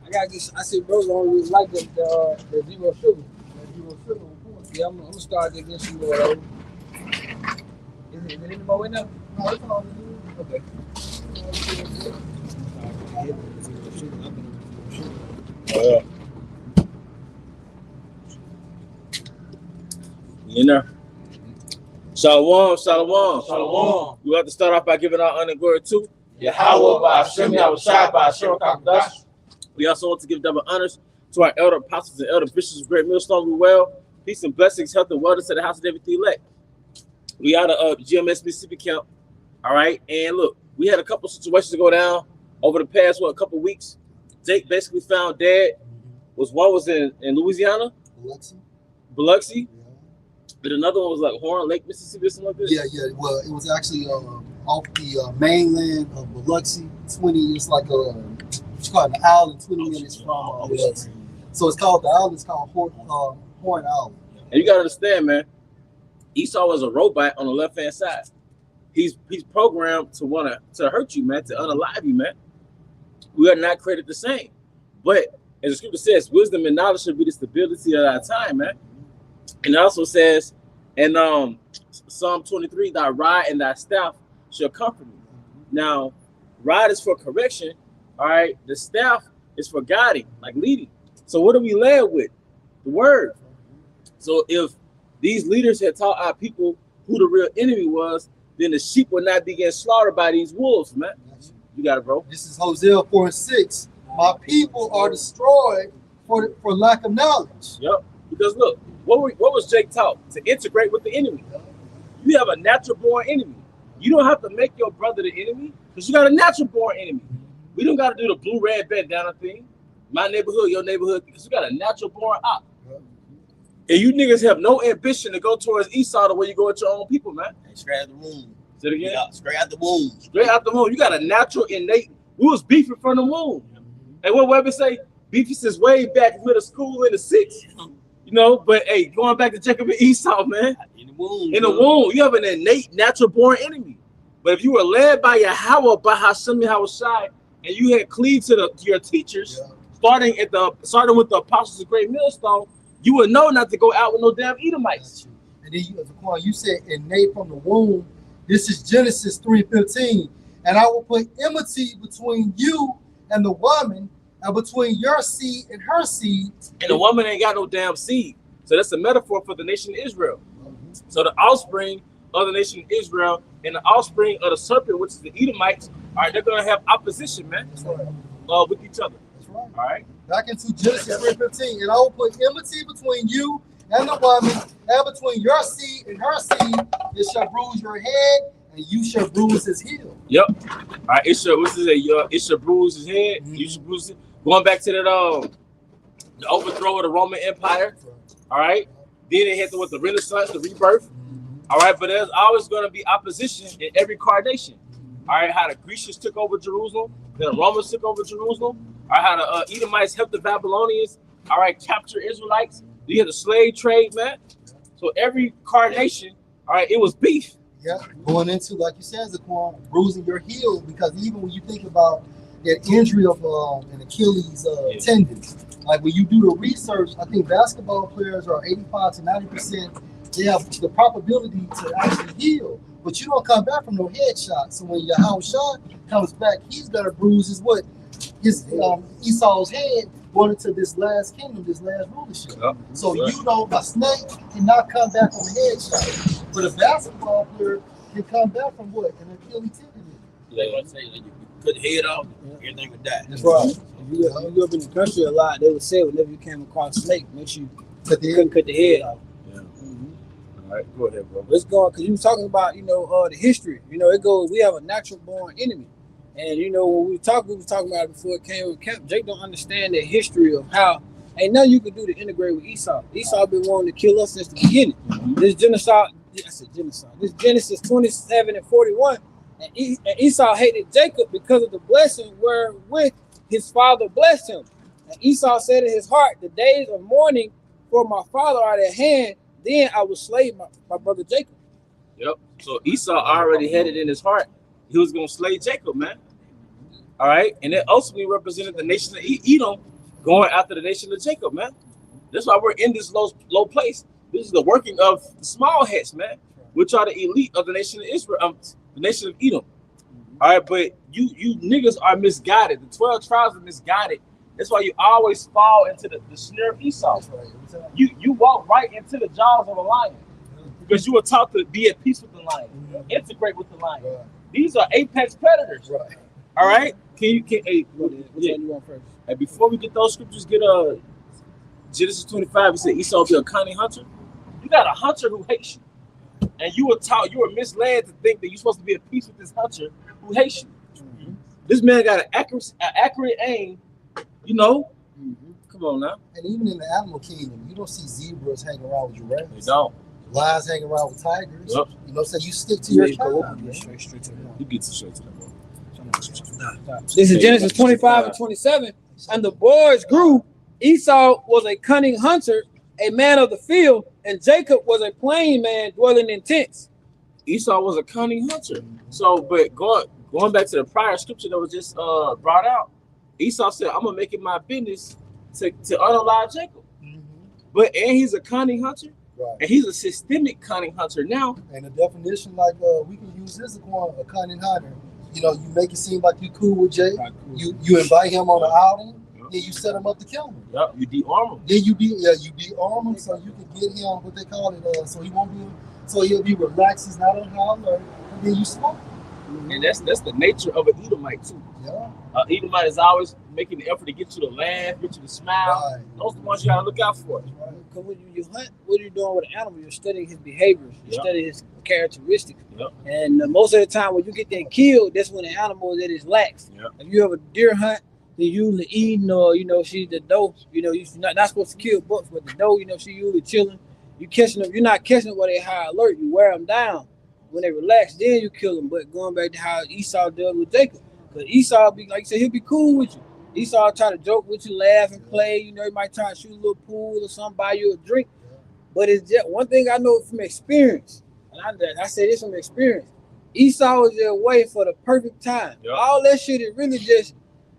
I gotta get. I said, bro, don't really like the zero sugar. Yeah, I'm gonna start to get some more. Is it any more in there? No, it's all good. Okay. Yeah. You know. Shalom, shalom, shalom. We have to start off by giving our honor and glory to Yahweh by Hashem, Yahushua by Hashem, Kakadash. We also want to give double honors to our elder apostles and elder bishops of Great Millstone. We well. Peace and blessings, health and wellness to the house of David the elect. We out of GMS Mississippi camp. All right. And look, we had a couple situations go down over the past, couple weeks. Jake basically found dead. One was in Louisiana. Biloxi. Yeah. But another one was like Horn Lake, Mississippi, or something like this. Yeah. Well, it was actually off the mainland of Biloxi. It's like what you call it, an island, 20 minutes from Biloxi. So it's called the island. It's called Horn Island. And you gotta understand, man. Esau was a robot on the left hand side. He's programmed to hurt you, man, to unalive you, man. We are not created the same. But as the scripture says, wisdom and knowledge should be the stability of our time, man. And it also says in Psalm 23, thy rod and thy staff shall comfort me. Now, rod is for correction, all right? The staff is for guiding, like leading. So what do we led with? The word. So if these leaders had taught our people who the real enemy was, then the sheep would not be getting slaughtered by these wolves, man. You got it, bro. This is Hosea 4:6. My people are destroyed for lack of knowledge. Yep. Because look, what was Jake taught? To integrate with the enemy. You have a natural born enemy. You don't have to make your brother the enemy because you got a natural born enemy. We don't got to do the blue red bandana thing. My neighborhood, your neighborhood, because you got a natural born op. And you niggas have no ambition to go towards Esau the way you go at your own people, man. Straight out the womb. Say it again? Yeah, straight out the womb. Straight out the womb. You got a natural innate. We was beefing from the womb. And what Weber say? Beefing since way back in middle school in the 6th. You know, but hey, going back to Jacob and Esau, man. In the womb. In the womb. You have an innate natural born enemy. But if you were led by Yahweh, by Hashem Yahushua, and you had cleaved to your teachers, starting with the apostles of Great Millstone, you would know not to go out with no damn Edomites. And then you said innate from the womb. This is Genesis 3:15. And I will put enmity between you and the woman, and between your seed and her seed. And the woman ain't got no damn seed. So that's a metaphor for the nation of Israel. So the offspring of the nation of Israel and the offspring of the serpent, which is the Edomites, all right, they're going to have opposition, man, with each other. That's right. All right. Back into Genesis 3:15. And I will put enmity between you and the woman, and between your seed and her seed. It shall bruise your head, and you shall bruise his heel. Yep. All right. It shall bruise his head. You should bruise it. Going back to that the overthrow of the Roman Empire. All right. Then it hit with the Renaissance, the rebirth. All right. But there's always going to be opposition in every incarnation. All right. How the Grecians took over Jerusalem, then the Romans took over Jerusalem. All right. How the Edomites helped the Babylonians. All right. Capture Israelites. You had the slave trade, man. So every incarnation, all right, it was beef. Yeah, going into, like you said, Zaquan, bruising your heel, because even when you think about that injury of an Achilles tendon, like when you do the research, I think basketball players are 85 to 90%. They have the probability to actually heal, but you don't come back from no headshot. So when your house shot comes back, he's gonna bruise his Esau's head going into this last kingdom, this last rulership. Yep. So you know, a snake cannot come back from a headshot, but a basketball player can come back from what? An Achilles tendon. Yeah, you say you cut the head off, everything would die. That's right. If you live in the country a lot, they would say whenever you came across a snake, make sure you couldn't cut the head off. Yeah. All right, go ahead, bro. Let's go on, because you were talking about, the history. It goes, we have a natural born enemy. And when we were talking about it before it came with camp. Jake don't understand the history of how ain't nothing you can do to integrate with Esau. Esau been wanting to kill us since the beginning. This genocide. This Genesis 27 and 41. And Esau hated Jacob because of the blessing wherewith his father blessed him. And Esau said in his heart, the days of mourning for my father are at hand. Then I will slay my brother Jacob. Yep. So Esau already had it in his heart. He was going to slay Jacob, man. All right. And it ultimately represented the nation of Edom going after the nation of Jacob, man. That's why we're in this low place. This is the working of the small heads, man, which are the elite of the nation of Israel, the nation of Edom. All right, but you niggas are misguided. The 12 tribes are misguided. That's why you always fall into the snare of Esau. You walk right into the jaws of a lion because you were taught to be at peace with the lion, integrate with the lion. These are apex predators. All right, hey, hey, before we get those scriptures, get Genesis 25. It said Esau be a cunning hunter. You got a hunter who hates you, and you were misled to think that you're supposed to be at peace with this hunter who hates you. This man got an accurate aim. You know, come on now. And even in the animal kingdom, you don't see zebras hanging around with giraffes. They don't. Lions hanging around with tigers. Yep. You know, so you stick to your tribe. You get to straight to the point. This is Genesis 25 and 27. And the boys grew. Esau was a cunning hunter, a man of the field, and Jacob was a plain man dwelling in tents. Esau was a cunning hunter. So, but going back to the prior scripture that was just brought out, Esau said, "I'm gonna make it my business to unalive Jacob." But and he's a cunning hunter, and he's a systemic cunning hunter now. And the definition, like we can use this as a cunning hunter. You know, you make it seem like you cool with Jay. You invite him on an outing, then you set him up to kill him. Yep, you de-arm him. Then you de-arm him so you can get him what they call it. So he'll be relaxed. He's not on high alert. And then you smoke. And that's the nature of an Edomite too. Yeah. Edomite is always making the effort to get you to laugh, get you to smile. Right. Those are the ones you gotta look out for. Because when you hunt, what are you doing with an animal? You're studying his behaviors. You're studying his characteristics. Yep. And most of the time, when you get that killed, that's when the animal is at its lax. Yep. If you have a deer hunt, they're usually eating, or she's the doe. You're not supposed to kill bucks, but the doe, she usually chilling. You're not catching them while they high alert. You wear them down. When they relax, then you kill them. But going back to how Esau dealt with Jacob, because Esau be like you said, he'll be cool with you. Esau try to joke with you, laugh and play. He might try to shoot a little pool or something, buy you a drink. But it's just one thing I know from experience, and I say this from experience. Esau is their way for the perfect time. Yep. All that shit is really just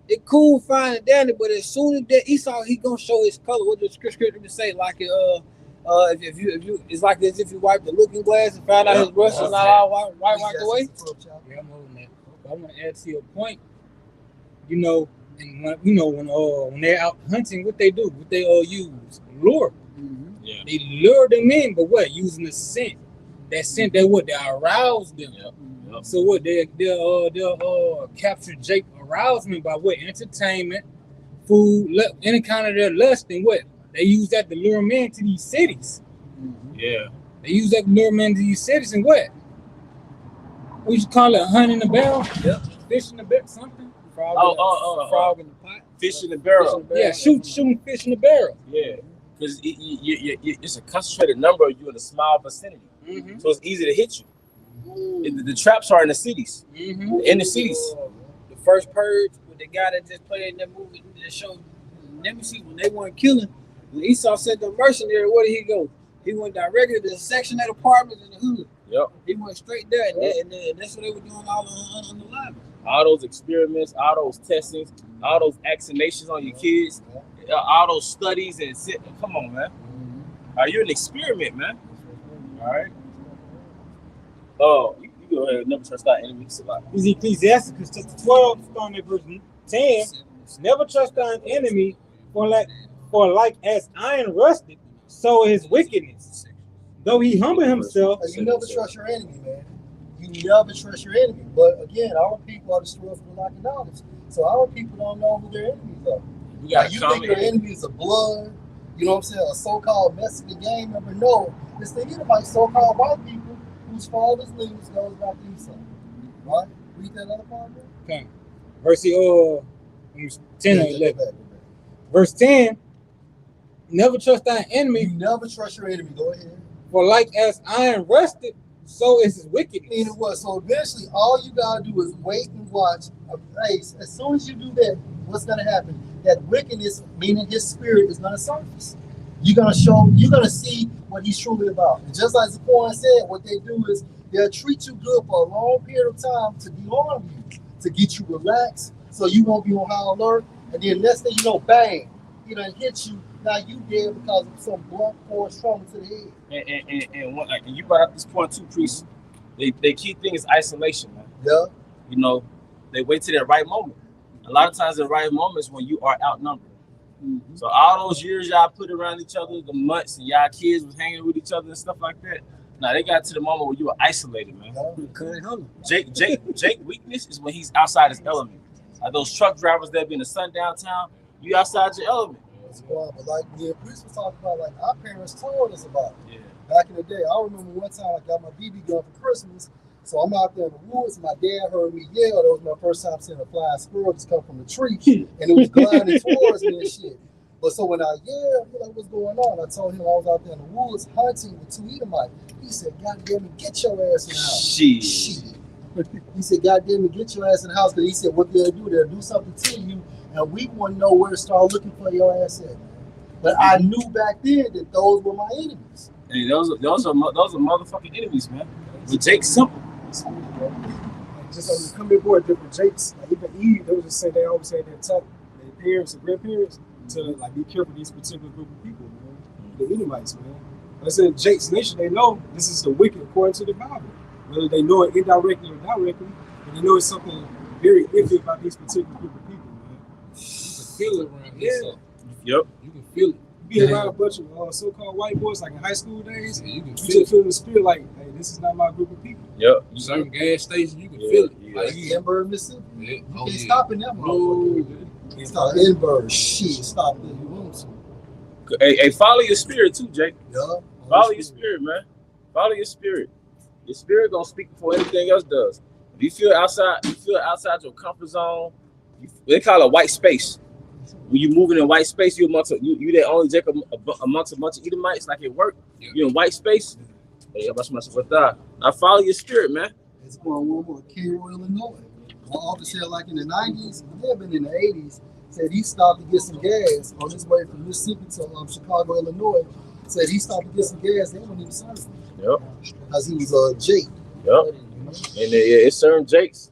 it cool, fine, and dandy. But as soon as that Esau, he gonna show his color. What the scripture say? Like if you, it's like as if you wipe the looking glass and find out his brush is not all wiped away. Yeah, I'm holding that. I want to add to your point. When they're out hunting, what they do? What they use lure. Yeah. They lure them in, but what? Using the scent. That scent, they arouse them. Yep. So what? They'll capture Jake arousement by what? Entertainment, food, any kind of their lust, and what? They use that to lure them into these cities. Yeah. They use that to lure them into these cities, and what? We should call it hunting the barrel. Yep. Fish in the barrel, something. Frog in the pot. Fish in the barrel. Yeah, shooting fish in the barrel. Yeah. Because it's a concentrated number of you in a small vicinity. So it's easy to hit you. The traps are in the cities. In the cities. The first Purge with the guy that just played in that movie that showed Nemesis when they weren't killing. When Esau sent the mercenary, where did he go? He went directly to the Section 8 apartments in the hood. Yep. He went straight there, and that's what they were doing all on the line. All those experiments, all those testings, all those vaccinations on your kids, all those studies and come on, man. Are you an experiment, man? All right. Oh, you go ahead. Never trust our enemies. Is Ecclesiasticus chapter 12, starting at verse 10. Never trust thine enemy, for like as iron rusted, so his wickedness. Though he humble himself, You never trust your enemy, man. You never trust your enemy. But again, our people are destroyed for lack of knowledge. So our people don't know who their enemies are. Like you think your enemy is a blood, a so-called Mexican gang member? No, it's the Edomite so-called white people whose father's lineage goes back to Esau. Right? Read that other part there. okay. Verse 10 or 11. Verse 10, never trust thine enemy. You never trust your enemy. Go ahead. For like as iron rusted, so is his wickedness. Meaning what? So eventually, all you gotta do is wait and watch. As soon as you do that, what's gonna happen? That wickedness, meaning his spirit, is gonna surface. You're gonna see what he's truly about. And just like Zaquan said, what they do is they'll treat you good for a long period of time to de-arm you, to get you relaxed, so you won't be on high alert. And then next thing you know, bang, he done hit you. Now you dead because of some blunt force trauma to the head. And what, like, and you brought up this point too, Priest. They key thing is isolation, man. Yeah. You know, they wait till the right moment. A lot of times the right moment is when you are outnumbered. Mm-hmm. So all those years y'all put around each other, the months, and y'all kids was hanging with each other and stuff like that. Now they got to the moment where you were isolated, man. Jake weakness is when he's outside his element. Like those truck drivers that be in the sundown town, you outside your element. But like Priest was talking about, like our parents told us about it. Yeah. Back in the day, I remember one time I got my BB gun for Christmas. So I'm out there in the woods. My dad heard me yell. That was my first time seeing a flying squirrel just come from the tree, and it was gliding towards me and shit. But so when I yelled, like, what's going on? I told him I was out there in the woods hunting with 2 Edomites. He said, "God damn it, get your ass in the house." Shit. He said, "God damn it, get your ass in the house." Because he said, what they'll do something to you, and we want to know where to start looking for your ass at. But I knew back then that those were my enemies. Hey, those are motherfucking enemies, man. But Jake's simple. Just on the coming aboard different Jakes, like even Eve, they was just saying, they always say they tell their parents and grandparents to like be careful of these particular group of people, man. The Edomites, man. Like I said, Jake's nation, they know this is the wicked according to the Bible. Whether they know it indirectly or directly, but they know it's something very iffy about these particular group of people, man. You can feel it around here. Yep. You can feel it. You be around a bunch of so-called white boys, like in high school days, Yeah, you can you feel just feel the spirit like, hey, this is not my group of people. Yep. certain gas stations, you can feel it. Yeah. Like Denver, Mississippi. Yeah. You Oh, can't yeah. stop in that motherfucker. No. Stop Edinburgh. Shit, stop there. You want to. Hey, follow your spirit too, Jake. Yeah. Follow your spirit, man. Follow your spirit. Your spirit gonna speak before anything else does. If you feel outside your comfort zone, they call it white space. When you moving in white space, you that only Jake amongst a bunch of Edomites, like at work. Yeah. You in white space. Hey, I follow your spirit, man. It's going one more. Cairo, Illinois. One officer, like in the 90s, may have been in the 80s, said he stopped to get some gas on his way from Mississippi to Chicago, Illinois. Said he stopped to get some gas. They wouldn't even serve him. Yep. Because he was Jake. Yep. And it's certain Jakes.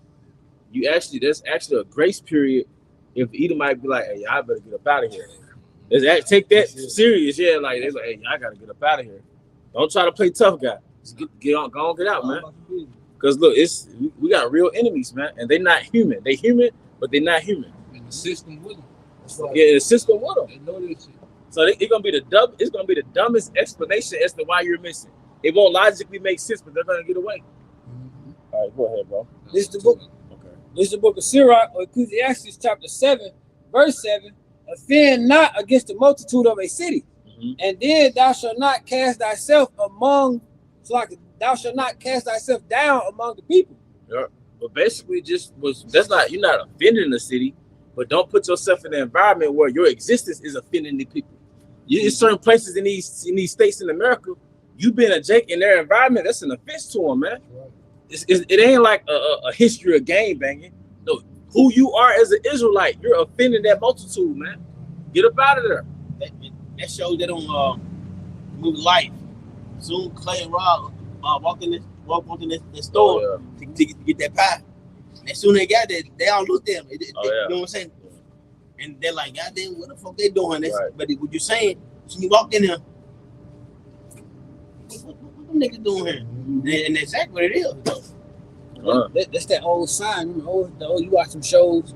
There's actually a grace period if Edomite be like, hey, y'all better get up out of here. Take that serious, yeah. Like they're like, hey, y'all gotta get up out of here. Don't try to play tough guy. Just get out, man. Because look, we got real enemies, man, and they're not human. They human, but they're not human. And the system with them. Yeah, the system with them. They know this shit. So it's gonna be the dumbest explanation as to why you're missing. It won't logically make sense, but they're gonna get away. Mm-hmm. All right, go ahead, bro. This is the book. Okay. This is the book of Sirach or Ecclesiastes chapter 7, verse 7. Offend not against the multitude of a city, and then thou shalt not cast thyself among. So like thou shalt not cast thyself down among the people. Yeah. But basically, you're not offending the city, but don't put yourself in an environment where your existence is offending the people. In certain places in these states in America, you being a Jake in their environment, that's an offense to them, man. It ain't like a history of gang banging. No, who you are as an Israelite, you're offending that multitude, man. Get up out of there. That shows that on movie Life. Soon Clay and Rob walked in the store to get that pie. And as soon as they got there, they all looked at them. You know what I'm saying? And they're like, God damn, what the fuck they doing? Right. But what you saying, when you walked in there, what them niggas doing here? And that's exactly what it is. That's that old sign. You watch some shows,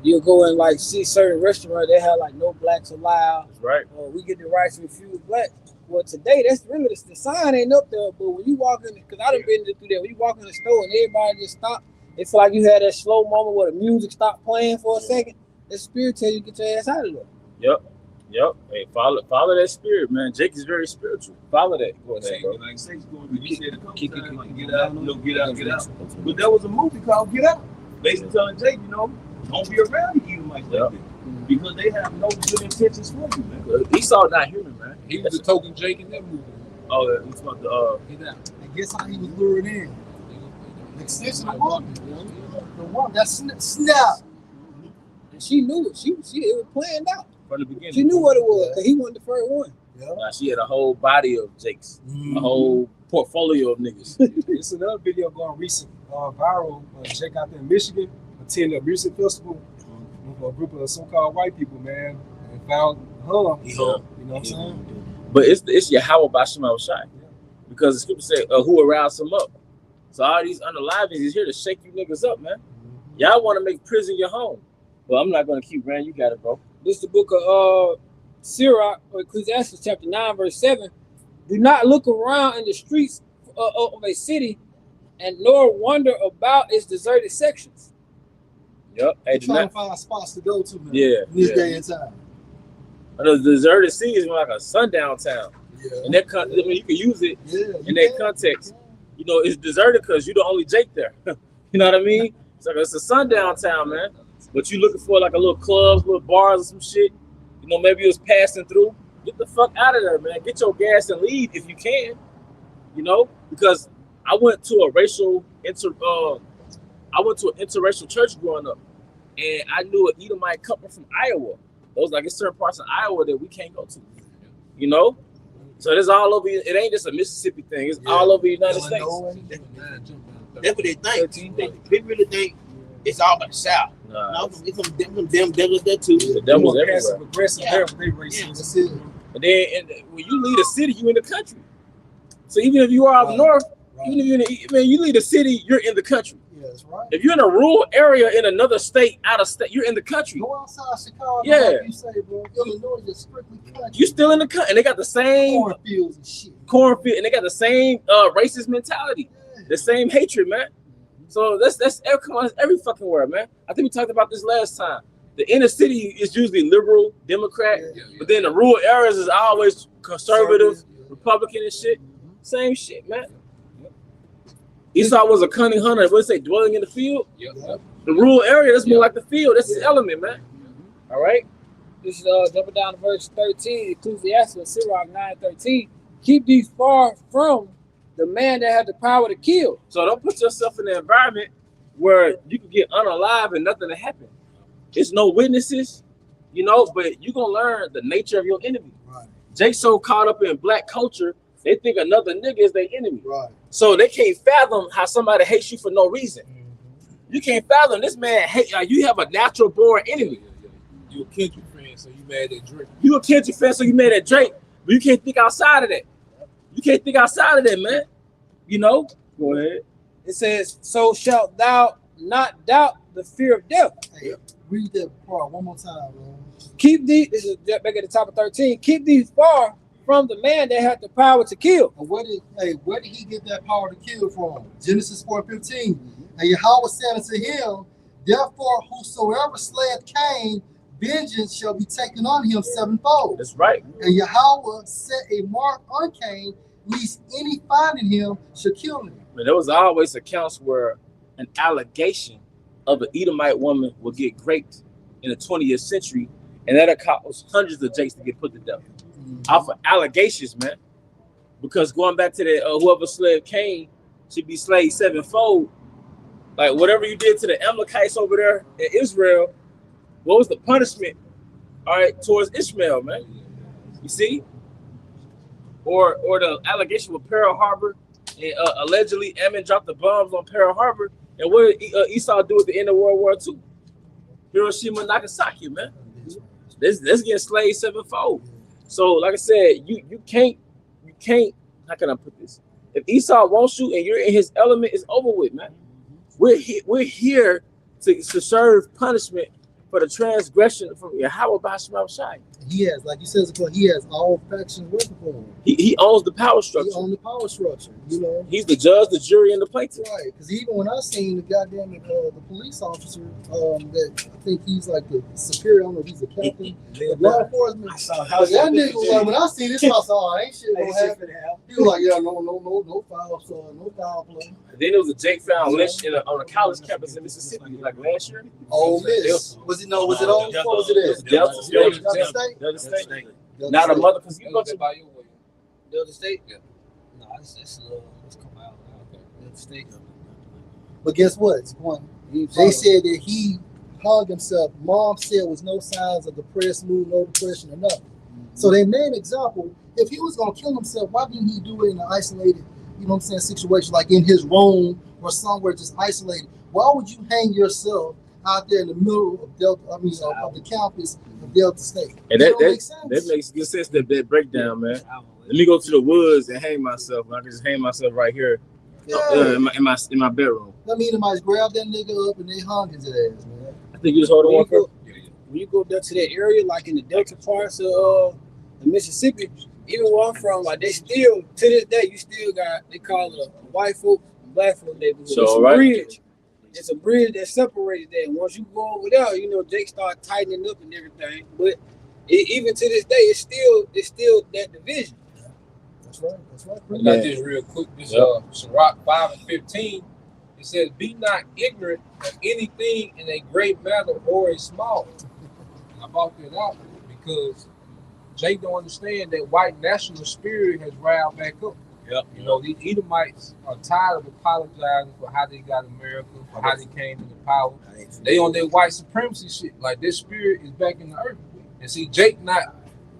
you'll go and like see certain restaurants, they have like no blacks allowed. That's right. Or we get the rights to refuse black. Well, today that's really the sign ain't up there. But when you walk in, because I done been through there, when you walk in the store and everybody just stop, it's like you had that slow moment where the music stopped playing for a second. The spirit tell you get your ass out of there. Yep. Hey, follow that spirit, man. Jake is very spiritual. Follow that. Go ahead, bro. Like say, you said a couple times, like, get out. But there was a movie called Get Out. Basically telling Jake, don't be around you like that. Because they have no good intentions for you, man. Esau not human, man. He was the token Jake in that movie. Oh, yeah. He's about to Get Out. And guess how he was lured in? The extension of the one that snap. And she knew it. It was planned out. from the beginning. She knew what it was because he wasn't the first one. She had a whole body of Jakes, a whole portfolio of niggas. It's another video going recent, viral. Jake out there in Michigan attended a music festival with a group of so-called white people, man. and found her. He You home. know what I'm saying? But it's Yahweh Bashim Shai. Because the scripture said, who aroused him up. So all these unalivings is here to shake you niggas up, man. Y'all want to make prison your home. Well, I'm not going to keep running. You got it, bro. This is the book of Sirach, or Ecclesiastes chapter 9, verse 7. Do not look around in the streets of a city and nor wander about its deserted sections. Yep. Hey, Trying to find spots to go to, man. Yeah, In this yeah. day and time. I know the deserted city is more like a sundown town. Yeah. And that you can use it Yeah. in that context. You know, it's deserted because you're the only Jake there. You know what I mean? It's a sundown town, man. But you looking for like a little clubs, little bars or some shit. You know, maybe it was passing through. Get the fuck out of there, man. Get your gas and leave if you can. You know, because I went to an interracial church growing up, and I knew an Edomite couple from Iowa. There was like certain parts of Iowa that we can't go to. You know, so it's all over. It ain't just a Mississippi thing. It's all over the United States. That's what they think. They really think it's all about the South. Nah, No, it's some damn devils there too. the devil's everywhere. Progressive, Yeah. they racist. That's it. And then when you leave a city, you in the country. So even if you are up north, even if you leave the city, you're in the country. Yeah, that's right. If you're in a rural area in another state, out of state, you're in the country. Go outside Chicago, Yeah. like you say, bro. Illinois is strictly country. You still in the country, and they got the same Cornfields and shit. cornfield, and they got the same racist mentality, the same hatred, man. So that's every fucking word, man. I think we talked about this last time. The inner city is usually liberal, Democrat, but then the rural areas is always conservative, Republican and shit. Same shit, man. Esau was a cunning hunter. What say, dwelling in the field? The rural area, that's more like the field. That's the element, man. All right. This is jumping down to verse 13, Ecclesiastes, Sirach 9:13. Keep thee far from the man that had the power to kill. So don't put yourself in an environment where you can get unalive and nothing to happen. It's no witnesses, you know, but you're gonna learn the nature of your enemy. Right. Jake's so caught up in black culture, they think another nigga is their enemy. Right. So they can't fathom how somebody hates you for no reason. You can't fathom this man hate. You have a natural born enemy. You a Kendrick fan, so you mad at Drake. You a Kendrick fan, so you mad at Drake, but you can't think outside of that. You can't think outside of that, man. You know. Go ahead. It says, so shalt thou not doubt the fear of death. Hey, read that part one more time, man. Keep thee, this is back at the top of 13, keep thee far from the man that had the power to kill. And where did he get that power to kill from? Genesis 4:15. And Yahweh said unto him, therefore whosoever slayeth Cain, vengeance shall be taken on him sevenfold. That's right. And Yahweh set a mark on Cain, lest any finding him should kill him. But there was always accounts where an allegation of an Edomite woman would get raped in the 20th century, and that caused hundreds of Jakes to get put to death off of allegations, man. Because going back to that, whoever slayed Cain should be slayed sevenfold. Like whatever you did to the Amalekites over there in Israel, what was the punishment? All right, towards Ishmael, man. You see, or the allegation with Pearl Harbor, and allegedly Ammon dropped the bombs on Pearl Harbor, and what did Esau do at the end of World War II? Hiroshima, Nagasaki, man. Let's get slayed sevenfold. So, like I said, you can't. How can I put this? If Esau wants you and you're in his element, it's over with, man. We're here to serve punishment for the transgression from Yahweh Bashim Shai. He has, like you said, he has all factions working for him. He owns the power structure. He owns the power structure, you know. He's the judge, the jury, and the plaintiff. Right, because even when I seen the goddamn the police officer, that I think he's like the superior, I don't know if he's a captain, law enforcement. But that nigga was like, when I seen this, I saw, ain't shit gonna happen. He was like, yeah, no foul play. And then there was a Jake found lynched on a college campus in Mississippi, like last year. Ole Miss. Was it on? What was it at? Delta State. Delta State. Not a mother, because you go to Delta State? Yeah. No, it's come out. Delta State. But guess what? They said that he hung himself. Mom said was no signs of depressed mood, no depression or nothing. So they made an example. If he was gonna kill himself, why didn't he do it in an isolated, you know what I'm saying, situation, like in his room or somewhere just isolated? Why would you hang yourself out there in the middle of Delta. I mean, of the campus of Delta State. And That don't make that sense. makes good sense. That breakdown, man. Let me go to the woods and hang myself. I can just hang myself right here, in my bedroom. That mean might grab that nigga up and they hung his ass, man. I think you just hold on for. When you go up to that area, like in the Delta parts of the Mississippi, even where I'm from, like they still, to this day, you still got, they call it a white folk and black folk neighborhood. So, it's a right. bridge. It's a bridge that separates that. And once you go over there, you know, Jake start tightening up and everything. But even to this day, it's still that division. That's right. That's right. I got this real quick. This Sirach 5:15. It says, "Be not ignorant of anything in a great matter or a small." I brought that out because Jake don't understand that white national spirit has riled back up. Yep. You know, these Edomites are tired of apologizing for how they got America, for how they came into power. They on their white supremacy shit. Like, their spirit is back in the earth. And see, Jake not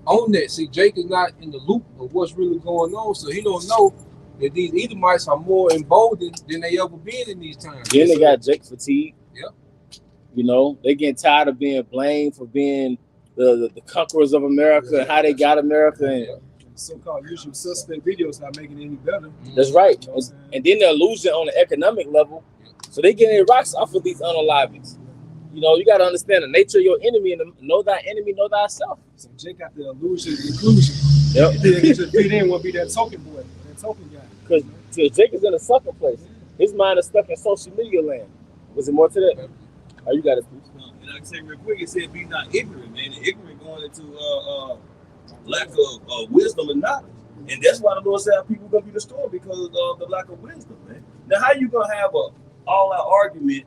on that. See, Jake is not in the loop of what's really going on, so he don't know that these Edomites are more emboldened than they ever been in these times. Then they got Jake fatigue. Yep. You know, they getting tired of being blamed for being the conquerors of America and how they got America. And So-called usual suspect videos not making it any better. that's right. You know what I'm And then they're losing on the economic level. So they getting their rocks off of these unalivings. You know, you got to understand the nature of your enemy and know thy enemy, know thyself. So Jake got the illusion of inclusion. Yep. He just fit in, won't be that token boy, that token guy. Because Jake is in a sucker place. His mind is stuck in social media land. Was it more to that? Oh, you got it, please. And I can say real quick, it said, "Be not ignorant, man." And ignorant going into lack of wisdom and knowledge, and that's why the Lord said people gonna be destroyed because of the lack of wisdom, man. Now, how you gonna have a all-out argument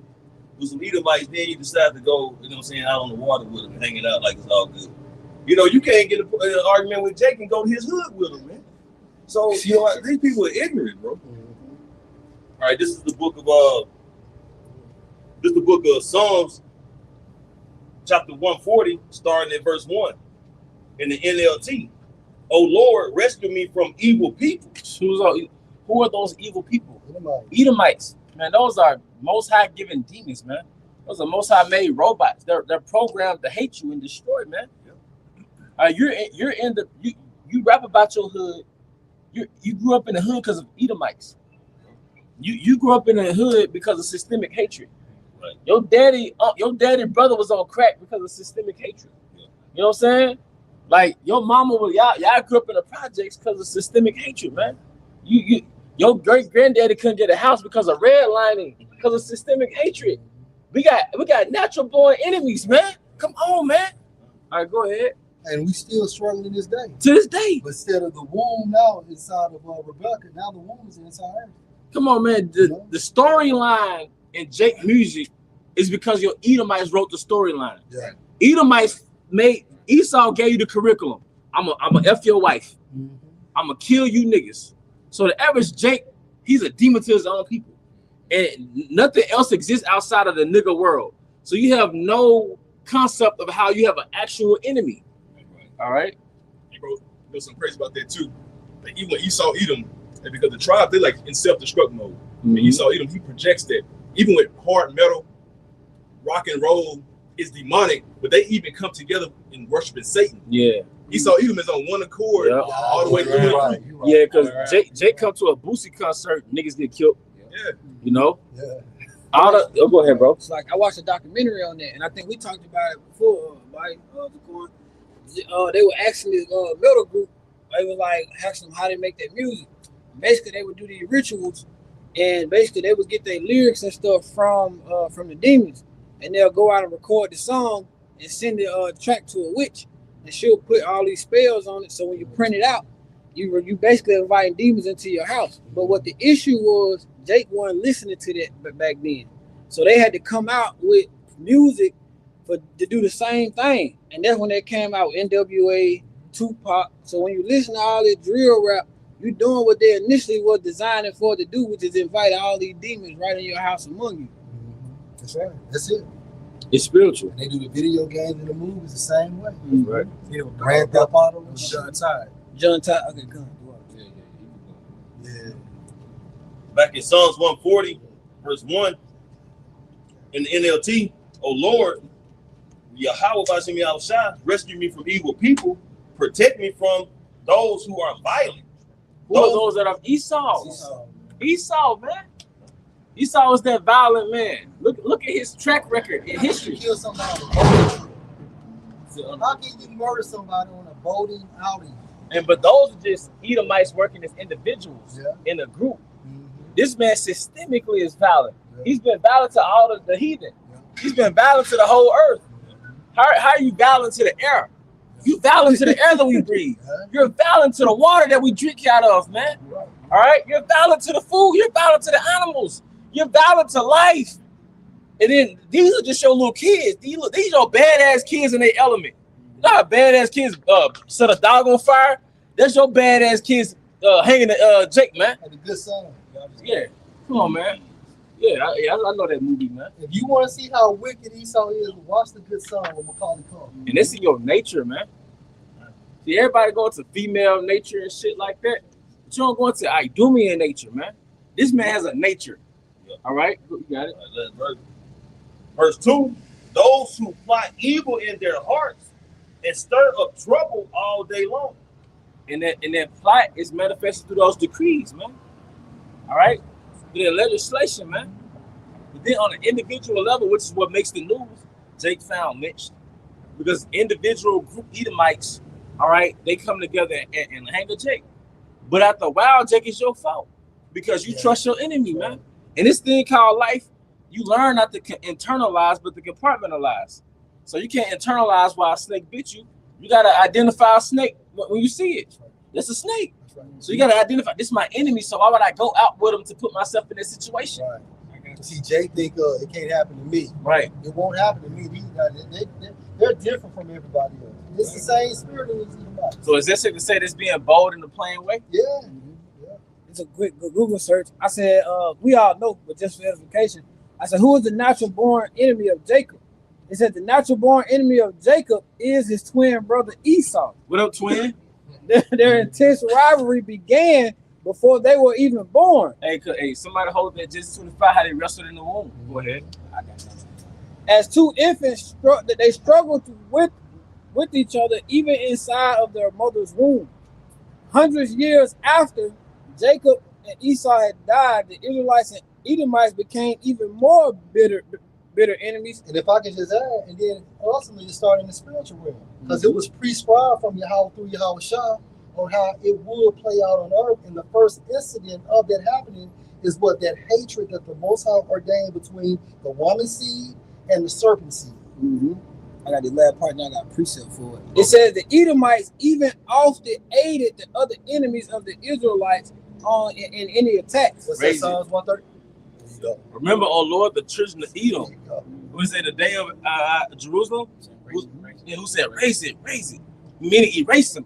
with some Edomites, then you decide to go, you know what I'm saying, out on the water with them and hanging out like it's all good? You know, you can't get an argument with Jake and go to his hood with him, man. So, you know, these people are ignorant, bro. All right, this is the book of Psalms, chapter 140, starting at verse 1 in the NLT. "O Lord, rescue me from evil people." Who are those evil people? Edomites. Man, those are Most High given demons, man. Those are Most High made robots. They're programmed to hate you and destroy, man. You rap about your hood. You grew up in the hood because of Edomites. You grew up in the hood because of systemic hatred. Right. Your daddy brother was on crack because of systemic hatred. Yeah. You know what I'm saying? Like your mama was y'all grew up in the projects because of systemic hatred, man. Your great granddaddy couldn't get a house because of redlining, because of systemic hatred. We got natural born enemies, man. Come on, man. All right, go ahead. And we still struggling this day. To this day. But instead of the womb now inside of Rebecca, now the womb is inside her. Come on, man. The storyline in Jake music is because your Edomites wrote the storyline. Yeah. Edomites made Esau gave you the curriculum. I'm a F your wife. Mm-hmm. I'm gonna kill you niggas. So the average Jake, he's a demon to his own people. And nothing else exists outside of the nigga world. So you have no concept of how you have an actual enemy. All right. He wrote, you know, something crazy about that too. Like even when Esau Edom, and because the tribe, they're like in self-destruct mode. Mm-hmm. And Esau Edom, he projects that. Even with hard metal, rock and roll is demonic, but they even come together in worshiping Satan. Yeah. Esau Edom is on one accord all the way through. Right. Yeah, because Jake come to a Boosie concert, niggas get killed. Yeah. You know? Yeah. Go ahead, bro. It's like I watched a documentary on that, and I think we talked about it before. They were actually a metal group. They were like asking them how they make their music. Basically, they would do these rituals, and basically they would get their lyrics and stuff from the demons, and they'll go out and record the song and send the track to a witch, and she'll put all these spells on it. So when you print it out, you basically inviting demons into your house. But what the issue was, Jake wasn't listening to that back then, so they had to come out with music to do the same thing, and that's when they came out with NWA, Tupac. So when you listen to all this drill rap, you're doing what they initially was designing for to do, which is invite all these demons right in your house among you. That's right. That's it. It's spiritual. And they do the video games and the movies the same way. Mm-hmm. Right. Grand Theft Auto and shit. John Tide. John Todd. Okay, come. Yeah. Back in Psalms 140, verse 1, in the NLT, oh Lord, Yahweh Bashim Yahushua, rescue me from evil people, protect me from those who are violent. Who are those that are Esau? Esau, man. Esau was that violent man. Look at his track record in history. Kill somebody. How can you murder somebody on a boating outing? But those are just Edomites working as individuals in a group. Mm-hmm. This man systemically is violent. Yeah. He's been violent to all of the heathen. Yeah. He's been violent to the whole earth. How are you violent to the air? You violent to the air that we breathe. You're violent to the water that we drink out of, man. All right? You're violent to the food. You're violent to the animals. You're violent to life. And then these are just your little kids. These are your badass kids in their element. You know how badass kids set a dog on fire? That's your badass kids hanging the Jake, man. And a good son. Yeah. Come on, man. Yeah, I know that movie, man. If you want to see how wicked Esau is, watch The Good Son with Macaulay Culkin. And it's in your nature, man. See, everybody going to female nature and shit like that. But you don't go into Idumean nature, man. This man has a nature. All right? You got it. Verse 2, those who plot evil in their hearts and stir up trouble all day long. And that plot is manifested through those decrees, man. All right? Through the legislation, man. But then on an individual level, which is what makes the news, Jake found lynched. Because individual group Edomites, all right, they come together and hang a Jake. But after a while, Jake is your fault. Because you trust your enemy, man. And this thing called life, you learn not to internalize, but to compartmentalize. So you can't internalize why a snake bit you. You got to identify a snake when you see it. That's a snake. So you got to identify, this is my enemy, so why would I go out with him to put myself in this situation? Right. See, Jake think it can't happen to me. Right. It won't happen to me. They're different from everybody else. It's the same spirit as everybody. So is this to say this being bold in a plain way? Yeah. It's a quick Google search. I said, we all know, but just for edification, I said, who is the natural born enemy of Jacob? It said the natural born enemy of Jacob is his twin brother Esau. What up, twin? Their intense rivalry began before they were even born. Hey, somebody hold that just 25 how they wrestled in the womb. Go ahead. As two infants, they struggled with each other even inside of their mother's womb. Hundreds of years after Jacob and Esau had died, the Israelites and Edomites became even more bitter enemies. And if I could just add, and then ultimately it started in the spiritual realm, because it was prescribed from Yahweh through Yahushua on how it would play out on earth. And the first incident of that happening is what that hatred that the Most High ordained between the woman seed and the serpent seed. I got the last part, now I got a precept for it. It says the Edomites even often aided the other enemies of the Israelites in any attacks. What's that, Psalms 130? Remember, oh Lord, the children of Edom. Who said the day of Jerusalem? Who said raise it? Meaning erase them.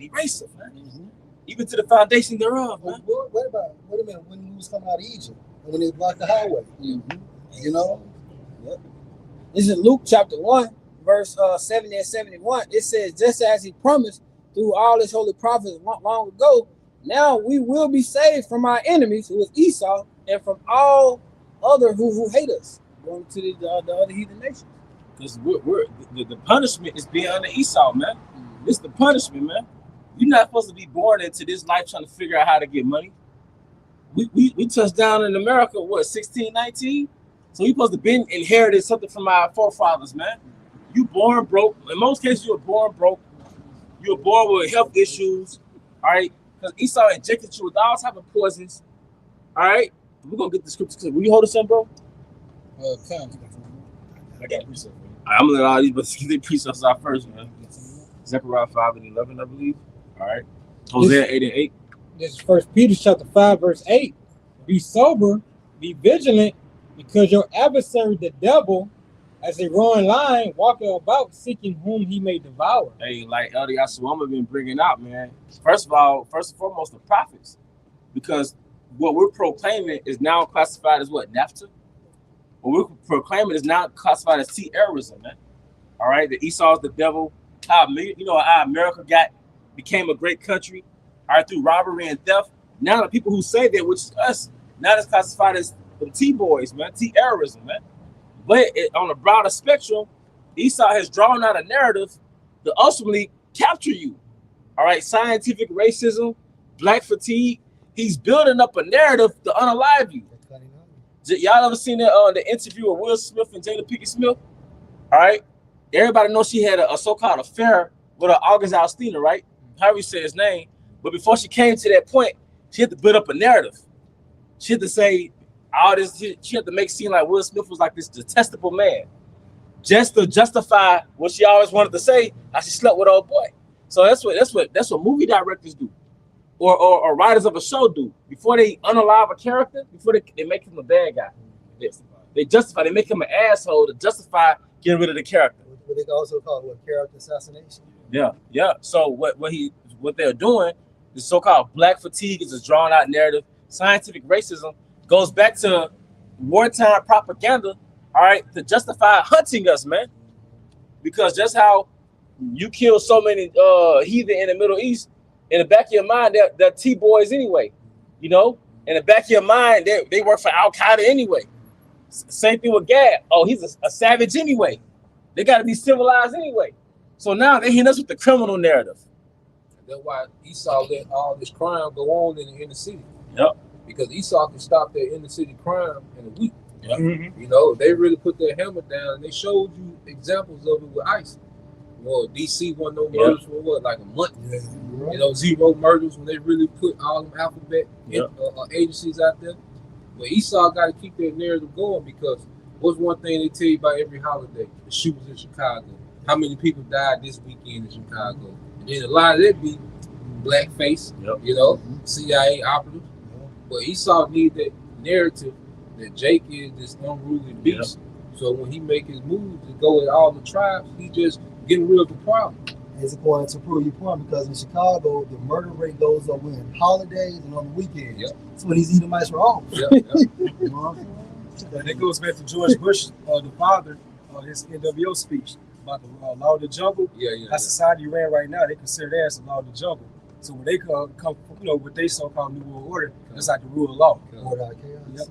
Even to the foundation thereof. Man. Wait a minute. When we was coming out of Egypt and when they blocked the highway, you know. This is Luke chapter 1, verse 70 and 71. It says, just as he promised through all his holy prophets long ago, now we will be saved from our enemies, who is Esau, and from all other who hate us, going to the other heathen nations. Because the punishment is beyond the Esau, man. It's the punishment, man. You're not supposed to be born into this life trying to figure out how to get money. We touched down in America, what, 16, 19? So we supposed to be inherited something from our forefathers, man. You born broke. In most cases, you were born broke. You were born with health issues, all right? Because Esau injected you with all type of poisons, all right? We're going to get the scriptures. Will you hold us up, bro? I got precept. I'm going to let all these, but get precepts out first, man. Zechariah 5 and 11, I believe. All right. Hosea 8 and 8. This is 1 Peter chapter 5, verse 8. Be sober, be vigilant, because your adversary, the devil, as a roaring lion, walking about, seeking whom he may devour. Hey, like Elder Yasuama been bringing out, man. First and foremost, the prophets. Because what we're proclaiming is now classified as what? NAFTA? What we're proclaiming is now classified as terrorism, man. All right? The Esau is the devil. How America became a great country, all right, through robbery and theft. Now the people who say that, which is us, now it's classified as the T-boys, man, terrorism, man. But on a broader spectrum, Esau has drawn out a narrative to ultimately capture you. All right, scientific racism, black fatigue. He's building up a narrative to unalive you. Y'all ever seen that the interview of Will Smith and Jada Pinkett Smith? All right, everybody knows she had a so-called affair with August Alstina, right? However you say his name. But before she came to that point, she had to build up a narrative. She had to say all this. She had to make it seem like Will Smith was like this detestable man, just to justify what she always wanted to say, how she slept with old boy. So that's what movie directors do, or writers of a show do. Before they unalive a character, before they make him a bad guy, they justify. They make him an asshole to justify getting rid of the character. What they can also call character assassination. Yeah. So what they're doing, the so-called black fatigue, is a drawn-out narrative. Scientific racism goes back to wartime propaganda, all right, to justify hunting us, man. Because just how you kill so many heathen in the Middle East, in the back of your mind, they're T-boys anyway. You know, in the back of your mind, they work for Al Qaeda anyway. Same thing with Gad. Oh, he's a savage anyway. They got to be civilized anyway. So now they're hitting us with the criminal narrative. That's why Esau let all this crime go on in the inner city. Yep. Because Esau can stop that inner city crime in a week. Yep. Mm-hmm. You know, they really put their hammer down, and they showed you examples of it with ICE. Well, DC won no murders for what, like a month? Yeah, right. You know, 0 murders when they really put all them alphabet Yep. agencies out there. But Esau got to keep that narrative going, because what's one thing they tell you about every holiday? The shootings in Chicago. How many people died this weekend in Chicago? And then a lot of that be blackface, Yep. you know, CIA operatives. But Esau need that narrative that Jake is this unruly beast. Yep. So when he make his moves to go at all the tribes, he just getting rid of the problem. It's important to prove your point, because in Chicago, the murder rate goes up when holidays and on the weekends. Yep. That's when these Edomites were off. Yep. You know what I'm saying? And that goes back to George Bush, the father, his NWO speech about the law of the jungle. That society you're in right now, they consider that as the law of the jungle. So when they come, with their so-called New World Order, it's like the rule of law. Order out of chaos. Yep.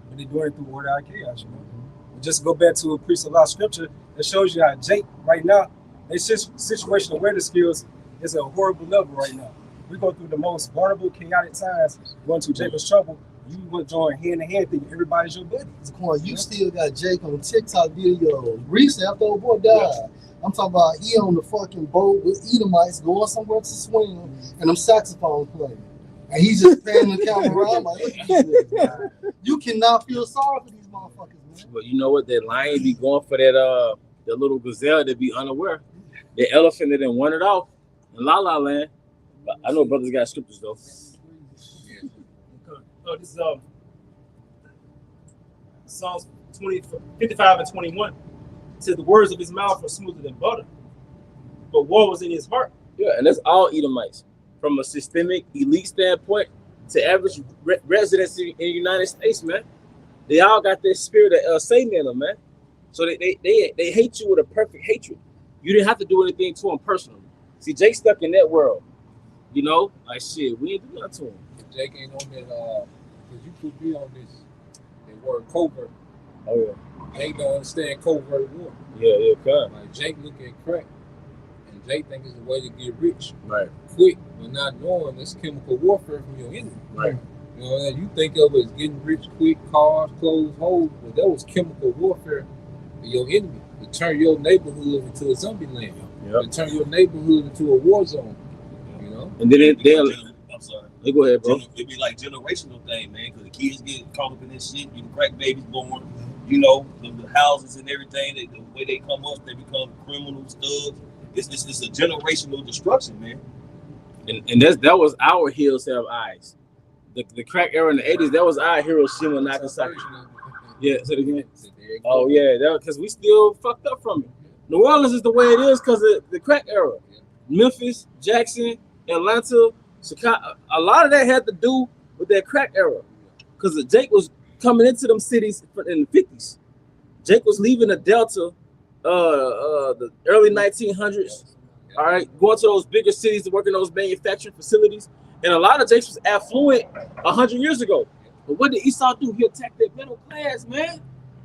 But they're doing it through order out of chaos, you know. Just go back to a priest of law scripture that shows you how Jake right now, their situational awareness skills is at a horrible level right now. We go through the most vulnerable, chaotic times, going through Jacob's trouble. You would join hand-to-hand thinking everybody's your buddy. You still got Jake on TikTok videos recently after old boy died. Yeah. I'm talking about he on the fucking boat with Edomites going somewhere to swim, and them saxophone playing. And he's just panning the camera around like, you cannot feel sorry for these motherfuckers, man. But you know what? That lion be going for that the little gazelle that be unaware. The elephant that didn't want it off in La La Land. But I know brothers got scriptures though. This is Psalms 55 and 21. It says the words of his mouth are smoother than butter, but war was in his heart. Yeah, and that's all Edomites. From a systemic elite standpoint to average residents in the United States, man. They all got that spirit of Satan in them, man. So they hate you with a perfect hatred. You didn't have to do anything to him personally. See, Jake stuck in that world. You know, like shit, we ain't do nothing to him. Jake ain't on that, because you put me on this, that word covert. Oh, yeah. Jake don't understand covert war. Yeah, God. Like Jake look at crack, and Jake think it's a way to get rich. Right. Quick, but not knowing it's chemical warfare from your enemy. Right. You know, you think of it as getting rich quick, cars, clothes, hoes, but that was chemical warfare for your enemy. To turn your neighborhood into a zombie land. Yep. To turn your neighborhood into a war zone. You know? And then I'm sorry. Go ahead, bro. It'd be like generational thing, man, because the kids get caught up in this shit. You know, crack babies born, you know, the houses and everything, the way they come up, they become criminals, thugs. It's a generational destruction, man. And that was our heroes have eyes. The crack era in the 80s, that was our Hiroshima and Nagasaki. Yeah, say it again. Oh yeah, because we still fucked up from it. New Orleans is the way it is because of the crack era. Memphis, Jackson, Atlanta, Chicago, a lot of that had to do with that crack era. Because Jake was coming into them cities in the 50s. Jake was leaving the Delta, the early 1900s. All right, going to those bigger cities to work in those manufacturing facilities. And a lot of Jakes was affluent 100 years ago. But what did Esau do? He attacked that middle class, man.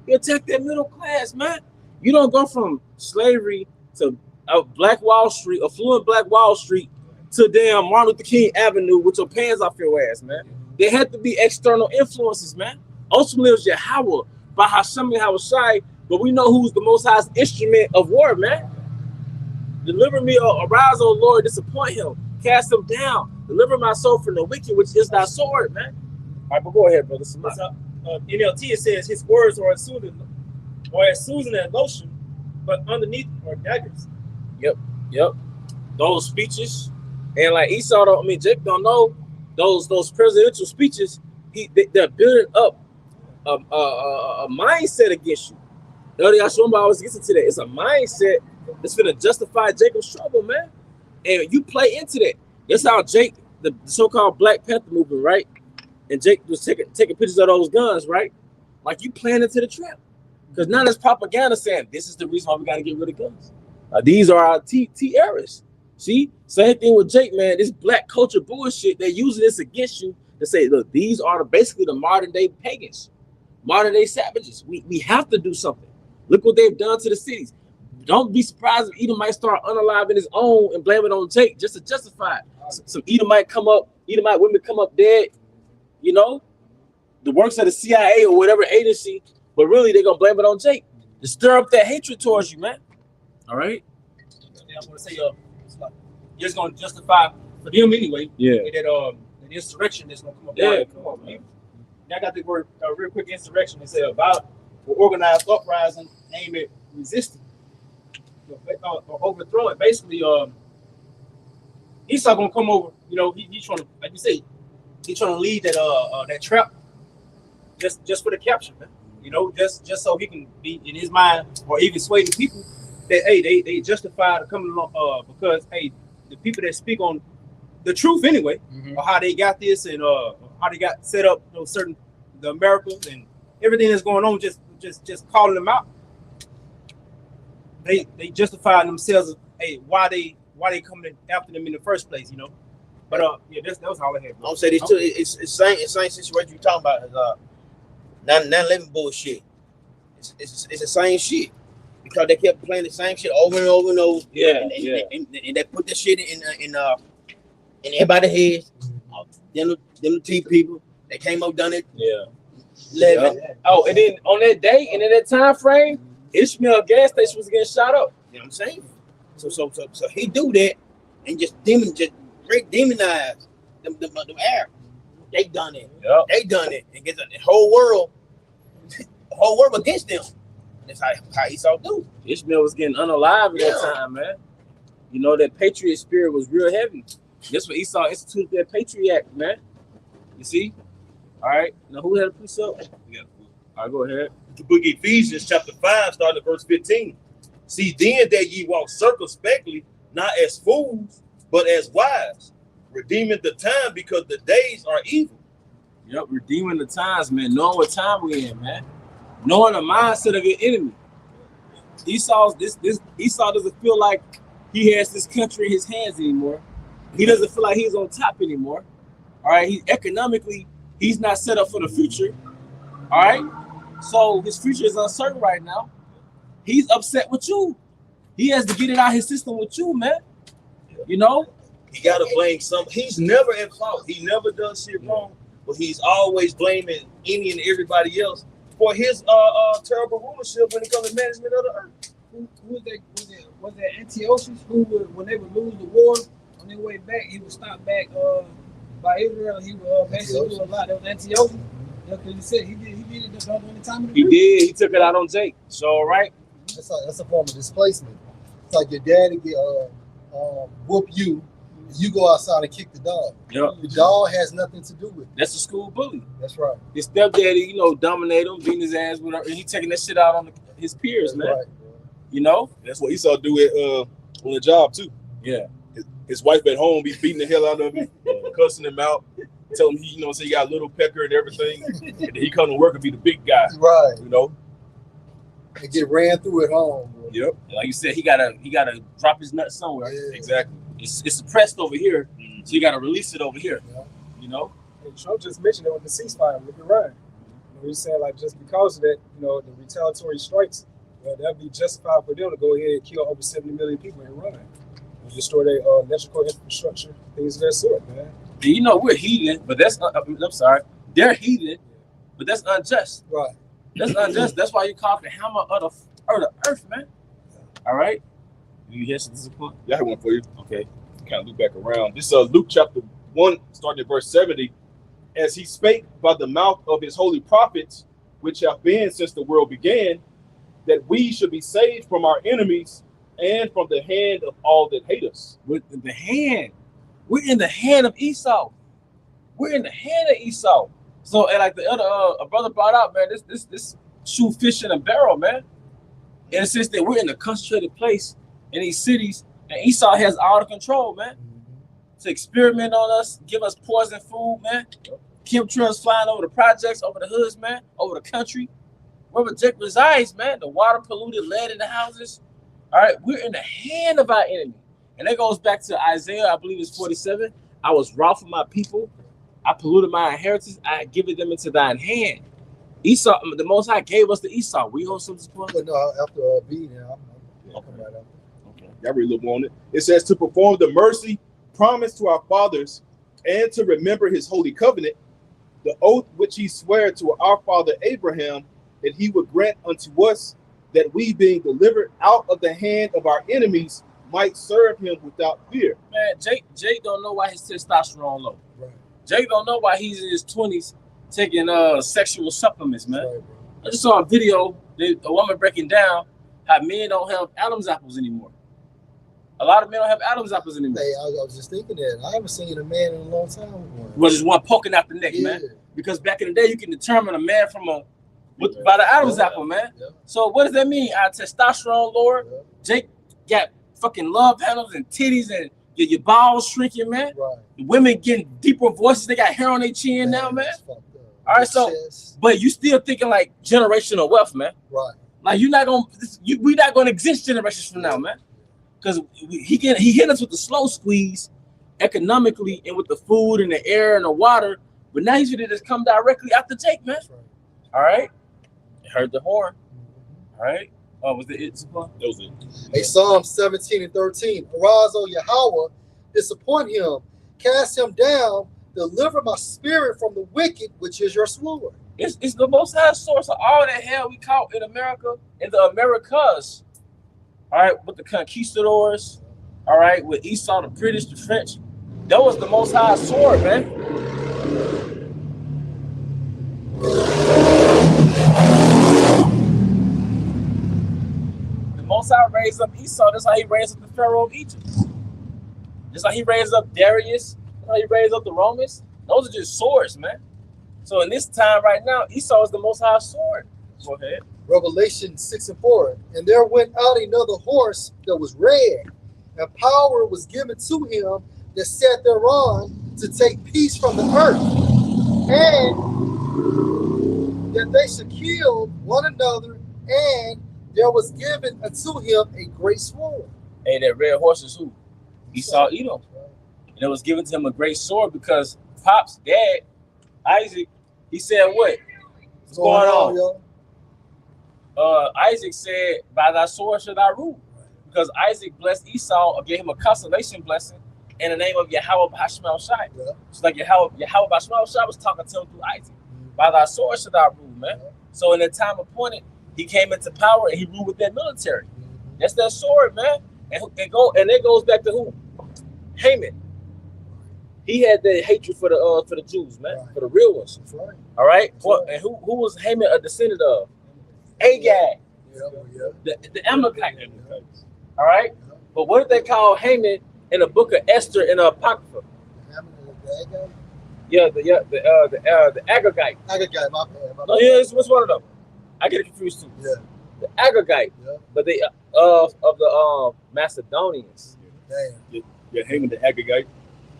He attacked that middle class, man. You don't go from slavery to Black Wall Street, affluent Black Wall Street, to damn Martin Luther King Avenue with your pants off your ass, man. There had to be external influences, man. Ultimately, it was Yahweh, by Hashem and Hawashai, but we know who's the Most High's instrument of war, man. Deliver me, arise, O Lord, disappoint him, cast him down, deliver my soul from the wicked, which is thy sword, man. All right, but go ahead, brother. NLT, it says his words are as soothing as lotion, but underneath are daggers. Yep. Those speeches, and like Esau, Jake don't know those presidential speeches. They're building up a mindset against you. I always gets into that. It's a mindset that's gonna justify Jacob's trouble, man. And you play into that. That's how Jake, the so-called Black Panther movement, right? And Jake was taking pictures of those guns, right? Like you playing into the trap. Because now there's propaganda saying this is the reason why we got to get rid of guns. These are our terrorists. See? Same thing with Jake, man. This black culture bullshit, they're using this against you to say, look, these are basically the modern day pagans, modern day savages. We have to do something. Look what they've done to the cities. Don't be surprised if Edom might start unaliving his own and blame it on Jake just to justify it. Some Edomite women come up dead, you know, the works of the CIA or whatever agency, but really they're gonna blame it on Jake to stir up that hatred towards you, man. All right. Yeah, I'm gonna say, it's like, you're just gonna justify for them anyway. Yeah. That the insurrection that's gonna come up. Yeah. Come on, man. I got the word real quick insurrection. They say about organized uprising aimed at resisting or overthrow it. Basically, Esau gonna come over. You know, he's trying to, like you say, he's trying to lead that trap just for the capture, man. You know, just so he can be in his mind or even sway the people that hey they justify coming along because hey the people that speak on the truth anyway or how they got this and how they got set up, you know, the Americans and everything that's going on, just calling them out. They justify themselves, hey, why they coming after them in the first place, you know. But yeah, that was all I had. I'm saying this too. It's the same situation you talking about. 9/11 bullshit. It's the same shit because they kept playing the same shit over and over and over. Yeah, and they put the shit in everybody's heads. Them the T people, they came up done it. Yeah. 11. Yeah. Oh, and then on that day and in that time frame, Ishmael gas station was getting shot up. You know what I'm saying? So he do that and just demonize them Arabs. They done it. Yep. They done it and get the whole world against them. That's how Esau do. Ishmael was getting unalive at that time, man. You know, that patriot spirit was real heavy. That's what Esau instituted that Patriot Act, man. You see? All right. Now, who had a precept? Yeah. All right, go ahead. The book of Ephesians, chapter 5, starting at verse 15. See, then that ye walk circumspectly, not as fools, but as wise, redeeming the time because the days are evil. Yep, redeeming the times, man. Knowing what time we're in, man. Knowing the mindset of your enemy. Esau doesn't feel like he has this country in his hands anymore. He doesn't feel like he's on top anymore. All right, economically, he's not set up for the future. All right, so his future is uncertain right now. He's upset with you. He has to get it out of his system with you, man. You know? He got to blame something. He's never at fault. He never does shit wrong, but he's always blaming any and everybody else for his terrible rulership when it comes to management of the earth. Who was that Antiochus who would, when they would lose the war on their way back, he would stop back by Israel. He would basically do a lot. That was Antiochus. Because he said he did it during the time of the He did. He took it out on Jake. So, right? That's a form of displacement. It's like your daddy get whoop you. You go outside and kick the dog. Yep. The dog has nothing to do with it. That's a school bully. That's right. His stepdaddy, you know, dominate him, beating his ass with her, and he taking that shit out on his peers, That's man. right. You know? That's what Esau do it on the job too. Yeah. His wife at home be beating the hell out of him, cussing him out, telling him he, say he got a little pecker and everything, and then he come to work and be the big guy. Right. You know. They get ran through at home, bro. Yep. Like you said, he gotta drop his nut somewhere. Yeah. Exactly. It's suppressed over here, so you gotta release it over here. Yeah. You know? And Trump just mentioned it with the ceasefire with Iran. We're saying like just because of that, the retaliatory strikes, that'd be justified for them to go ahead and kill over 70 million people and run. And destroy their electrical infrastructure, things of that sort, man. And we're heathen, but that's I'm sorry, they're heathen, but that's unjust. Right. That's unjust. That's why you call it the hammer of the earth, man. All right. You hear something? Yeah, I have one for you. Okay. Kind of loop back around. This is Luke chapter 1, starting at verse 70. As he spake by the mouth of his holy prophets, which have been since the world began, that we should be saved from our enemies and from the hand of all that hate us. With the hand. We're in the hand of Esau. We're in the hand of Esau. So, and like the other a brother brought out, man, this shoe fish in a barrel, man. In the sense that we're in a concentrated place in these cities, and Esau has all the control, man. To experiment on us, give us poison food, man. Chemtrails flying over the projects, over the hoods, man, over the country. Wherever Jake resides, man, the water polluted, lead in the houses. All right, we're in the hand of our enemy. And that goes back to Isaiah, I believe it's 47. I was wroth with my people. I polluted my inheritance. I had given them into thine hand. Esau, the Most High gave us the Esau. We owe some support. But no, after B, I'll come right up. Okay. Y'all read a little more on it. It says to perform the mercy promised to our fathers and to remember his holy covenant, the oath which he sware to our father Abraham, that he would grant unto us that we, being delivered out of the hand of our enemies, might serve him without fear. Man, Jake don't know why his testosterone low. Right. Jake don't know why he's in his 20s taking sexual supplements, man. Right, I just saw a video, a woman breaking down how men don't have Adam's apples anymore. A lot of men don't have Adam's apples anymore. Hey, I was just thinking that. I haven't seen a man in a long time with one. Well, just one poking out the neck, man. Because back in the day, you can determine a man from by the Adam's apple, man. Yeah. So what does that mean? Our testosterone lower. Yeah. Jake got fucking love handles and titties and your balls shrinking, man. Right. The women getting deeper voices. They got hair on their chin now, man. All right, so but you still thinking like generational wealth, man. Right. Like we're not gonna exist generations from now, man. Because he hit us with the slow squeeze economically and with the food and the air and the water, but now he's gonna just come directly after Jake, man. Right. All right. Heard the horn. All right. Oh, was it? That was it. Hey, Psalm 17 and 13. Arise, O Yahweh, disappoint him, cast him down, deliver my spirit from the wicked, which is your sword. It's the Most High source of all that hell we caught in America, in the Americas. All right, with the conquistadors. All right, with Esau, the British, the French. That was the Most High sword, man. Most High raised up Esau. That's how he raised up the Pharaoh of Egypt. Just like he raised up Darius. That's how he raised up the Romans. Those are just swords, man. So in this time right now, Esau is the Most High sword. Go ahead. Revelation 6 and 4. And there went out another horse that was red, and power was given to him that sat thereon to take peace from the earth, and that they should kill one another, and there was given unto him a great sword. Hey, that red horse is who? Esau, Edom. And it was given to him a great sword because Pop's dad, Isaac, he said what? What's going on? Yo? Isaac said, by thy sword shall thou rule. Because Isaac blessed Esau or gave him a consolation blessing in the name of Yahweh B'Hashemel Shai. Yeah. It's like Yahweh B'Hashemel Shai was talking to him through Isaac. By thy sword shall thou rule, man. So in the time appointed, he came into power and he ruled with that military. That's that sword, man. And it goes back to who? Haman. He had that hatred for the Jews, man, for the real ones. That's right. All right. Well, and who was Haman a descendant of? Agag. The Amalekite. All right. But what did they call Haman in the book of Esther in the Apocrypha? Yeah, the Agagite. Agagite, my bad. No, yeah, it's one of them. I get it confused too. Yeah. The Agagite, but they of the Macedonians. Damn. Yeah, Haman the Agagite.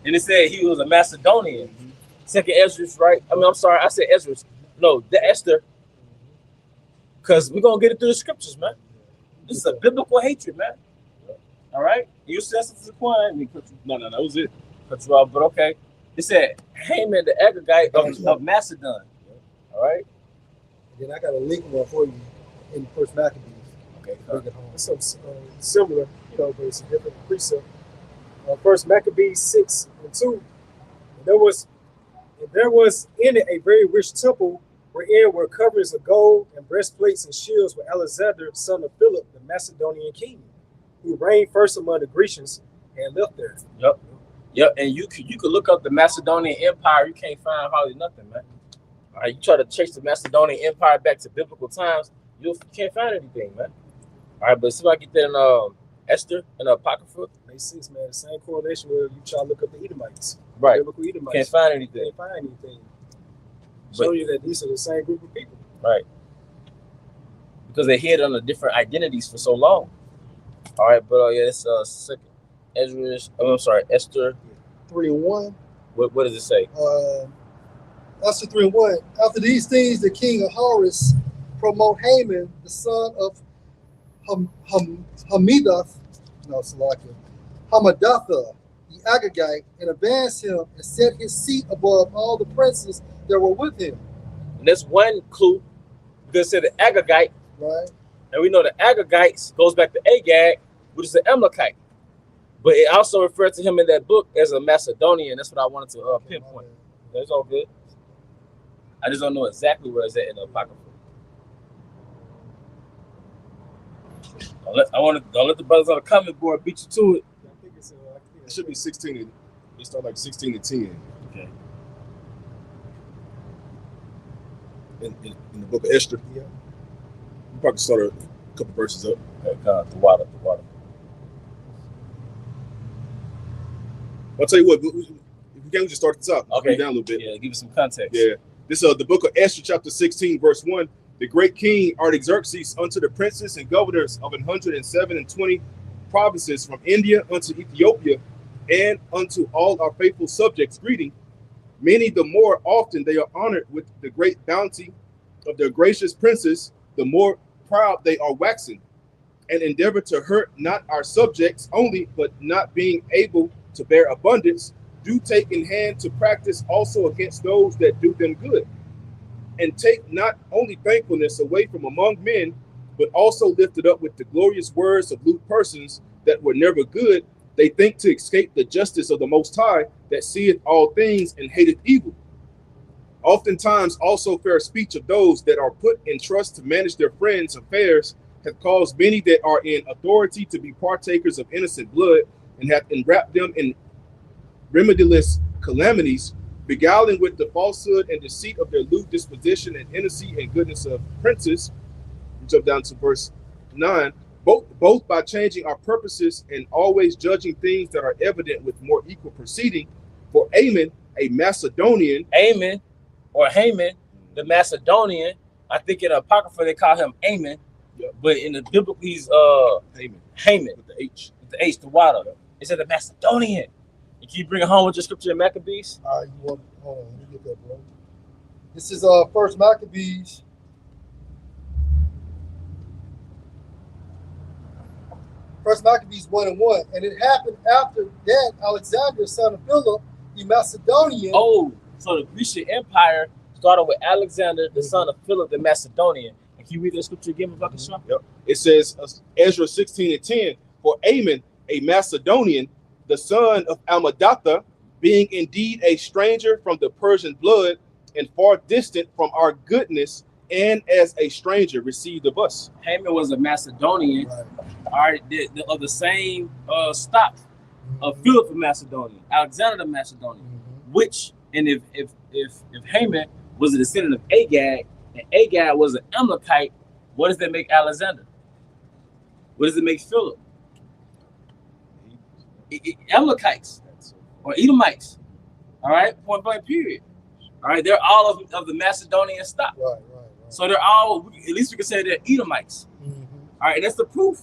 And it said he was a Macedonian. Second Ezra, right? I mean, I'm sorry, I said Ezra. No, the Esther. Because we're gonna get it through the scriptures, man. This is a biblical hatred, man. All right? You said something to Quan. No, that was it. Cut you off, but okay. It said Haman the Agagite of Macedon. All right. Then I got a link one for you in the First Maccabees. Okay. Bring it home. Some similar, but it's a different precept. First Maccabees 6:2. There was in it a very rich temple wherein were coverings of gold and breastplates and shields with Alexander, son of Philip, the Macedonian king, who reigned first among the Grecians and lived there. Yep. And you could look up the Macedonian Empire. You can't find hardly nothing, man. All right, you try to trace the Macedonian Empire back to biblical times, you can't find anything, man. All right, but see if I get that in Esther and Apocrypha. Makes sense, man. The same correlation where you try to look up the Edomites. Right. Biblical Edomites. Can't find anything. Can't find anything. Show you that these are the same group of people. Right. Because they hid under different identities for so long. All right, but yeah, it's second. Esther 3:1. What does it say? Esther 3:1. After these things, the king of Horus promote Haman, the son of Hamadatha, the Agagite, and advanced him and set his seat above all the princes that were with him. And that's one clue. Because it said the Agagite, right? And we know the Agagites goes back to Agag, which is the Amalekite. But it also referred to him in that book as a Macedonian. That's what I wanted to pinpoint. That's all good. I just don't know exactly where it's at in the Apocrypha. Don't let the brothers on the comment board beat you to it. I think It should be 16. It start like 16-10. Okay. In the book of Esther. Yeah. You probably start a couple verses up. Okay, the water. I'll tell you what, if you can, just start at the top. Okay. Down a little bit. Yeah, give us some context. Yeah. This the book of Esther, chapter 16, verse 1. The great king Artaxerxes unto the princes and governors of 127 provinces from India unto Ethiopia, and unto all our faithful subjects greeting. Many the more often they are honored with the great bounty of their gracious princes, the more proud they are waxing, and endeavor to hurt not our subjects only, but not being able to bear abundance, do take in hand to practice also against those that do them good, and take not only thankfulness away from among men, but also lifted up with the glorious words of lewd persons that were never good. They think to escape the justice of the Most High, that seeth all things and hateth evil. Oftentimes also fair speech of those that are put in trust to manage their friends' affairs have caused many that are in authority to be partakers of innocent blood, and have enwrapped them in remediless calamities, beguiling with the falsehood and deceit of their lewd disposition and innocency and goodness of princes. We jump down to verse 9. Both by changing our purposes and always judging things that are evident with more equal proceeding. For Ammon, a Macedonian, Haman, the Macedonian. I think in the Apocrypha they call him Ammon, but in the biblical he's Haman with the H. With the H, the water. It said the Macedonian. You can bring it home with your scripture in Maccabees. You want? Hold on, let me get that, bro. This is First Maccabees. First Maccabees 1:1, and it happened after that Alexander, son of Philip, the Macedonian. Oh, so the Grecian Empire started with Alexander, the son of Philip, the Macedonian. And can you read the scripture again, Rebecca? Yep. It says, Ezra 16:10, for Ammon, a Macedonian, the son of Hamadatha, being indeed a stranger from the Persian blood and far distant from our goodness, and as a stranger received of us. Haman was a Macedonian, all right, of the same stock of Philip of Macedonia, Alexander the Macedonian, which, and if Haman was a descendant of Agag, and Agag was an Amalekite, what does that make Alexander? What does it make Philip? Amalekites or Edomites, all right, point blank period. All right, they're all of the Macedonian stock. Right. So they're all, at least we can say they're Edomites. All right, and that's the proof.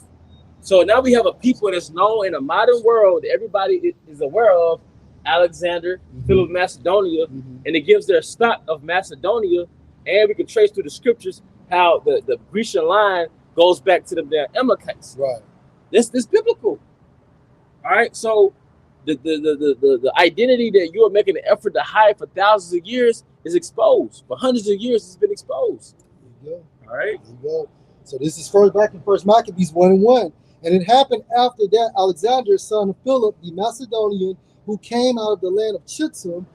So now we have a people that's known in a modern world that everybody is aware of, Alexander, Philip of Macedonia, and it gives their stock of Macedonia, and we can trace through the scriptures how the Grecian line goes back to them their Amalekites. Right. This biblical. All right, so the identity that you are making an effort to hide for thousands of years is exposed. For hundreds of years, it's been exposed. you go. All right. There you go. So this is back in First Maccabees 1:1. And it happened after that Alexander, son of Philip, the Macedonian, who came out of the land of Chittim,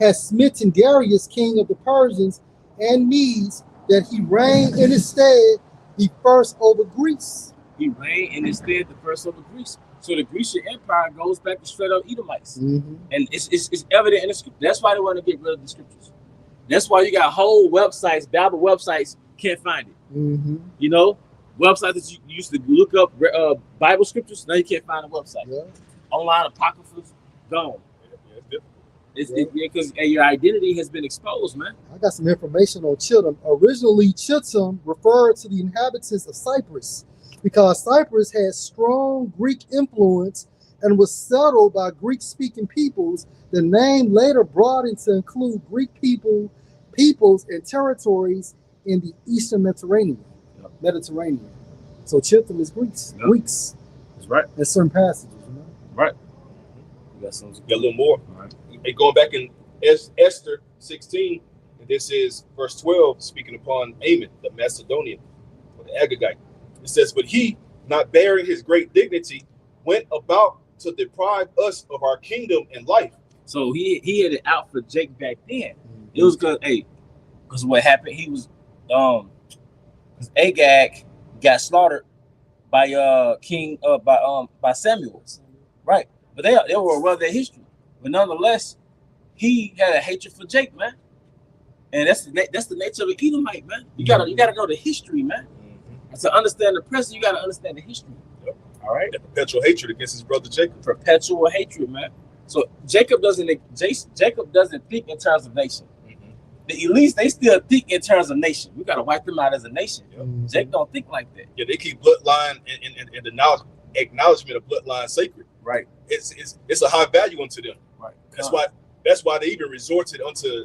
had smitten Darius, king of the Persians and Medes, that he reigned in his stead the first over Greece. He reigned in his stead the first over Greece. So the Grecian Empire goes back to straight up Edomites. Mm-hmm. And it's evident in the scripture. That's why they want to get rid of the scriptures. That's why you got whole websites, Bible websites, can't find it. Mm-hmm. You know, websites that you used to look up Bible scriptures, now you can't find a website. Yeah. Online apocryphas, gone. It's It's because your identity has been exposed, man. I got some information on Chittim. Originally, Chittim referred to the inhabitants of Cyprus because Cyprus had strong Greek influence and was settled by Greek-speaking peoples. The name later broadened to include Greek peoples and territories in the Eastern Mediterranean. Yep. Mediterranean. So Chittim is Greeks. Yep. Greeks. That's right. In certain passages, you know. Right. You got some. Got a little more. All right. And going back in Esther 16, and this is verse 12, speaking upon Ammon, the Macedonian, or the Agagite. It says, but he, not bearing his great dignity, went about to deprive us of our kingdom and life. So he had it out for Jake back then. It was because what happened, he was because Agag got slaughtered by by Samuel, right? But they were aware of their history. But nonetheless, he had a hatred for Jake, man. And that's the nature of an Edomite, man. You gotta know the history, man. And to understand the present, you gotta understand the history. Yep. All right. That perpetual hatred against his brother Jacob. Perpetual hatred, man. So Jacob doesn't think in terms of nation. The elites, they still think in terms of nation. We gotta wipe them out as a nation. Yep. Jake don't think like that. Yeah, they keep bloodline and the acknowledgement of bloodline sacred. Right. It's a high value unto them. Right. That's why they even resorted unto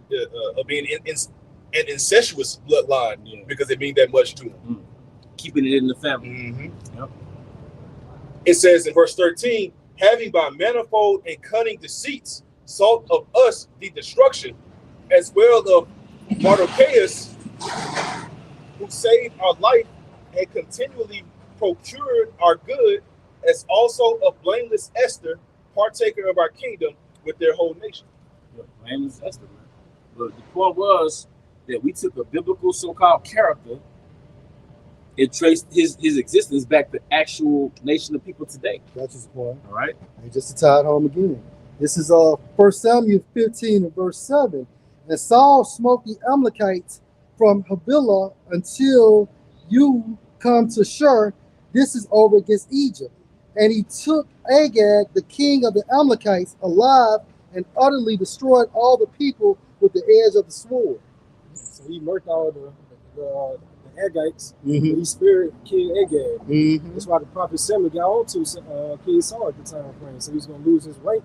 being an incestuous bloodline, because it means that much to them. Keeping it in the family. Mm-hmm. Yep. It says in verse 13, having by manifold and cunning deceits sought of us the destruction, as well of Mardochaeus, who saved our life and continually procured our good, as also of blameless Esther, partaker of our kingdom, with their whole nation. Yeah, blameless Esther, man. But the point was that we took a biblical so-called character and traced his existence back to actual nation of people today. That's his point. All right. And just to tie it home again, this is 1 Samuel 15 and verse 7. And Saul smote the Amalekites from Havilah until you come to Shur. This is over against Egypt. And he took Agag, the king of the Amalekites, alive and utterly destroyed all the people with the edge of the sword. So he murked all the Agagites. Mm-hmm. He spared King Agag. Mm-hmm. That's why the prophet Samuel got on to King Saul at the time frame. So he's going to lose his rank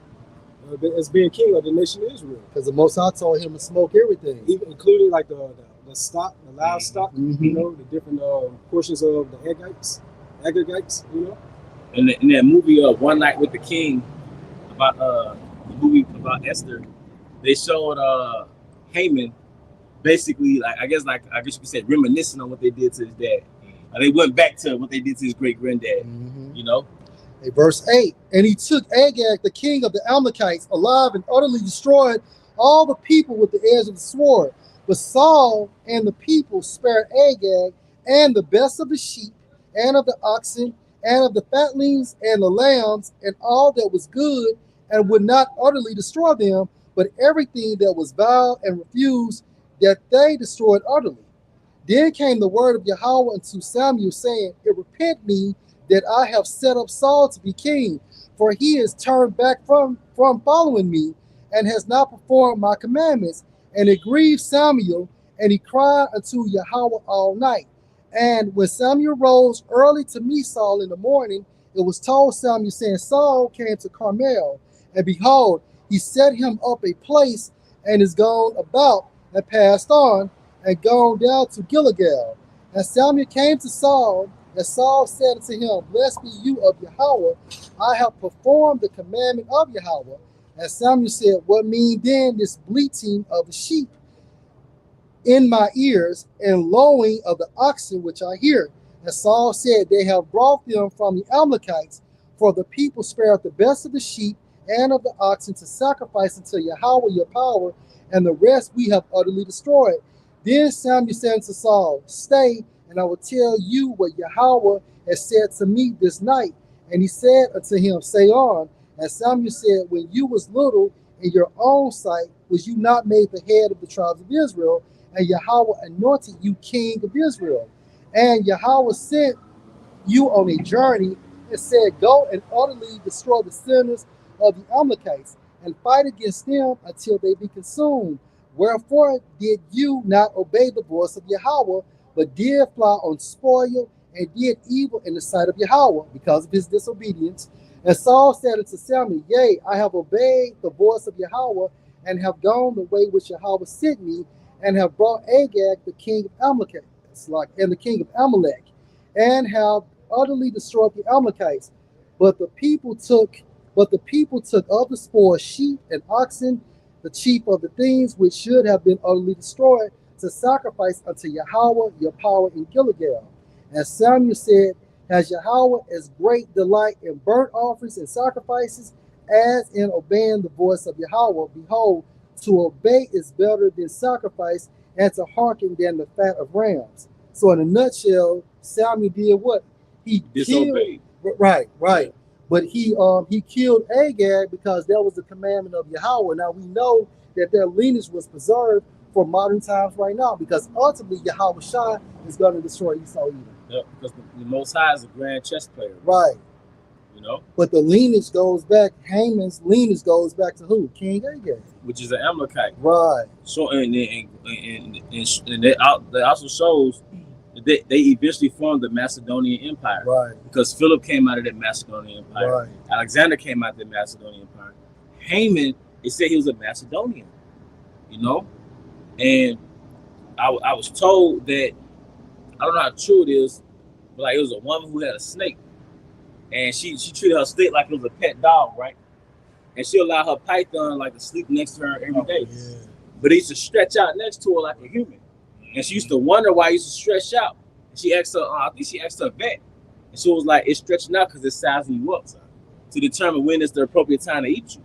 as being king of the nation of Israel. Because the Most High told him to smoke everything, Even including like the stock, the livestock, mm-hmm. you know, the different portions of the Agagites, you know. In that movie One Night with the King, about the movie about Esther, they showed Haman basically I guess you could say reminiscing on what they did to his dad. They went back to what they did to his great granddad. Mm-hmm. You know. Hey, verse 8, and he took Agag, the king of the Amalekites, alive and utterly destroyed all the people with the edge of the sword. But Saul and the people spared Agag and the best of the sheep and of the oxen and of the fatlings and the lambs and all that was good, and would not utterly destroy them, but everything that was vile and refused, that they destroyed utterly. Then came the word of Yahweh unto Samuel, saying, it repent me that I have set up Saul to be king, for he is turned back from following me, and has not performed my commandments. And it grieved Samuel, and he cried unto Yahweh all night. And when Samuel rose early to meet Saul in the morning, it was told Samuel, saying, Saul came to Carmel, and behold, he set him up a place, and is gone about, and passed on, and gone down to Gilgal. And Samuel came to Saul, and Saul said unto him, blessed be you of Yahweh, I have performed the commandment of Yahweh. And Samuel said, what mean then this bleating of the sheep? in my ears, and lowing of the oxen which I hear. And Saul said, they have brought them from the Amalekites, for the people spared the best of the sheep and of the oxen to sacrifice unto Yahweh your power, and the rest we have utterly destroyed. Then Samuel said unto Saul, stay, and I will tell you what Yahweh has said to me this night. And he said unto him, say on. And Samuel said, when you was little in your own sight, was you not made the head of the tribes of Israel? And Yahweh anointed you king of Israel. And Yahweh sent you on a journey and said, go and utterly destroy the sinners of the Amalekites, and fight against them until they be consumed. Wherefore did you not obey the voice of Yahweh, but did fly on spoil, and did evil in the sight of Yahweh because of his disobedience? And Saul said unto Samuel, yea, I have obeyed the voice of Yahweh, and have gone the way which Yahweh sent me, and have brought Agag the king of Amalek, and the king of Amalek, and have utterly destroyed the Amalekites. But the people took of the spoil sheep and oxen, the chief of the things which should have been utterly destroyed, to sacrifice unto Yahweh your power in Gilgal. And Samuel said, has Yahweh as great delight in burnt offerings and sacrifices as in obeying the voice of Yahweh? Behold, to obey is better than sacrifice, and to hearken than the fat of rams. So in a nutshell, Samuel did what? He Disobeyed. Right. But he killed Agag because that was the commandment of Yahweh. Now we know that their lineage was preserved for modern times right now, because ultimately Yahweh Shai is going to destroy Esau Edom. Yeah, because the Most High is a grand chess player. Right. You know? But the lineage goes back, Haman's lineage goes back to who? King Agag. Which is an Amalekite. Right. So and that also shows that they eventually formed the Macedonian Empire. Right. Because Philip came out of that Macedonian Empire. Right. Alexander came out of the Macedonian Empire. Haman, it said he was a Macedonian. You know? And I was told that, I don't know how true it is, but like it was a woman who had a snake. And she treated her snake like it was a pet dog, right? And she allowed her python like to sleep next to her every day. Yeah. But it used to stretch out next to her like a human. And she used to wonder why it used to stretch out. And she asked her, I think she asked her vet. And she was like, it's stretching out because it's sizing you up to determine when is the appropriate time to eat you.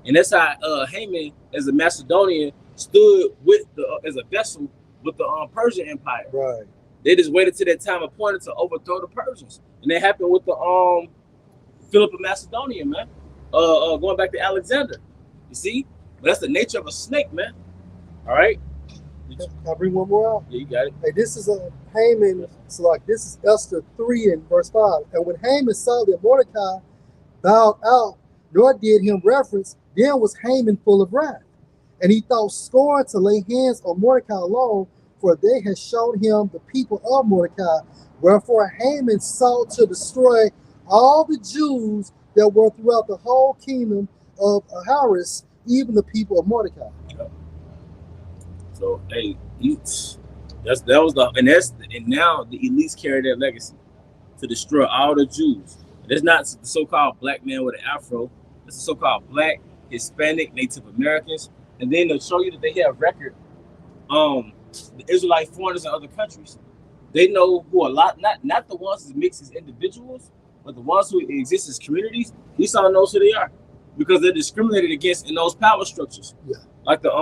And that's how Haman, as a Macedonian, stood with as a vessel with the Persian Empire. Right. They just waited till that time appointed to overthrow the Persians. And that happened with the Philip of Macedonia, man. Going back to Alexander. You see? But that's the nature of a snake, man. All right? Can I bring one more out? Yeah, you got it. Hey, this is a Haman. So like this is Esther 3 and verse 5. And when Haman saw that Mordecai bowed out, nor did him reverence, then was Haman full of wrath. And he thought scorn to lay hands on Mordecai alone, for they had shown him the people of Mordecai. Wherefore Haman sought to destroy all the Jews that were throughout the whole kingdom of Ahasuerus, even the people of Mordecai. So hey, and now the elites carry their legacy to destroy all the Jews. There's not the so-called black man with an afro. It's the so-called black, Hispanic, Native Americans, and then they'll show you that they have record. The Israelite foreigners in other countries, they know who a lot, not the ones that mix as individuals, but the ones who exist as communities. Esau knows who they are because they're discriminated against in those power structures. Yeah. Like the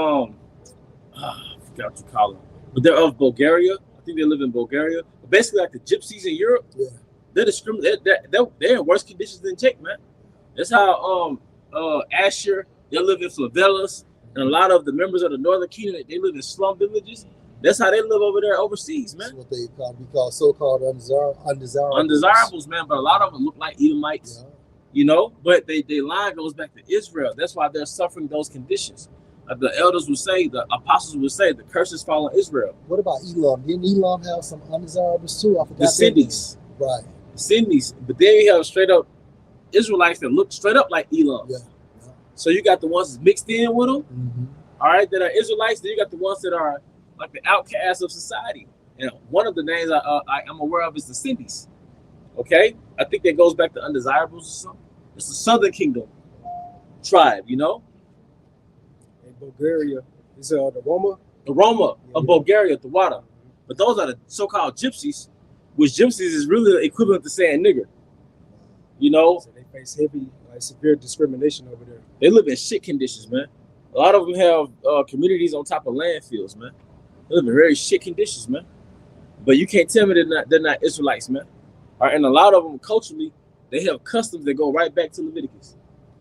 I forgot what you call them, but they're of Bulgaria. I think they live in Bulgaria. But basically, like the gypsies in Europe, yeah, they're discriminated. They're in worse conditions than Jake, man. That's how Asher, they live in favelas, and a lot of the members of the Northern Kingdom, they live in slum villages. That's how they live over there overseas, man. That's what they call so-called undesirables. Undesirables, man. But a lot of them look like Edomites, yeah, you know. But their line goes back to Israel. That's why they're suffering those conditions. The elders would say, the apostles would say, the curses fall on Israel. What about Elam? Didn't Elam have some undesirables too? I forgot. The Sindis. Right. The Sindis. But then you have straight up Israelites that look straight up like Elam. Yeah. So you got the ones that's mixed in with them, Mm-hmm. all right, that are Israelites. Then you got the ones that are like the outcasts of society. And one of the names I'm aware of is the Sindis. Okay? I think that goes back to undesirables or something. It's the Southern Kingdom tribe, you know? In Bulgaria, is the Roma the Roma of Bulgaria, the water. But those are the so-called gypsies, which gypsies is really the equivalent to saying nigger. You know, So they face heavy, like severe discrimination over there. they live in shit conditions, man. A lot of them have communities on top of landfills, man. They live in very shit conditions, man. But you can't tell me they're not Israelites, man. All right, and a lot of them culturally, they have customs that go right back to Leviticus.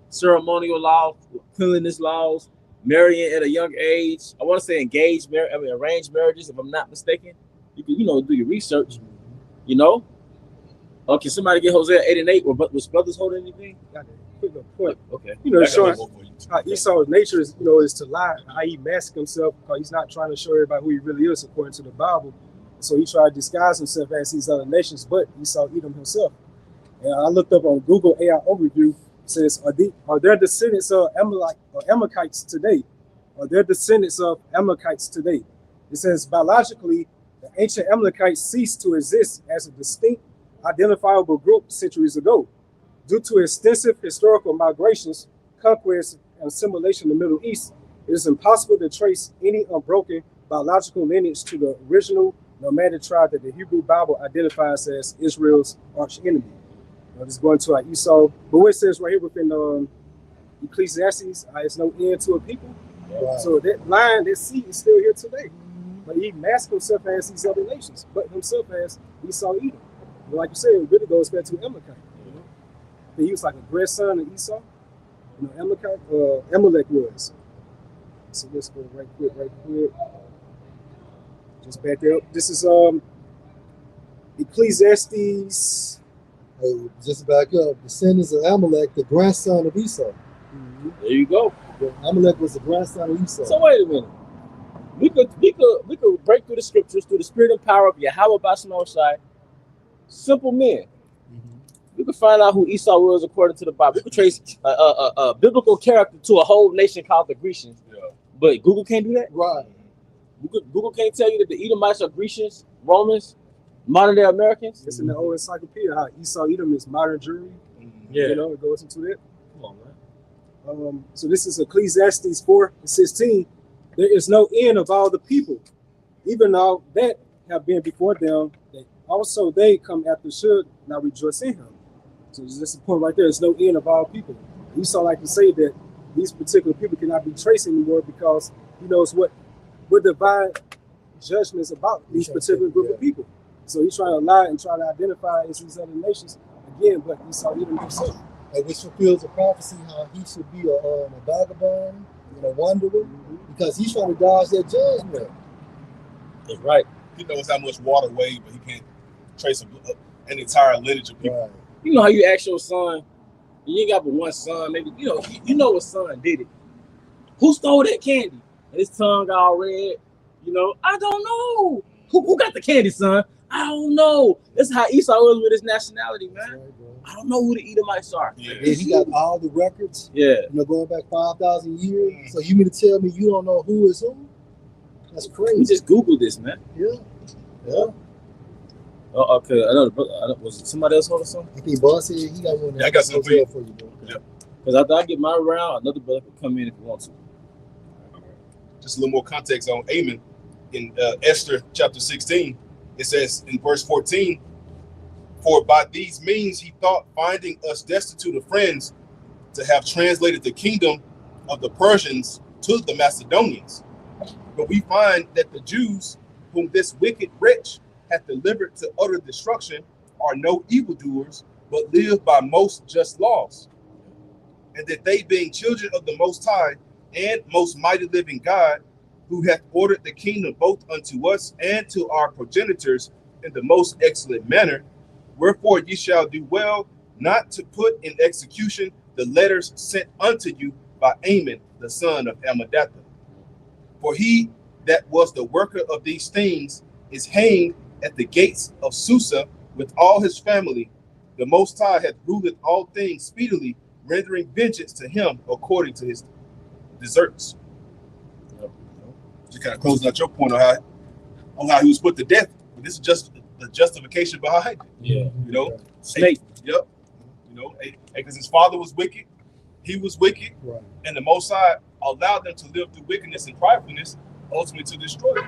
Ceremonial laws, cleanliness laws, marrying at a young age. I want to say arranged marriages, if I'm not mistaken. You can, do your research. You know, can somebody get Hosea 8 and 8? Was brothers holding anything? Got a quick little point. Okay. Showing how Esau's nature is, is to lie, how he masks himself, because he's not trying to show everybody who he really is according to the Bible. So he tried to disguise himself as these other nations, but Esau Edom himself. And I looked up on Google AI overview. It says, are there descendants of Amalekites today? Are there descendants of Amalekites today? It says, biologically, the ancient Amalekites ceased to exist as a distinct, identifiable group centuries ago. Due to extensive historical migrations, conquest, and assimilation in the Middle East, it is impossible to trace any unbroken biological lineage to the original nomadic tribe that the Hebrew Bible identifies as Israel's arch enemy. This is going to our Esau, but what it says right here within Ecclesiastes, it's no end to a people. Right. So that line, that seed is still here today. But he masked himself as these other nations, but himself as Esau Edom. But like you said, it really goes back to Amalekite. He was like a grandson of Esau. Amalek was. So let's go right quick. Just back there. This is Ecclesiastes. Just back up. Descendants of Amalek, the grandson of Esau. Mm-hmm. There you go. Amalek was the grandson of Esau. So wait a minute. We could break through the scriptures through the spirit and power of Yahweh Basmosai. Simple men. We could find out who Esau was according to the Bible. We could trace a biblical character to a whole nation called the Grecians. Yeah. But Google can't do that? Right. Google can't tell you that the Edomites are Grecians, Romans, modern day Americans. It's in the old encyclopedia how Esau Edom is modern Jewry. Yeah. It goes into that. Come on, man. So this is Ecclesiastes 4:16. There is no end of all the people, even all that have been before them, that also they come after should not rejoice in him. So this the point right there. There's no end of all people. Esau like to say that these particular people cannot be traced anymore because he knows what divine judgment is about these particular group of people. So he's trying to lie and try to identify as these other nations again, but Esau Edom himself. And which fulfills the prophecy how he should be a vagabond and a wanderer, because he's trying to dodge that judgment. That's right. He knows how much water weighs, but he can't trace an entire lineage of people. Right. You know how you ask your son, you ain't got but one son, maybe, you know what son did it. Who stole that candy? And his tongue all red, I don't know. Who got the candy, son? I don't know. That's how Esau was with his nationality, man. Right, I don't know who the Edomites are. Yeah. And he got all the records. Yeah. Going back 5,000 years. So you mean to tell me you don't know who is who? That's crazy. We just Googled this, man. Yeah. Oh, okay. I know. Was it somebody else holding something? I think Boss said he got one. Yeah, I got something for you, bro. Yeah. Because after I get my round, another brother could come in if he wants to. Just a little more context on Amon. In Esther chapter 16, it says in verse 14, "For by these means he thought, finding us destitute of friends, to have translated the kingdom of the Persians to the Macedonians. But we find that the Jews, whom this wicked wretch hath delivered to utter destruction, are no evildoers, but live by most just laws. And that they, being children of the Most High and most mighty living God, who hath ordered the kingdom both unto us and to our progenitors in the most excellent manner, wherefore ye shall do well not to put in execution the letters sent unto you by Amon, the son of Ammedatha. For he that was the worker of these things is hanged at the gates of Susa with all his family. The Most High hath ruled all things speedily, rendering vengeance to him according to his deserts." Just kind of closing out your point on how he was put to death. But this is just the justification behind it. Yeah. Snake. Yep. Because his father was wicked, he was wicked, right. And the Most High allowed them to live through wickedness and pridefulness. ultimately to destroy it.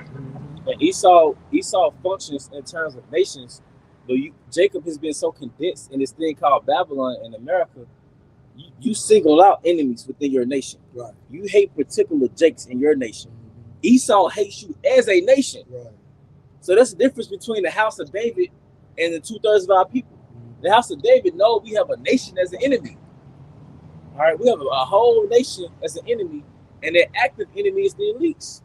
And Esau functions in terms of nations, but Jacob has been so condensed in this thing called Babylon in America. You single out enemies within your nation. Right. You hate particular Jakes in your nation. Esau hates you as a nation. Right. So that's the difference between the house of David and the 2/3 of our people. The house of David, no, we have a nation as an enemy. All right, we have a whole nation as an enemy, and their active enemy is the elites.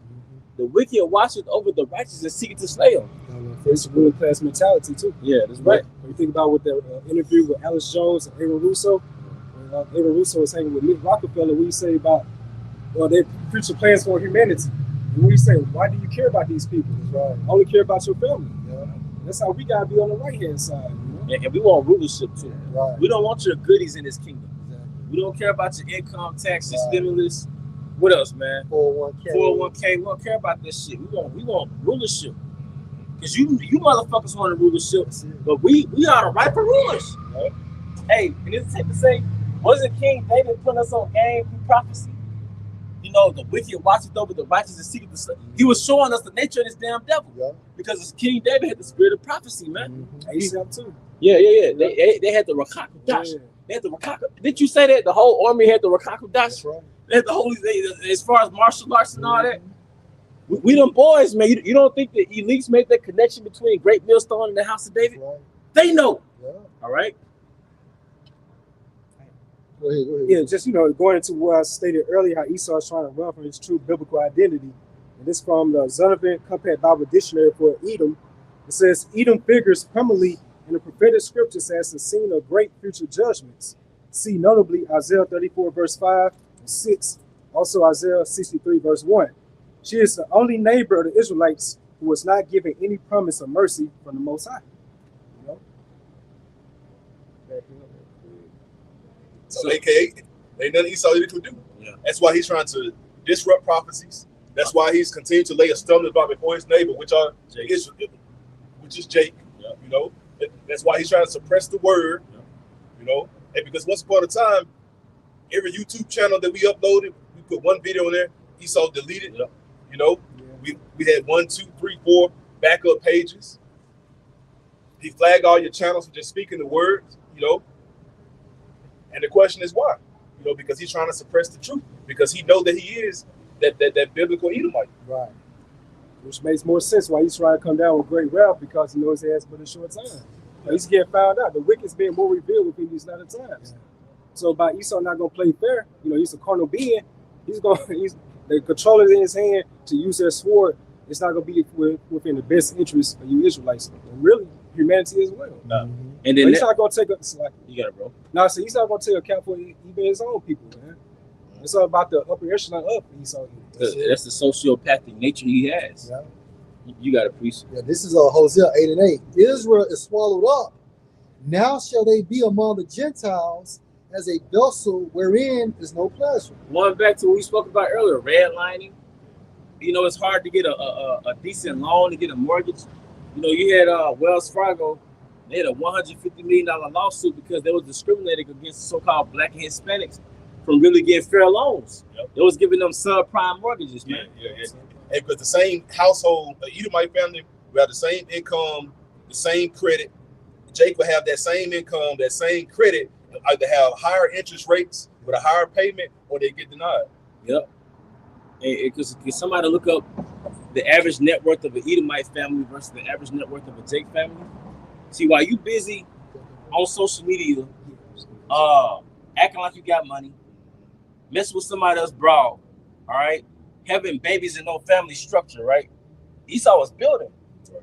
The wicked watcheth over the righteous and seek to slay them. It's a ruling class mentality too. Yeah, that's right. When you think about what the interview with Alice Jones and Aaron Russo, when Aaron Russo was hanging with Nick Rockefeller, we say about, well, their future plans for humanity. And we say, why do you care about these people? Right. Only care about your family. Yeah. That's how we gotta be on the right hand side. You know? And we want rulership too. Right. We don't want your goodies in this kingdom. Exactly. We don't care about your income tax, your stimulus. What else, man? 401k. We don't care about this shit. We want rulership. Because you motherfuckers want a rulership, but we are the rightful rulers. Right? Hey, and it's safe to say, wasn't King David putting us on game through prophecy? You know, the wicked watcheth over the righteous and seeketh the slay. He was showing us the nature of this damn devil. Yeah. Because King David had the spirit of prophecy, man. ASAP too. Yeah. They had the Rakakudash. They had the Rakaku. Didn't you say that the whole army had the Rakakudash? Right. They had the whole, as far as martial arts and all that. We them boys, man. You don't think the elites make that connection between Great Millstone and the House of David? Right. They know. Yeah. All right. Go ahead. Yeah, just going into what I stated earlier, how Esau is trying to run from his true biblical identity. And this from the Zonovan Compact Bible Dictionary for Edom. It says Edom figures prominently in the prophetic scriptures as the scene of great future judgments. See notably Isaiah 34 verse 5 and 6, also Isaiah 63 verse 1. She is the only neighbor of the Israelites who was not given any promise of mercy from the Most High. So AKA, ain't nothing Esau could do. Yeah. That's why he's trying to disrupt prophecies. That's why he's continuing to lay a stumbling block before his neighbor, which is Jake. Yeah. You know, that's why he's trying to suppress the word. Yeah. You know, and because once upon a time, every YouTube channel that we uploaded, we put one video in there. Esau deleted. Yeah. You know, we had 1, 2, 3, 4 backup pages. He flagged all your channels for just speaking the words. You know. And the question is why? You know, because he's trying to suppress the truth. Because he knows that he is that biblical Edomite. Right. Which makes more sense why he's trying to come down with great wrath, because he knows he has but a short time. Yeah. He's getting found out. The wicked's being more revealed within these latter times. Yeah. So by Esau not gonna play fair, he's a carnal being. He's the controller in his hand to use their sword. It's not gonna be within the best interest of you Israelites, and really humanity as well. No. And then he's not gonna take up. You got it, bro. No, so he's not gonna take account for even his own people, man. It's all about the upper echelon of Esau. That's the sociopathic nature he has. Yeah. You got it, priest. Yeah, this is Hosea 8 and 8. Israel is swallowed up. Now shall they be among the Gentiles as a vessel wherein is no pleasure. Going back to what we spoke about earlier, redlining. It's hard to get a decent loan, to get a mortgage. You had Wells Fargo. They had a $150 million lawsuit because they was discriminating against so-called Black and Hispanics from really getting fair loans. Yep. They was giving them subprime mortgages, man. Yeah. And because the same household, the Edomite family, we have the same income, the same credit. Jake will have that same income, that same credit, either have higher interest rates with a higher payment, or they get denied. Yep. Because somebody look up the average net worth of an Edomite family versus the average net worth of a Jake family. See, while you busy on social media, acting like you got money, messing with somebody else broad, all right, having babies and no family structure, right? Esau was building.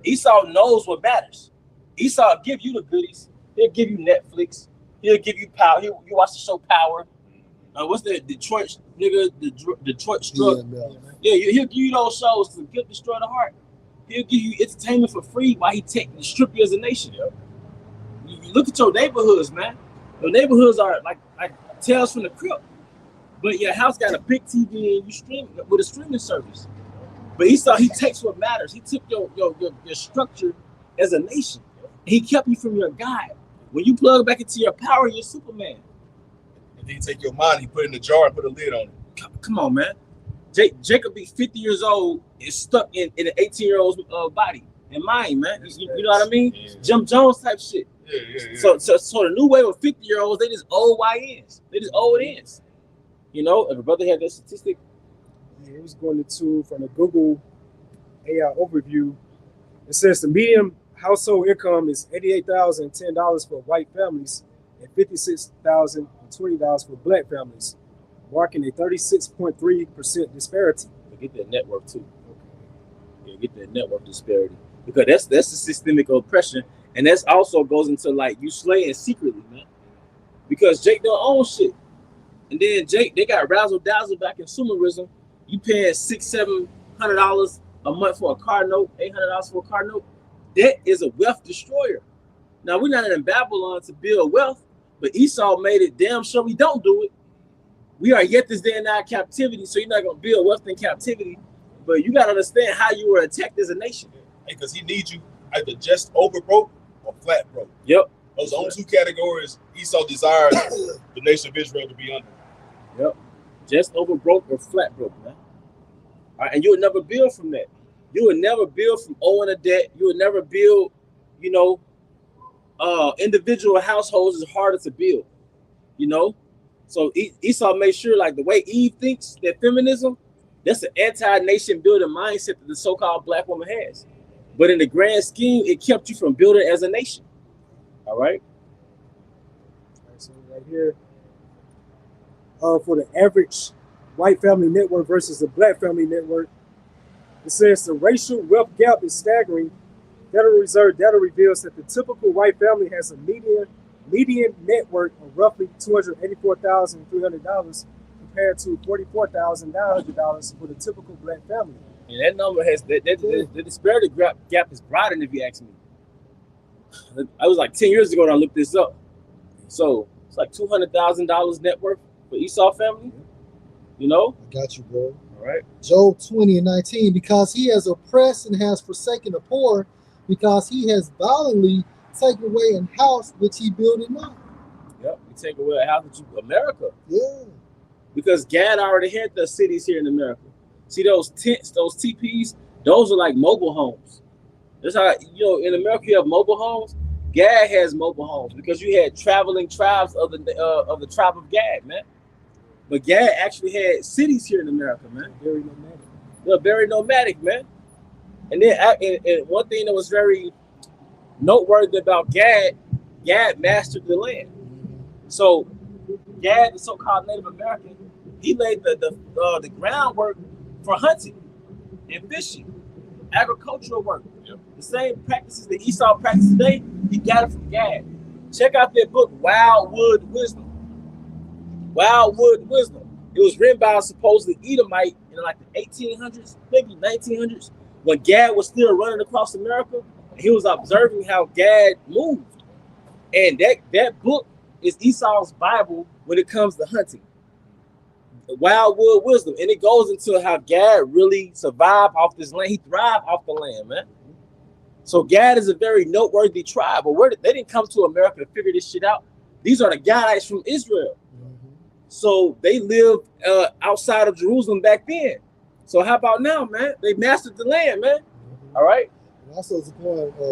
Esau knows what matters. Esau give you the goodies. He'll give you Netflix. He'll give you power. You watch the show Power. What's the Detroit nigga? Detroit Struck. Yeah, he'll give you those shows to guilt, destroy the heart. He'll give you entertainment for free while he strip you as a nation. You look at your neighborhoods, man. Your neighborhoods are like Tales from the Crypt. But your house got a big TV and you stream with a streaming service. But Esau, he takes what matters. He took your structure as a nation. He kept you from your God. When you plug back into your power, you're Superman. And then he take your mind, he put it in the jar and put a lid on it. Come on, man. Jacob be 50 years old is stuck in an 18-year-old's body and mind, man. You know what I mean? Yeah. Jim Jones type shit. Yeah. So the new wave of 50-year-olds, they just old YNs. They just old ends. You know, if a brother had that statistic. Yeah, it was going to from the Google AI overview. It says the median household income is $88,010 for white families and $56,020 for black families, marking a 36.3% disparity. Get that network too. Okay. Yeah, get that network disparity because that's the systemic oppression, and that's also goes into like you slaying secretly, man. Because Jake don't own shit, and then Jake they got razzle dazzle by consumerism. You paying $600-700 a month for a car note, $800 for a car note. That is a wealth destroyer. Now we're not in Babylon to build wealth, but Esau made it damn sure we don't do it. We are yet this day in our captivity, so you're not gonna build wealth in captivity. But you gotta understand how you were attacked as a nation. Because he needs you either just over broke or flat broke. Yep. Those are the only two categories Esau desires the nation of Israel to be under. Yep. Just over broke or flat broke, man. All right, and you would never build from that. You would never build from owing a debt. You would never build, you know, individual households is harder to build, you know. So Esau made sure, like the way Eve thinks that feminism, that's an anti-nation building mindset that the so-called black woman has. But in the grand scheme, it kept you from building as a nation. All right. So right here, for the average white family network versus the black family network, it says the racial wealth gap is staggering. Federal Reserve data reveals that the typical white family has a median network of roughly $284,300 compared to $44,900 for the typical black family. And that number has the disparity gap is broadened, if you ask me. I was like 10 years ago when I looked this up. So it's like $200,000 net worth for Esau family. You know? I got you, bro. All right. Job 20:19, because he has oppressed and has forsaken the poor, because he has violently taken away a house which he builded not. Yep, we take away a house which you America. Yeah. Because Gad already had the cities here in America. See those tents, those teepees, those are like mobile homes. That's how, you know, in America you have mobile homes. Gad has mobile homes because you had traveling tribes of the tribe of Gad, man. But Gad actually had cities here in America, man. Very nomadic. They're very nomadic, man. And then and one thing that was very noteworthy about Gad mastered the land. So Gad, the so-called Native American, he laid the groundwork for hunting and fishing, agricultural work. Yep. The same practices that Esau practiced today, he got it from Gad. Check out that book, Wildwood Wisdom. Wildwood Wisdom. It was written by a supposedly Edomite in like the 1800s, maybe 1900s, when Gad was still running across America. He was observing how Gad moved. And that book is Esau's Bible when it comes to hunting. Wildwood Wisdom. And it goes into how Gad really survived off this land. He thrived off the land, man. So Gad is a very noteworthy tribe. But they didn't come to America to figure this shit out. These are the Gadites from Israel. So they lived outside of Jerusalem back then. So how about now, man? They mastered the land, man. All right. And also,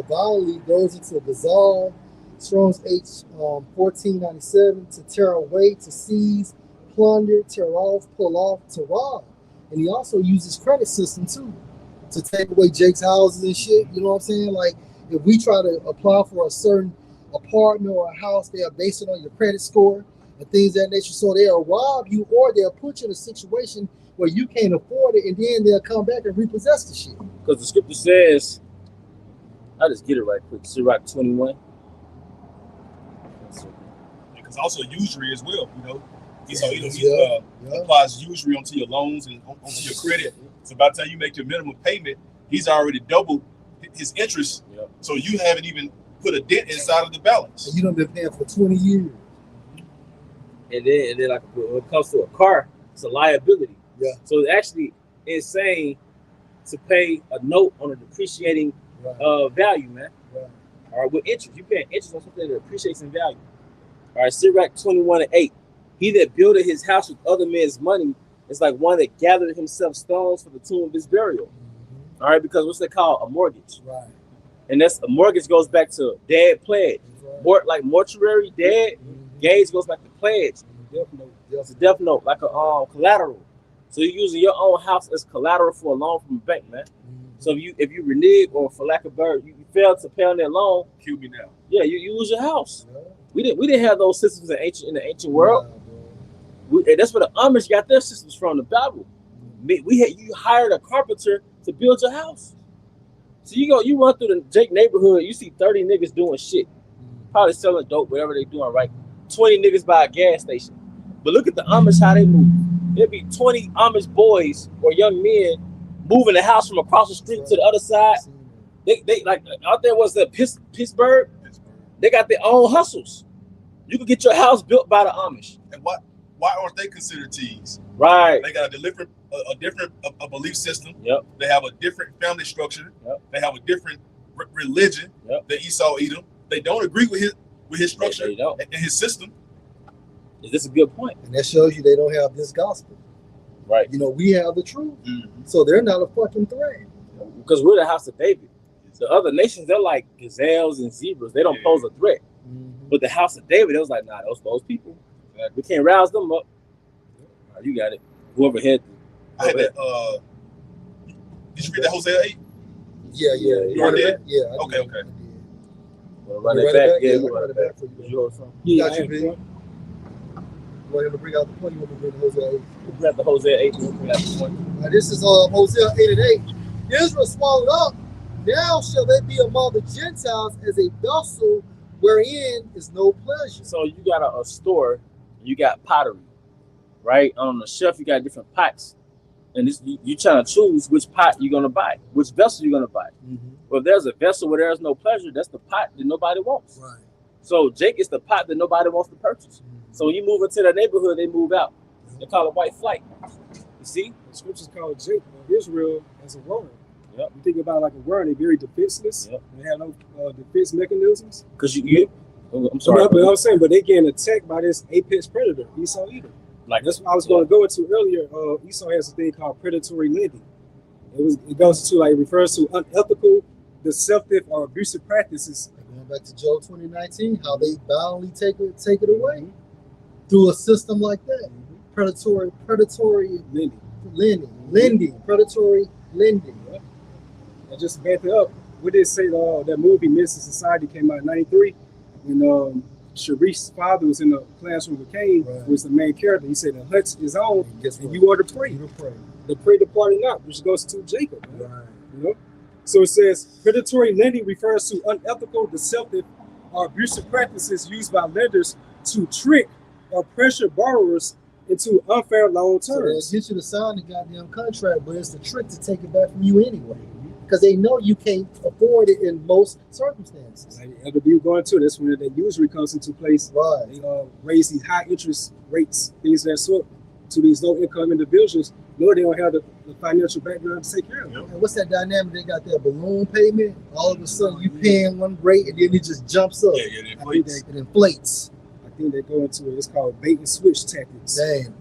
violently goes into Gazal, Strong's H 1497, to tear away, to seize, plunder, tear off, pull off, to rob. And he also uses credit system too to take away Jake's houses and shit. You know what I'm saying? Like if we try to apply for a certain apartment or a house, they are based it on your credit score and things of that nature. So they'll rob you or they'll put you in a situation where you can't afford it, and then they'll come back and repossess the shit. Because the scripture says, I'll just get it right quick. Sirach 21. Because also usury as well, you know. He applies usury onto your loans and onto your credit. So by the time you make your minimum payment, he's already doubled his interest. Yep. So you haven't even put a dent inside of the balance. And you done been paying for 20 years. And then like when it comes to a car, it's a liability. Yeah. So it's actually insane to pay a note on a depreciating value, man. Right. All right, with interest. You paying interest on something that appreciates in value. All right, Sirach 21:8. He that builded his house with other men's money is like one that gathered himself stones for the tomb of his burial. All right, because what's they call a mortgage, Right. and that's a mortgage goes back to dad pledge. Right. Like mortuary, dad gauge goes back to pledge. It's a death note, like a collateral. So you're using your own house as collateral for a loan from a bank, man. So if you renege or for lack of better, you fail to pay on that loan, Kill me now. yeah, you lose your house. Yeah. We didn't have those systems in the ancient world. And that's where the Amish got their systems from, the Bible. You hired a carpenter to build your house. So you run through the Jake neighborhood, you see 30 niggas doing shit, probably selling dope, whatever they doing, right? 20 niggas by a gas station. But look at the Amish, how they move. There'd be 20 Amish boys or young men moving the house from across the street to the other side. They like out there was the Pittsburgh. They got their own hustles. You could get your house built by the Amish. And why aren't they considered T's? Right. They got a different belief system. Yep. They have a different family structure. Yep. They have a different religion. Yep. Than Esau Edom. They don't agree with his structure and his system. Is this a good point? And that shows you they don't have this gospel. Right. You know, we have the truth. So they're not a fucking threat. Because we're the house of David. The other nations, they're like gazelles and zebras. They don't pose a threat. But the house of David, it was like, nah, those people. We can't rouse them up. You got it. Whoever had I had that. Did you read that Hosea 8? Yeah. You read that? Yeah. Okay. We'll run it back. Yeah, we'll run run it it back. for you. You know something? Yeah, got you, B. You want him to bring out the point? You want me to bring Hosea 8? We'll grab the Hosea 8. We'll bring out the point. Now, this is Hosea 8:8. Israel swallowed up. Now shall they be among the Gentiles as a vessel wherein is no pleasure. So you got a store, you got pottery, right? On the shelf, you got different pots. And this you trying to choose which pot you're going to buy, which vessel you're going to buy. Well, if there's a vessel where there's no pleasure, that's the pot that nobody wants. Right. So Jake is the pot that nobody wants to purchase. So when you move into their neighborhood, they move out. They call it white flight. You see? The scriptures call Jake Israel as a worm. Yep. You think about it like a worm, they're very defenseless. Yep. They have no defense mechanisms. Because I'm sorry. But I'm saying, but they getting attacked by this apex predator, Esau Edom. Like that's what I was going to go into earlier. Esau has a thing called predatory lending. It goes to it refers to unethical, deceptive, or abusive practices. Going back to Job 2019, how they boundly take it away through a system like that. Predatory lending, predatory lending. And just to back it up, what did it say? That movie Mrs. Society came out in '93, when Sharice's father was in the classroom with Cain, was the main character. He said, "The hut is on, and you are the prey. The prey departed not," which goes to Jacob. Right. You know, so it says predatory lending refers to unethical, deceptive, or abusive practices used by lenders to trick or pressure borrowers into unfair loan terms. So they'll get you to sign the goddamn contract, but it's the trick to take it back from you anyway. Because they know you can't afford it in most circumstances. Like you go into this when that usury comes into place. Right. They raise these high interest rates, things of that sort, to these low income individuals. No, they don't have the financial background to take care of them. And what's that dynamic? They got that balloon payment. All of a sudden, you paying one rate, and then it just jumps up. Yeah, it inflates. It inflates. I think they go into it. It's called bait and switch tactics. Damn.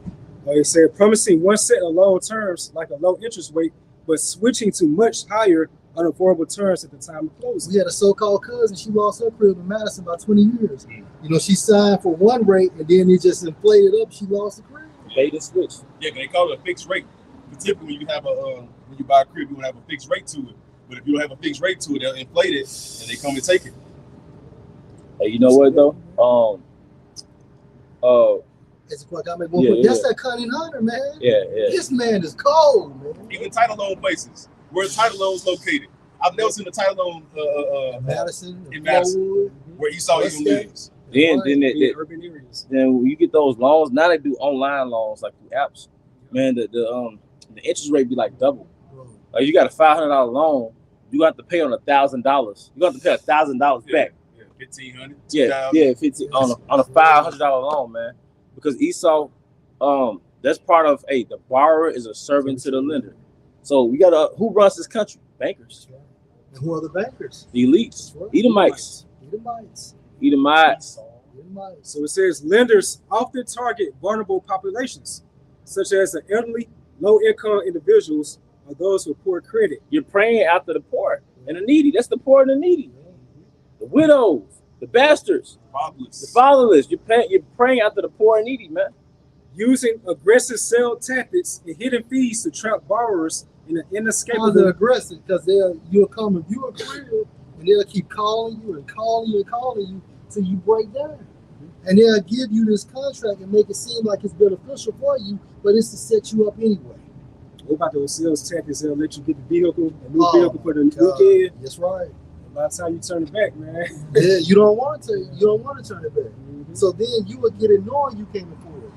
Like I said, promising one set of loan terms like a low interest rate, but switching to much higher unaffordable terms at the time of closing. We had a so-called cousin. She lost her crib in Madison about 20 years. You know, she signed for one rate, and then it just inflated up. She lost the crib. Bait and switch. Yeah, they call it a fixed rate. But typically, when you have when you buy a crib, you want to have a fixed rate to it. But if you don't have a fixed rate to it, they'll inflate it, and they come and take it. Hey, you know what though? That's that Connie Hunter, man. Yeah. This man is cold, man. Even title loan places. Where title loan's located. I've never seen a title loan Madison, in Madison, where Esau even lives. Then urban areas. Then when you get those loans, now they do online loans like through apps. Man, the interest rate be like double. Like you got a $500 loan, you have to pay on $1,000. You have to pay $1,000 back. Yeah, $1,500. Yeah, 15 on a $500 loan, man. Because Esau, that's part of the borrower is a servant to the lender. So we got who runs this country? Bankers. And who are the bankers? The elites. Edomites. So it says lenders often target vulnerable populations, such as the elderly, low-income individuals, are those with poor credit. You're praying after the poor and the needy. That's the poor and the needy. The widows, the bastards, the fatherless. You're praying after the poor and needy, man. Using aggressive sale tactics and hidden fees to trap borrowers in an inescapable. They're aggressive because you'll come if you're a career and they'll keep calling you and calling you and calling you till you break down. And they'll give you this contract and make it seem like it's beneficial for you, but it's to set you up anyway. What about those sales tactics? They'll let you get the vehicle, a new vehicle for the weekend. That's right. By the time you turn it back, man. Yeah, you don't want to. You don't want to turn it back. Mm-hmm. So then you would get annoyed you can't afford it.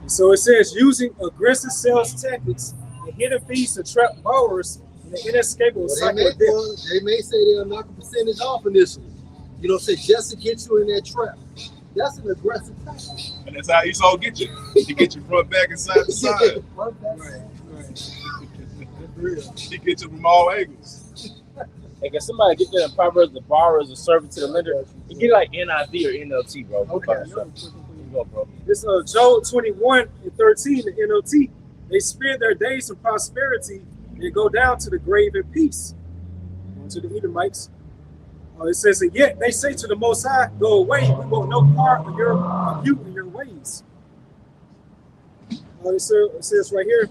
And so it says using aggressive sales tactics and hidden fees to trap borrowers in an inescapable cycle of debt. They may say they'll knock a percentage off initially. You know, say just to get you in that trap. That's an aggressive tactic. And that's how Esau get you. He get you front, back, and side to side. He get you from all angles. Hey, can somebody get that in Proverbs? The borrower is a servant to the lender. You get like NIV or NLT, bro. Okay. Go, bro. This Job 21:13, the NLT. They spend their days in prosperity and go down to the grave in peace. To the Edomites. It says, and yet they say to the Most High, go away, we want no part of you and your ways. It says right here,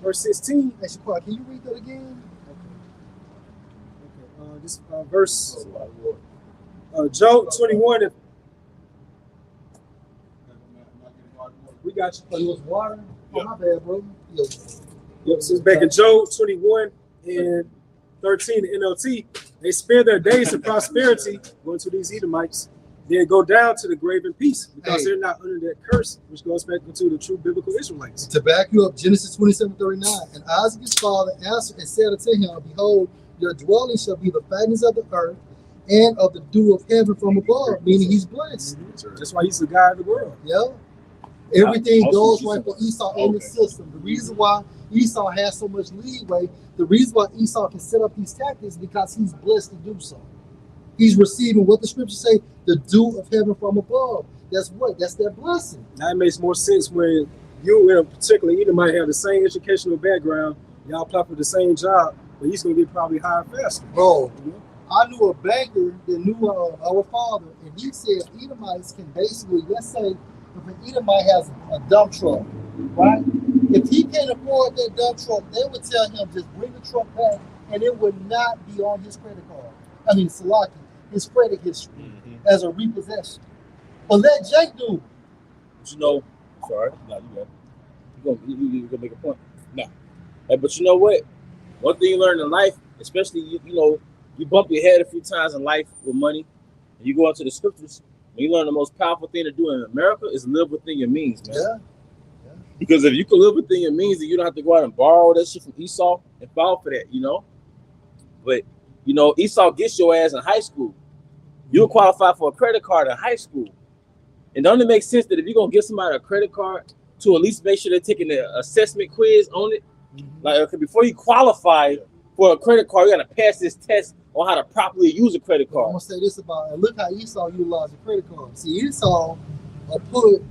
verse 16. Can you read that again? Okay. This verse, Job 21. We got you. Oh, it was water? Oh, my bad, bro. Yep, so it's back in Job 21 and 13, the NLT. They spend their days in prosperity, going to these Edomites, then go down to the grave in peace because they're not under that curse, which goes back into the true biblical Israelites. To back you up, Genesis 27:39. And Isaac his father answered and said unto him, behold, your dwelling shall be the fatness of the earth and of the dew of heaven from above, meaning he's blessed. Mm-hmm. That's why he's the God of the world. Yeah. Everything goes right for Esau in the system. The reason why Esau has so much leeway, the reason why Esau can set up these tactics, because he's blessed to do so. He's receiving what the scriptures say, the dew of heaven from above. That's what? That's that blessing. That makes more sense when you, in particular, either might have the same educational background, y'all apply for the same job, but he's going to get probably hired faster. Bro, I knew a banker that knew our father, and he said Edomites can basically, let's say, if an Edomite has a dump truck, right? If he can't afford that dump truck, they would tell him just bring the truck back, and it would not be on his credit card. I mean, Salaki, his credit history as a repossession. But let Jake do it. But you know, sorry, no, you gonna make a point. No, hey, but you know what? One thing you learn in life, especially you know, you bump your head a few times in life with money, and you go into the scriptures. You learn the most powerful thing to do in America is live within your means, man. Yeah. Because if you can live within your means, then you don't have to go out and borrow that shit from Esau and fall for that, you know. But you know, Esau gets your ass in high school. You'll qualify for a credit card in high school. And it only makes sense that if you're gonna give somebody a credit card, to at least make sure they're taking the assessment quiz on it. Like, okay, before you qualify for a credit card, you gotta pass this test on how to properly use a credit card. I'm gonna say this about, and look how Esau utilized the credit card. See, Esau put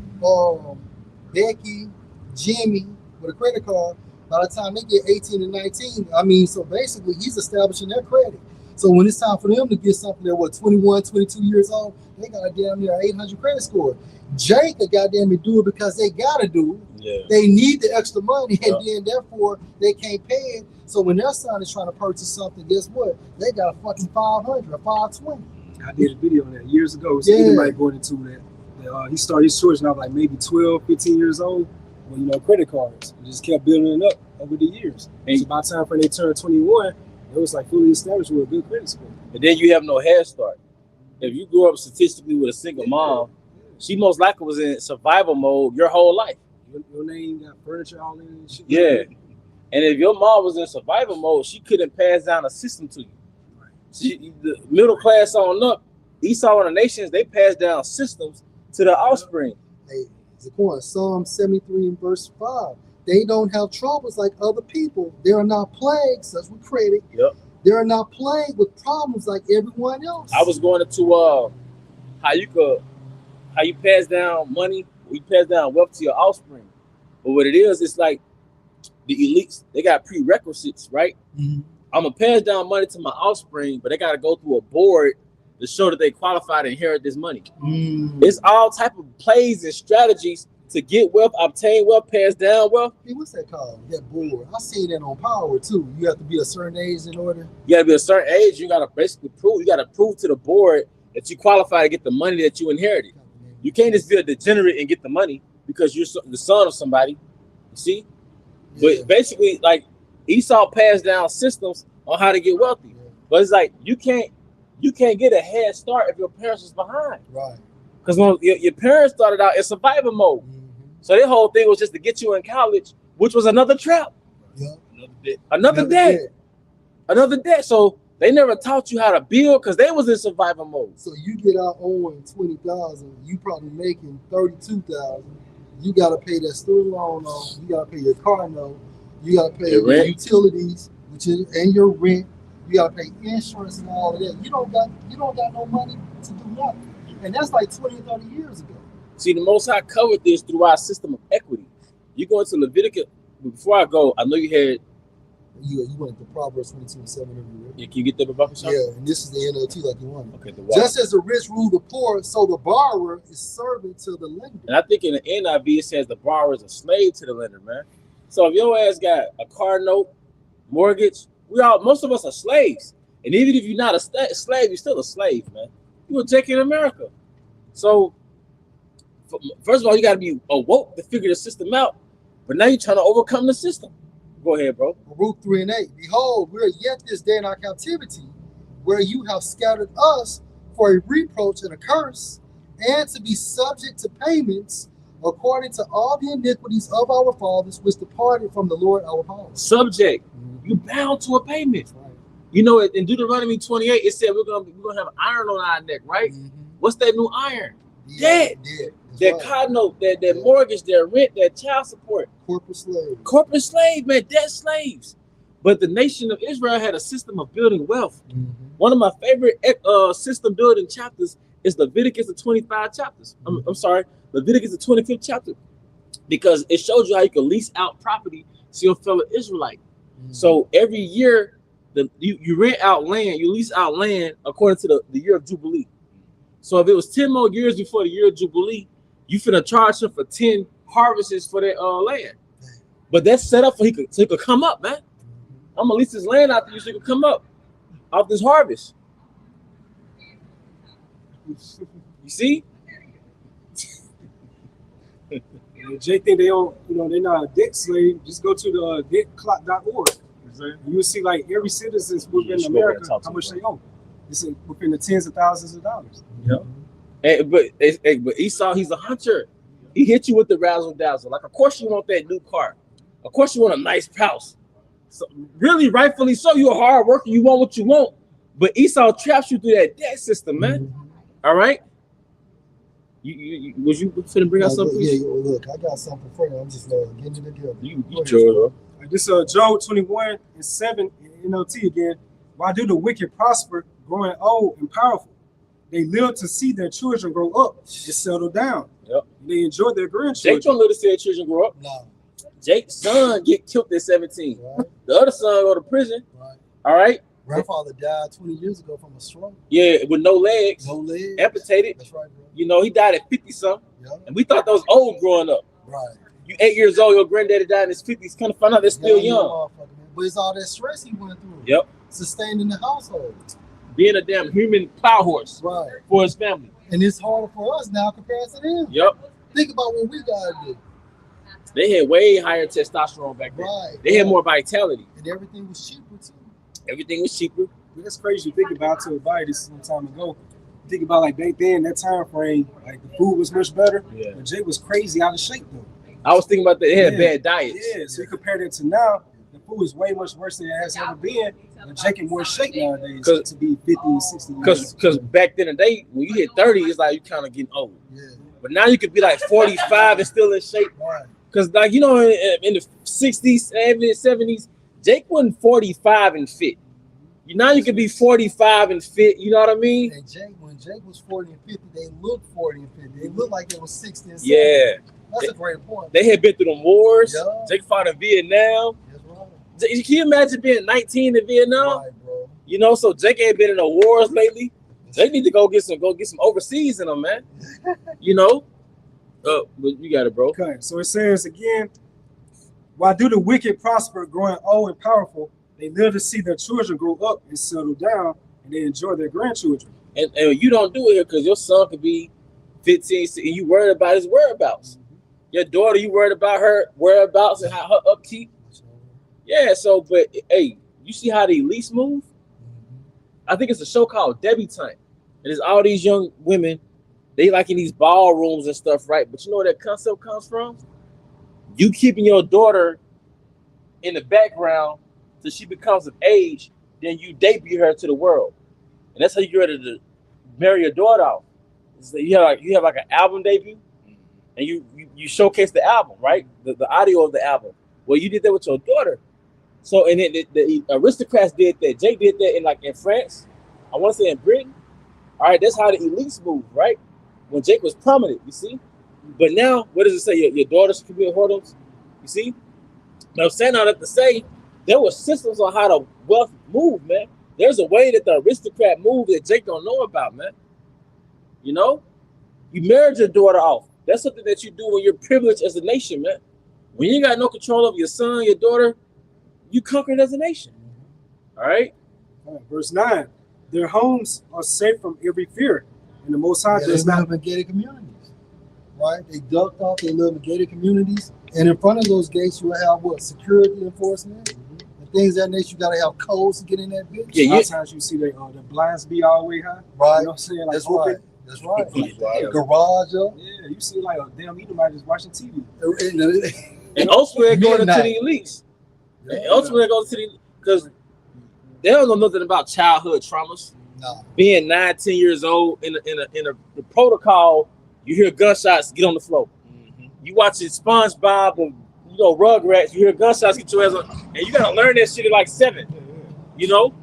Becky, Jimmy with a credit card. By the time they get 18 and 19, I mean, so basically he's establishing their credit. So when it's time for them to get something that 21, 22 years old, they got a damn near 800 credit score. Jake, they goddamn do it because they gotta do it. Yeah. They need the extra money, and then therefore they can't pay it. So when their son is trying to purchase something, guess what? They got a fucking 500 or 520. I did a video on that years ago. So anybody going into that. He started his church when I was like maybe 12, 15 years old. Well, you know, credit cards. We just kept building it up over the years. And so by the time when they turned 21, it was like fully established with a good credit score. And then you have no head start. If you grew up statistically with a single mom, she most likely was in survival mode your whole life. Your name got furniture all in and shit. Yeah. And if your mom was in survival mode, she couldn't pass down a system to you. The middle class on up, Esau and the nations, they pass down systems to their offspring. Hey, Zaquan, Psalm 73 and verse 5. They don't have troubles like other people. They are not plagued, such with credit. Yep. They are not plagued with problems like everyone else. I was going into how you pass down money, you pass down wealth to your offspring. But what it is, it's like the elites, they got prerequisites, right? Mhm. I'm gonna pass down money to my offspring, but they got to go through a board to show that they qualify to inherit this money. It's all type of plays and strategies to get wealth, obtain wealth, pass down wealth. Hey, what's that called? That board. I seen that on Power too. You have to be a certain age in order. You got to be a certain age. You got to basically prove. You got to prove to the board that you qualify to get the money that you inherited. You can't just be a degenerate and get the money because you're the son of somebody. You see? Yeah. But basically, like Esau passed down systems on how to get wealthy. Yeah. But it's like you can't get a head start if your parents was behind. Right. Because when your parents started out in survival mode. So their whole thing was just to get you in college, which was another trap. Yeah. Another debt. So they never taught you how to build because they was in survival mode. So you get out owing 20,000, you probably making 32,000. You gotta pay that student loan off. You gotta pay your car note. You gotta pay your utilities, and your rent. You gotta pay insurance and all of that. You don't got no money to do nothing. And that's like 20, 30 years ago. See, the Most High covered this through our system of equity. You go into Leviticus. Before I go, I know you had. You went to Proverbs 22:7. Yeah, can you get that about yourself? Yeah, and this is the NLT like you wanted. Okay. Just as the rich rule the poor, so the borrower is servant to the lender. And I think in the NIV it says the borrower is a slave to the lender, man. So if your ass got a car note, mortgage, most of us are slaves. And even if you're not a slave, you're still a slave, man. You were taking in America. So first of all, you got to be awoke to figure the system out. But now you're trying to overcome the system. Go ahead, bro. Baruch 3:8. Behold, we are yet this day in our captivity, where you have scattered us for a reproach and a curse, and to be subject to payments according to all the iniquities of our fathers, which departed from the Lord our power. Subject. You bound to a payment. Right. You know, in Deuteronomy 28, it said we're gonna have iron on our neck, right? What's that new iron? Debt. That car note, that mortgage, that rent, that child support. Corporate slave, man, debt slaves. But the nation of Israel had a system of building wealth. One of my favorite system building chapters is Leviticus, the 25 chapters. I'm sorry, Leviticus, the 25th chapter. Because it shows you how you can lease out property to your fellow Israelite. So every year, you rent out land, you lease out land according to the year of Jubilee. So if it was 10 more years before the year of Jubilee, you finna charge him for 10 harvests for that land. But that's set up so he could come up, man. I'm gonna lease this land out to you so he could come up off this harvest. You see? Jay think they don't, they're not a debt slave. Just go to the debtclock.org. You'll see like every citizen within America how much they owe. It's within the tens of thousands of dollars. Yep. But Esau, he's a hunter. He hit you with the razzle dazzle. Like, of course you want that new car. Of course you want a nice house. So really, rightfully so, you're a hard worker. You want what you want. But Esau traps you through that debt system, man. All right. Was you finna bring out something? Yeah, look, I got something for you. I'm just getting it together. You sure? This Job 21:7 in NLT again. Why do the wicked prosper, growing old and powerful? They live to see their children grow up and settle down. Yep. They enjoy their grandchildren. Jake don't live to see their children grow up. No. Jake's son get killed at 17. Right. The other son go to prison. Right. All right. Grandfather died 20 years ago from a stroke. Yeah, with no legs. No legs. Amputated. That's right, bro. You know, he died at 50 something. Yep. And we thought that was old growing up. Right. You 8 years old, your granddaddy died in his 50s. Kind of find out they're still young. But it's all that stress he went through. Yep. Sustaining the household. Being a damn human plow horse. Right. For his family. And it's harder for us now compared to them. Yep. Think about what we gotta do. They had way higher testosterone back then. Right. They had more vitality. And everything was cheaper too. Everything was cheaper. That's crazy to think about. To buy this some time ago. Think about like back then, that time frame, like the food was much better. Yeah. But Jay was crazy out of shape though. I was thinking about that. They had bad diets. Yeah, so you compare that to now, the food is way much worse than it has ever been. But Jay in more shape nowadays to be 50 and 60. Because back then, when you hit 30, it's like you kind of getting old. Yeah. But now you could be like 45 and still in shape. Right. Because like, in the 60s, 70s, Jake wasn't 45 and fit. Now you could be 45 and fit, you know what I mean? And when Jake was 40 and 50, they looked 40 and 50. They looked like they was 60 and 70. Yeah. That's a great point. They had been through the wars. Yeah. Jake fought in Vietnam. That's right. Can you imagine being 19 in Vietnam? Right, bro. You know, so Jake ain't been in the wars lately. They need to go get some overseas in them, man. You know, but you got it, bro. Okay, so it says again, why do the wicked prosper, growing old and powerful? They live to see their children grow up and settle down, and they enjoy their grandchildren. And you don't do it here because your son could be 15, and you worried about his whereabouts. Your daughter, you worried about her whereabouts and how her upkeep. Yeah, so, but hey, you see how the elites move? I think it's a show called Debutante. And it's all these young women, they like in these ballrooms and stuff, right? But you know where that concept comes from? You keeping your daughter in the background till she becomes of age, then you debut her to the world. And that's how you get ready to marry your daughter off. So you have like an album debut, and you showcase the album, right? The audio of the album. Well, you did that with your daughter. So, and then the aristocrats did that. Jake did that in France. I want to say in Britain. All right, that's how the elites move, right? When Jake was prominent, you see. But now, what does it say? Your daughters commit whoredoms, you see. Now, I'm saying all that to say, there were systems on how the wealth moved, man. There's a way that the aristocrat moved that Jake don't know about, man. You know, you married your daughter off. That's something that you do when you're privileged as a nation, man. When you got no control over your son, your daughter, you conquered as a nation. All right. Verse 9, their homes are safe from every fear, and the Most High does they not. live in gated communities, right? They ducked off. They live in gated communities, and in front of those gates, you will have what? Security enforcement and things of that nature. You got to have codes to get in that bitch. Yeah, sometimes you see the blinds be all the way high. Right. You know what I'm saying? Like That's open. right. That's right. Yeah. Garage up. Yeah, you see like a damn Edomite just watching TV. And ultimately, it goes into the elites. Yeah. And ultimately, it goes to the because they don't know nothing about childhood traumas. No. Being 9, 10 years old in the protocol, you hear gunshots, get on the floor. You watching SpongeBob or Rugrats, you hear gunshots, get your ass on, and you gotta learn that shit at like 7. You know,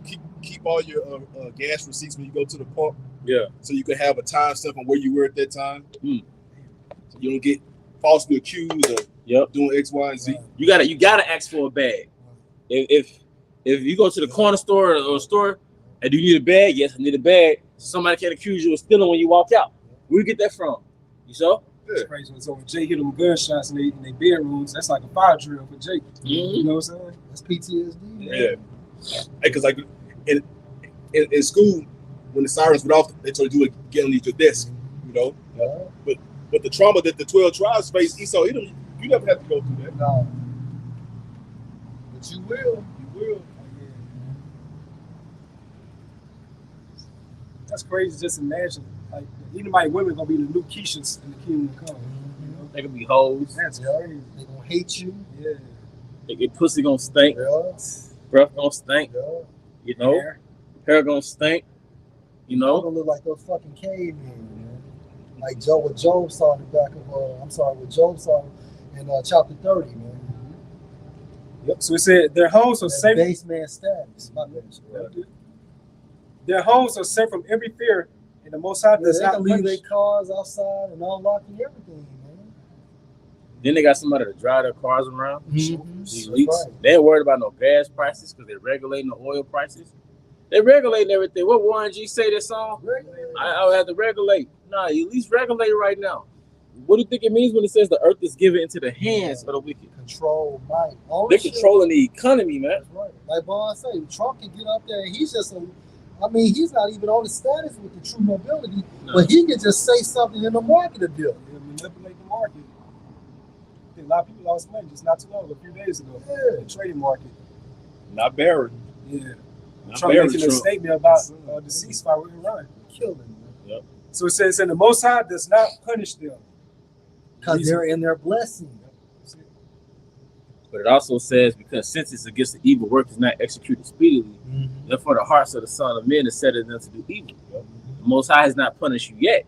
keep all your gas receipts when you go to the pump. Yeah. So you can have a time stamp on where you were at that time. So you don't get falsely accused of doing X, Y, and Z. You gotta ask for a bag. If you go to the corner store or store and do you need a bag? Yes, I need a bag. Somebody can't accuse you of stealing when you walk out. Where you get that from? You saw? It's crazy. So when Jake hit them with gunshots in their bedrooms, that's like a fire drill for Jake. You know what I'm saying? That's PTSD. Yeah. Because like in school, when the sirens went off, they told you to get underneath your desk. You know. Yeah. But the trauma that the 12 tribes face, Esau, you never have to go through that. No. But you will. You will. That's crazy. Just imagine, like, Edomite women gonna be the new Keishas in the kingdom to come. You know? They can be hoes. That's crazy. They gonna hate you. Yeah. Your pussy gonna stink. Yeah. Breath gonna stink. Yeah. You know, hair gonna stink. You know, gonna look like those fucking cavemen, man. Like what Job saw in the back of what Job saw in chapter 30, man. Yep. So it said their homes are safe. Base man status. My bad. Their homes are safe from every fear, and the Most High does not leave their cars outside and unlocking everything, man. Then they got somebody to drive their cars around. Mm-hmm. These elites, they ain't worried about no gas prices because they're regulating the oil prices. They're regulating everything. What Warren G say that song? I would have to regulate. Nah, you at least regulate right now. What do you think it means when it says the earth is given into the hands of the wicked? Control, right? They're controlling the economy, man. That's right. Like Bond said, Trump can get up there and he's just he's not even on the status with the true nobility, but he can just say something in the market a deal. Yeah, manipulate the market. I think a lot of people lost money just not too long, a few days ago. Yeah. The trading market. Not Barry. Yeah. Not Trump Barry making a Trump. statement about the ceasefire with Iran. Killing them. Yep. So it says, and the Most High does not punish them. Because they're in their blessing. But it also says, because sentence against the evil work is not executed speedily, therefore the hearts of the Son of Men is set in them to do evil. The Most High has not punished you yet.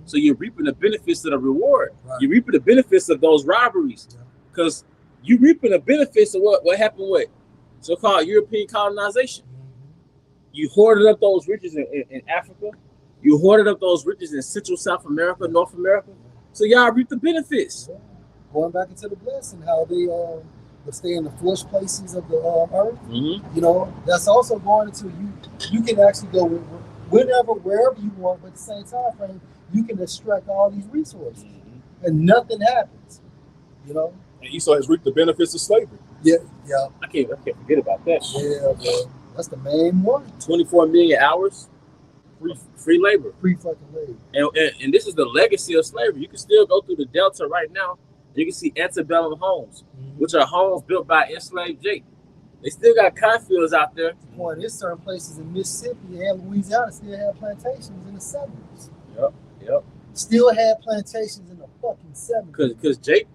So you're reaping the benefits of the reward. Right. You're reaping the benefits of those robberies. Because you're reaping the benefits of what happened with so-called European colonization. You hoarded up those riches in Africa. You hoarded up those riches in Central South America, North America. So y'all reap the benefits. Yeah. Going back into the blessing, how they stay in the flush places of the earth. Mm-hmm. You know, that's also going into you. You can actually go whenever, wherever you want, but at the same time frame, you can extract all these resources, and nothing happens. You know. And Esau has reaped the benefits of slavery. Yeah. I can't forget about that. Yeah, bro. That's the main one. 24 million hours, free labor. Free fucking labor. And this is the legacy of slavery. You can still go through the Delta right now. You can see antebellum homes, which are homes built by enslaved Jake. They still got cotton fields out there. Boy, there's certain places in Mississippi and Louisiana still have plantations in the 70s. Yep. Still had plantations in the fucking 70s. Because Jake,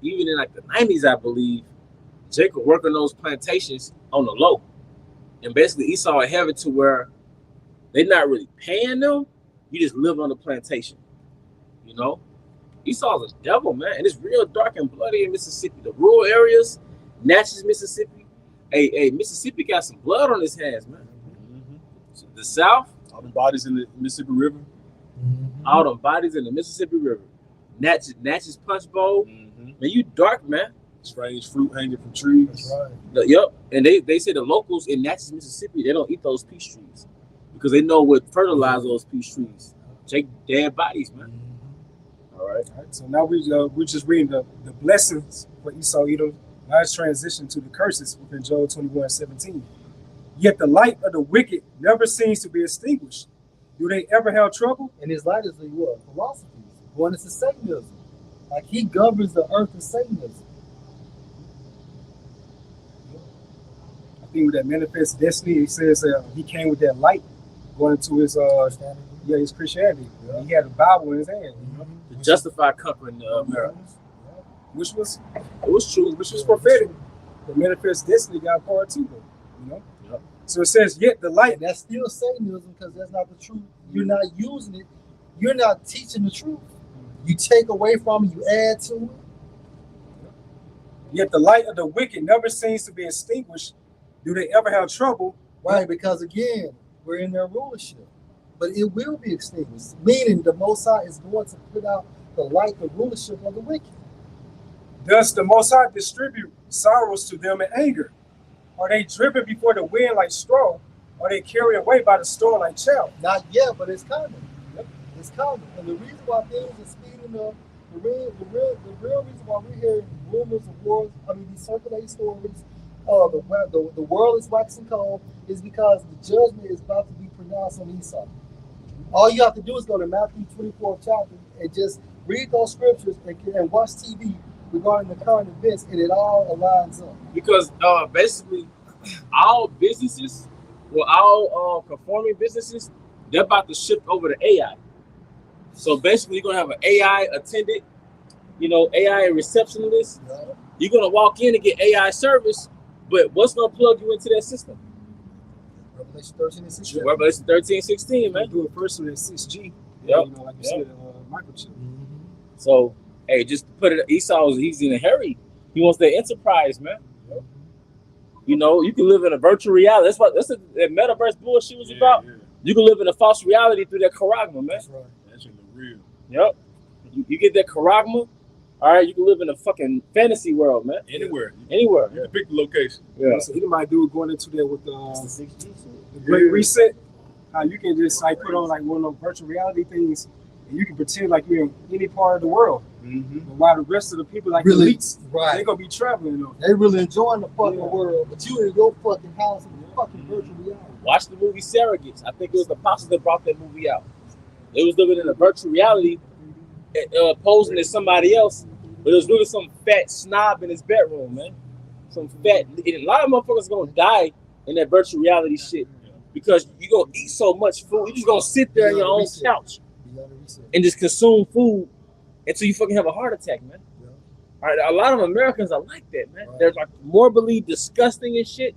even in like the 90s, I believe, Jake would work on those plantations on the low. And basically Esau would have it to where they're not really paying them. You just live on the plantation. You know? Esau's a devil, man. And it's real dark and bloody in Mississippi. The rural areas, Natchez, Mississippi. Hey, Mississippi got some blood on his hands, man. So the South. All the bodies in the Mississippi River. All them bodies in the Mississippi River. Natchez Punch Bowl. Man, you dark, man. Strange fruit hanging from trees. That's right. Yep. And they say the locals in Natchez, Mississippi, they don't eat those peach trees because they know what fertilize those peach trees. Take dead bodies, man. All right. So now we're just reading the blessings for Esau Edom. Now let's transition to the curses within Job 21:17. Yet the light of the wicked never seems to be extinguished. Do they ever have trouble? And his light is the what? Philosophies. Going into Satanism. Like he governs the earth of Satanism. I think with that manifest destiny, it says he came with that light going into his his Christianity. Yeah. He had a Bible in his hand. You know? To justify conquering America. Which was true, which was prophetic. The manifest destiny got part too, you know. Yep. So it says, yet the light. And that's still Satanism because that's not the truth. You're not using it. You're not teaching the truth. You take away from it, you add to it. Yet the light of the wicked never seems to be extinguished. Do they ever have trouble? Right, because again, we're in their rulership. But it will be extinguished, meaning the Most High is going to put out the light, the rulership of the wicked. Does the Most High distribute sorrows to them in anger? Are they driven before the wind like straw? Are they carried away by the storm like chaff? Not yet, but it's coming. It's coming. And the reason why things are speeding up, the real reason why we're hearing rumors of wars, these circulating stories, the world is waxing cold, is because the judgment is about to be pronounced on Esau. All you have to do is go to Matthew 24th chapter and just read those scriptures and watch TV regarding the current events, and it all aligns up. Because basically, all businesses, all conforming businesses, they're about to shift over to AI. So basically, you're gonna have an AI attendant, AI receptionist. Yeah. You're gonna walk in and get AI service, but what's gonna plug you into that system? Revelation 13 and 16. Revelation 13, 16, man. Do it first with 6G. Yep. Like you said, microchip. So, hey, just to put it, he's in a hurry. He wants that enterprise, man. Yep. You can live in a virtual reality. That's that metaverse bullshit was about. Yeah. You can live in a false reality through that charagma, man. That's right. That's in the real. Yep. You get that charagma, all right, you can live in a fucking fantasy world, man. Anywhere. Anywhere. You can pick the location. Yeah. So he might do it going into there with the Great Reset. How you can just put on one of those virtual reality things, and you can pretend like you're in any part of the world. Mm-hmm. But while the rest of the people really, elites, right, they're gonna be traveling though. They really enjoying the fucking world, but you in your fucking house in your fucking virtual reality. Watch the movie Surrogates. I think it was the apostles that brought that movie out. They was living in a virtual reality, posing as somebody else, but it was really some fat snob in his bedroom, man. Some fat. And a lot of motherfuckers gonna die in that virtual reality shit because you gonna eat so much food. You just gonna sit there on your own couch and just consume food until you fucking have a heart attack, man. Yeah. All right, a lot of Americans are like that, man. Right. They're like morbidly disgusting and shit.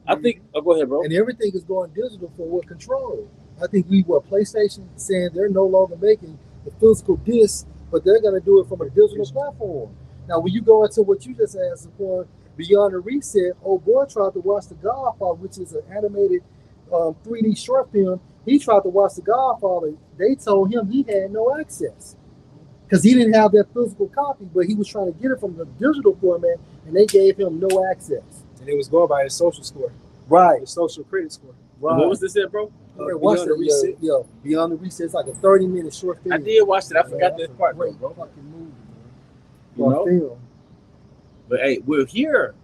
I think. Oh, go ahead, bro. And everything is going digital for what control. I think PlayStation saying they're no longer making the physical disc, but they're going to do it from a digital platform. Now, when you go into what you just asked for, Beyond the Reset, old boy tried to watch The Godfather, which is an animated 3D short film. He tried to watch The Godfather. They told him he had no access. because he didn't have that physical copy, but he was trying to get it from the digital format, and they gave him no access. And it was going by his social score, Right. his social credit score. Right. What was this at, bro? Beyond the Reset. Yeah, Beyond the Reset. It's like a 30-minute short film. I did watch it. I forgot That's that a part, great bro. fucking movie, You man. know? Film. But hey, we're here.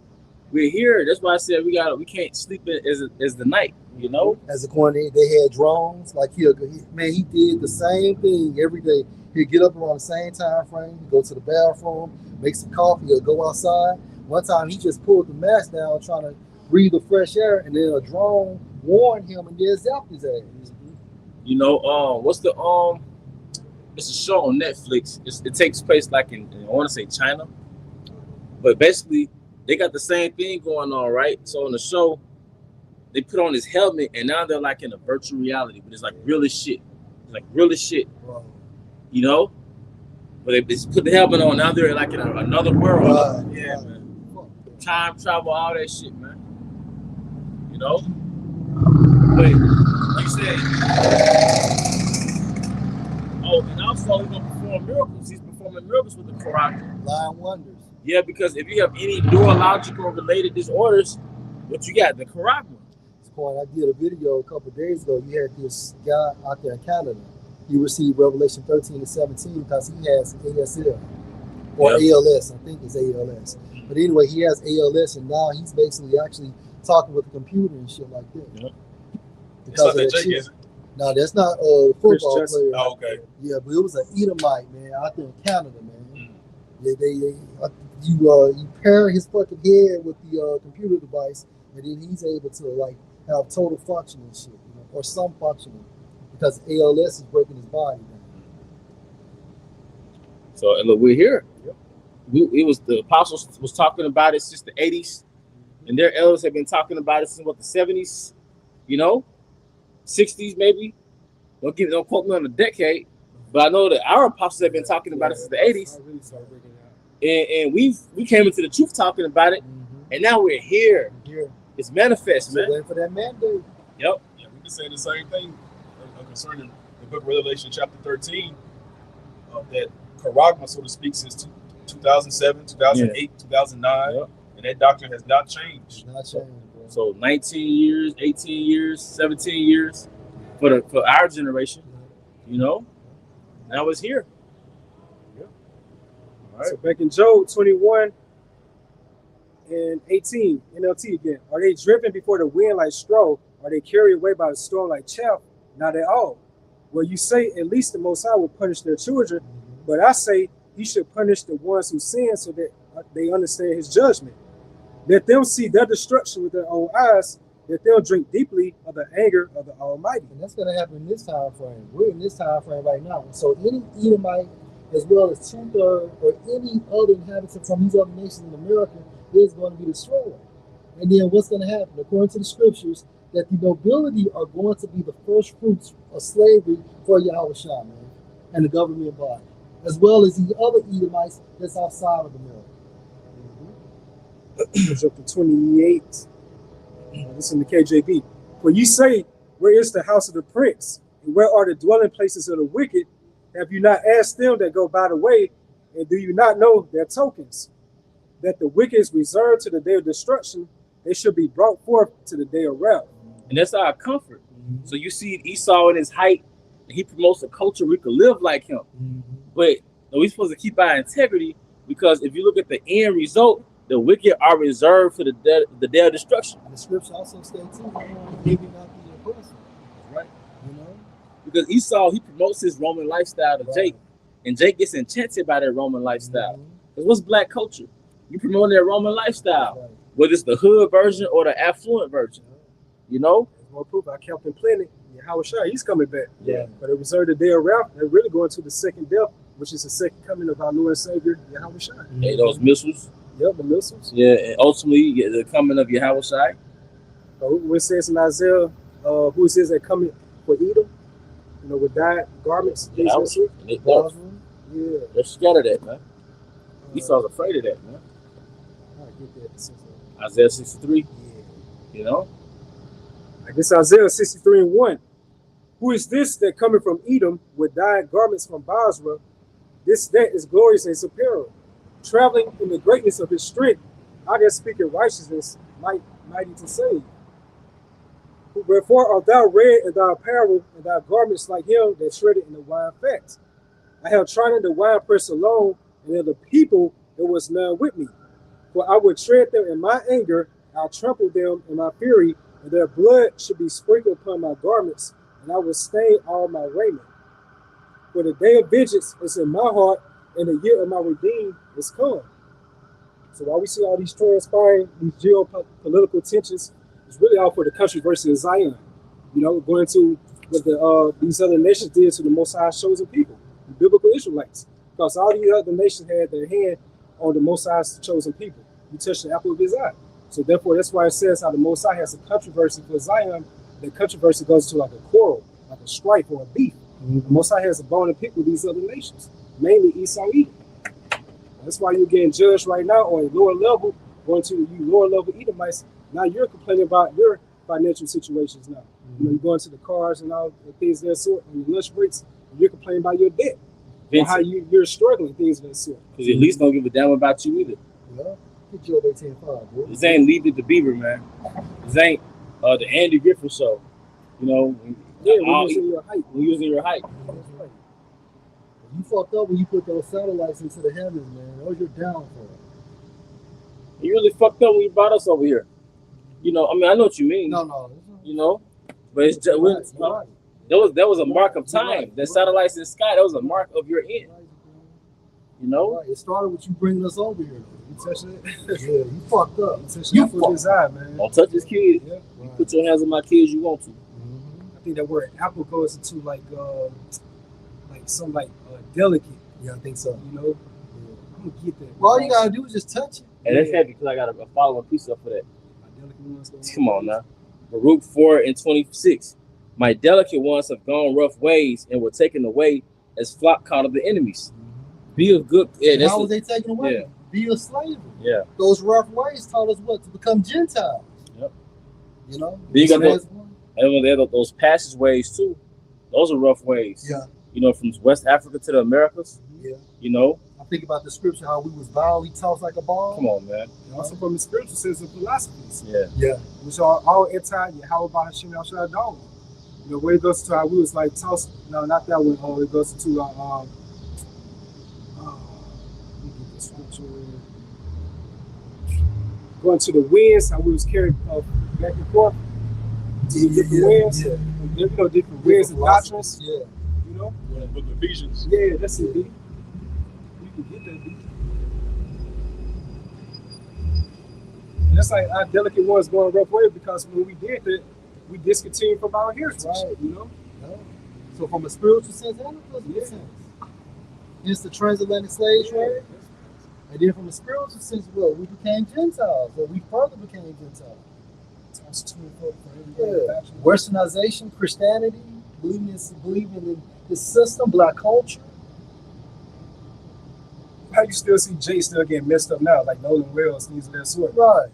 We're here. That's why I said we can't sleep as the night. You know. As a corner, they had drones. Like he did the same thing every day. He'd get up around the same time frame, go to the bathroom, make some coffee, or go outside. One time he just pulled the mask down trying to breathe the fresh air, and then a drone warned him and then zapped his ass. You know, what's the It's a show on Netflix. It takes place like in I want to say China, but basically they got the same thing going on, right? So in the show, they put on this helmet, and now they're like in a virtual reality, but it's like real as shit. It's like real as shit. Wow. You know, but they just put the helmet on. Now they're like in another world. Yeah, man. Time travel, all that shit, man. You know, but like you said, oh, and also he's gonna perform miracles. He's performing miracles with the Quran. Lying wonders. Yeah, because if you have any neurological related disorders, what you got? The Quran. I did a video a couple of days ago. You had this guy out there in Canada. He received Revelation 13 and 17 because he has ASL or ALS. I think it's ALS. But anyway, he has ALS, and now he's basically actually talking with the computer and shit like that. It's Because not of that that Jake, shit. is it? No, that's not a football player. Oh, okay. Yeah, but it was an Edomite, man, out there in Canada, man. You pair his fucking head with the computer device, and then he's able to like have total function and shit, you know, or some functioning, because ALS is breaking his body down. So and look, we're here. It was the apostles was talking about it since the 80s, and their elders have been talking about it since what the 70s, you know, 60s maybe. Don't quote me on the decade, but I know that our apostles have been talking about it since the 80s. And we came into the truth talking about it, and now we're here. It's manifest, man. Waiting for that mandate. Yep. Yeah, we've been saying the same thing concerning the book of Revelation chapter 13, that Charagma, so to speak, since 2007, 2008, 2009, and that doctrine has not changed. Not changed, bro. So 19 years, 18 years, 17 years for our generation, you know. Now it's here. So back in Job 21 and 18, NLT again. Are they driven before the wind like straw? Are they carried away by the storm like chaff? Not at all. Well, you say at least the Most High will punish their children, but I say he should punish the ones who sin so that they understand his judgment. Let them see their destruction with their own eyes, that they'll drink deeply of the anger of the Almighty. And that's going to happen in this time frame. We're in this time frame right now. So any Edomite, as well as 2/3 or any other inhabitant from these other nations in America, is going to be destroyed. And then what's going to happen? According to the scriptures, that the nobility are going to be the first fruits of slavery for Yahushua, man, and the government body, as well as the other Edomites that's outside of America. It's up to 28. This is in the KJV. For you say, where is the house of the prince? And where are the dwelling places of the wicked? Have you not asked them that go by the way? And do you not know their tokens? That the wicked is reserved to the day of destruction. They should be brought forth to the day of wrath. And that's our comfort. So you see Esau in his height, and he promotes a culture we could live like him. But we're supposed to keep our integrity, because if you look at the end result, the wicked are reserved for the day of destruction. And the scripture also states too, giving out the oppressor. Right. You know? Because Esau, he promotes his Roman lifestyle to Jake, and Jake gets enchanted by that Roman lifestyle. Because what's black culture? You promote that Roman lifestyle, whether it's the hood version or the affluent version. You know? There's more proof. I kept him plenty. Yahushua, he's coming back. Yeah. But it reserved the day of wrath. They're really going to the second death, which is the second coming of our Lord and Savior, Yahushua. Hey, those missiles. Yep, the missiles. Yeah, and ultimately the coming of Yahushua. When it says in Isaiah, who it says that coming for Edom, you know, with dyed garments. Yeah, they're scared of that, man. Esau's afraid of that, man. I get that. Isaiah 63. You know? I guess Isaiah 63:1. Who is this that coming from Edom with dyed garments from Basra, that is glorious and superior. Traveling in the greatness of his strength, I that speak in righteousness, mighty to save. Wherefore art thou red in thy apparel, and thy garments like him that shredded in the wine fat. I have trodden the winepress alone, and of the people there was none with me. For I would tread them in my anger, I'll trample them in my fury, and their blood should be sprinkled upon my garments, and I will stain all my raiment. For the day of vengeance is in my heart, and the year of my redeemed is come. So while we see all these transpiring, these geopolitical tensions, it's really all for the country versus Zion. You know, going to what these other nations did to the Most High's chosen people, the biblical Israelites. Because all these other nations had their hand on the Most High's chosen people. You touched the apple of his eye. So therefore, that's why it says how the Most High has a controversy for Zion. The controversy goes to like a quarrel, like a strife or a beef. The Most High has a bone to pick with these other nations, mainly Esau, Edom. That's why you're getting judged right now on a lower level, going to you lower level Edomites. Now you're complaining about your financial situations now. You know, you're going to the cars and all the things of that sort, on your lunch breaks, and you're complaining about your debt. Or how you're struggling, things of that sort. Because at least don't give a damn about you either. Yeah. Get you over 18.5, bro. This ain't Leave It to Beaver, man. This ain't the Andy Griffith show. You know, we're using your height. We're using your height. That's right. You fucked up when you put those satellites into the heavens, man. That was your downfall. You really fucked up when you brought us over here. You know, I mean, I know what you mean. No. You know, but it's just Right. That was a mark of time. The satellites in the sky, that was a mark of your end. You know, Right. It started with you bringing us over here. You touched it. Yeah, you fucked up. You touched the apple of his eye, man. don't touch this kid. Yeah. You put your hands on my kids, you want to. I think that word apple goes into like some delicate. Yeah, I think so. You know, I'm gonna get that. Well, all you gotta do is just touch it. And that's heavy because I got a follow-up piece up for that. My delicate ones go- Come on now. Baruch 4:26. My delicate ones have gone rough ways and were taken away as flock caught of the enemies. Be of good. Yeah, And that's how was they taken away? yeah. Be a slave. Yeah. Those rough ways taught us what? To become Gentiles. Yep. You know? Then you got So those passageways too. Those are rough ways. Yeah. You know, from West Africa to the Americas. Yeah. You know. I think about the scripture, how we was violently tossed like a ball. Come on, man. And also from the spiritual sense of philosophies, Yeah. Yeah. which are all anti-Yahweh Hashem Yahshua Dawah. You know, where it goes to how we was like tossed. No, not that one. Oh, it goes to let me get the scripture. Going to the winds, how we was carried back and forth to the different winds. Yeah. You know, different winds and doctrines. Yeah. You know. Yeah, Book of Ephesians. Yeah, that's it, D. You can get that, D. And that's like our delicate ones going rough way because when we did that, we discontinued from our heritage. Right. You know? Yeah. So from a spiritual sense and a physical sense. It's the transatlantic slave trade. And then from a spiritual sense, well, we became Gentiles, or we further became Gentiles. That's too important for everybody. Yeah. Westernization, Christianity, believing in this system, black culture. How you still see Jay still getting messed up now, like Nolan Wells, things of that sort? Right.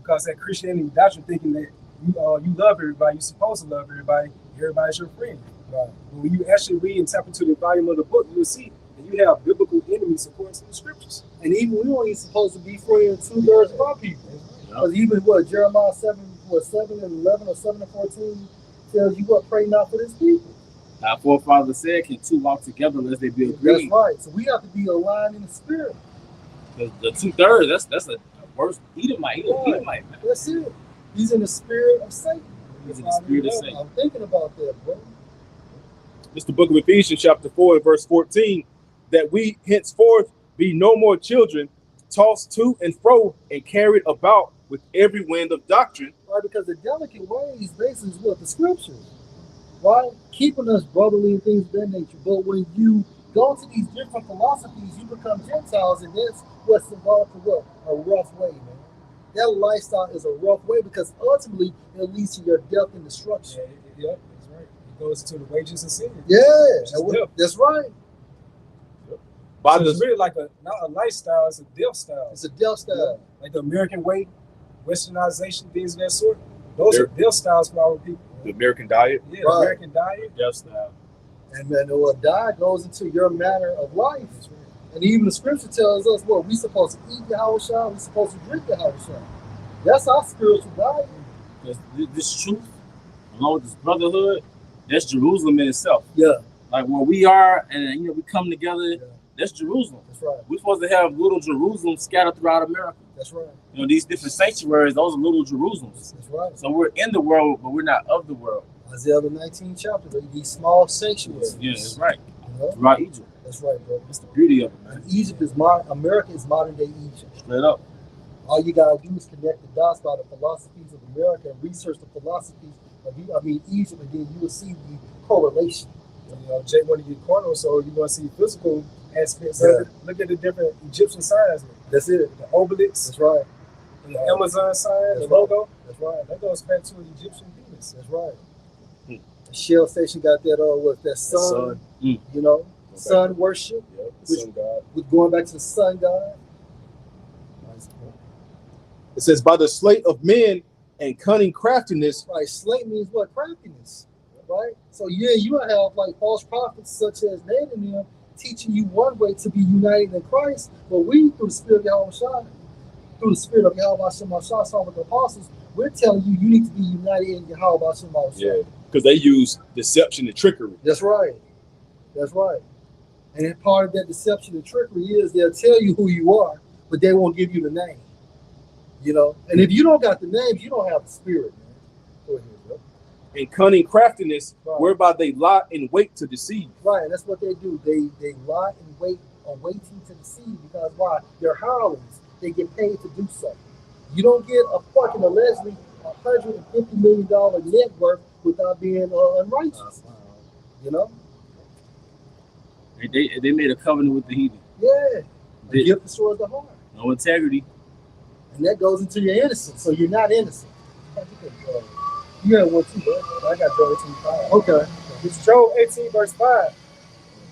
Because that Christianity doctrine thinking that you love everybody, you're supposed to love everybody, everybody's your friend. Right. But when you actually read and tap into the volume of the book, you'll see that you have biblical enemies according to the scriptures. And even we only supposed to be friends 2/3 of our people. Because even what Jeremiah 7:11 or 7:14 tells you what, pray not for this people. Our forefather said, "Can two walk together unless they be agreed?" That's right. So we have to be aligned in the spirit. The 2/3. That's a worse Edomite. Edomite, man. That's it. He's in the spirit of Satan. He's in the spirit of Satan. I'm thinking about that, bro. It's the book of Ephesians, chapter 4, and verse 14, that we henceforth be no more children, tossed to and fro and carried about with every wind of doctrine. Right, because the delicate ways basically is what? The scriptures. Right? Keeping us brotherly and things of that nature. But when you go to these different philosophies, you become Gentiles, and that's what's involved for what? A rough way, man. That lifestyle is a rough way because ultimately it leads to your death and destruction. Yeah, that's right. It goes to the wages of sin. Yeah, Which is death. that's right. By So the it's really like not a lifestyle, it's a death style. It's a death style. Like the American way, westernization, things of that sort. Those are death styles for our people. American diet. Yeah, Right. American diet. Death style. And then what die goes into your manner of life. And even the scripture tells us what we supposed to eat Yahushua, we supposed to drink Yahushua. That's our spiritual diet. This truth, along with this brotherhood, that's Jerusalem in itself. Yeah. Like where we are, and we come together. Yeah. That's Jerusalem. That's right. We're supposed to have little Jerusalem scattered throughout America. That's right. These different sanctuaries, those are little Jerusalems. That's right. So we're in the world, but we're not of the world. Isaiah the 19th chapter, these small sanctuaries. Yeah, that's right. Yeah. Throughout Egypt. That's right, bro. That's the beauty of it, man. And Egypt is America is modern day Egypt. Straight up. All you gotta do is connect the dots by the philosophies of America and research the philosophies of Egypt, and then you will see the correlation. Jay wanted to get carnal, so you're gonna see physical aspects of it. Look at the different Egyptian signs. That's it. The obelisk. That's right. The Amazon sign, That's the logo. That's right. That goes back to an Egyptian Venus. That's right. The Shell Station got that that sun. Sun worship. Yep, the sun god. With going back to the sun god. It says, by the sleight of men and cunning craftiness. Right. Sleight means what? Craftiness. Right? So you have like false prophets such as Nate and them teaching you one way to be united in Christ, but we through the spirit of Yahweh, through the spirit of Yahweh Shemashah, with the apostles, we're telling you need to be united in Yahweh Shemashah. Yeah, because they use deception and trickery. That's right. That's right. And part of that deception and trickery is they'll tell you who you are, but they won't give you the name. And if you don't got the name, you don't have the spirit, man. Go ahead, bro. And cunning craftiness, right. Whereby they lie in wait to deceive. Right, that's what they do. They lie in wait or waiting to deceive, because why? They're hirelings. They get paid to do so. You don't get a fucking allegedly $150 million net worth without being unrighteous. They made a covenant with the heathen. Yeah. The gift destroys the heart. No integrity. And that goes into your innocence. So you're not innocent. You had one too, bro. I got Joel 18:5. Okay. It's Joel 18 verse 5.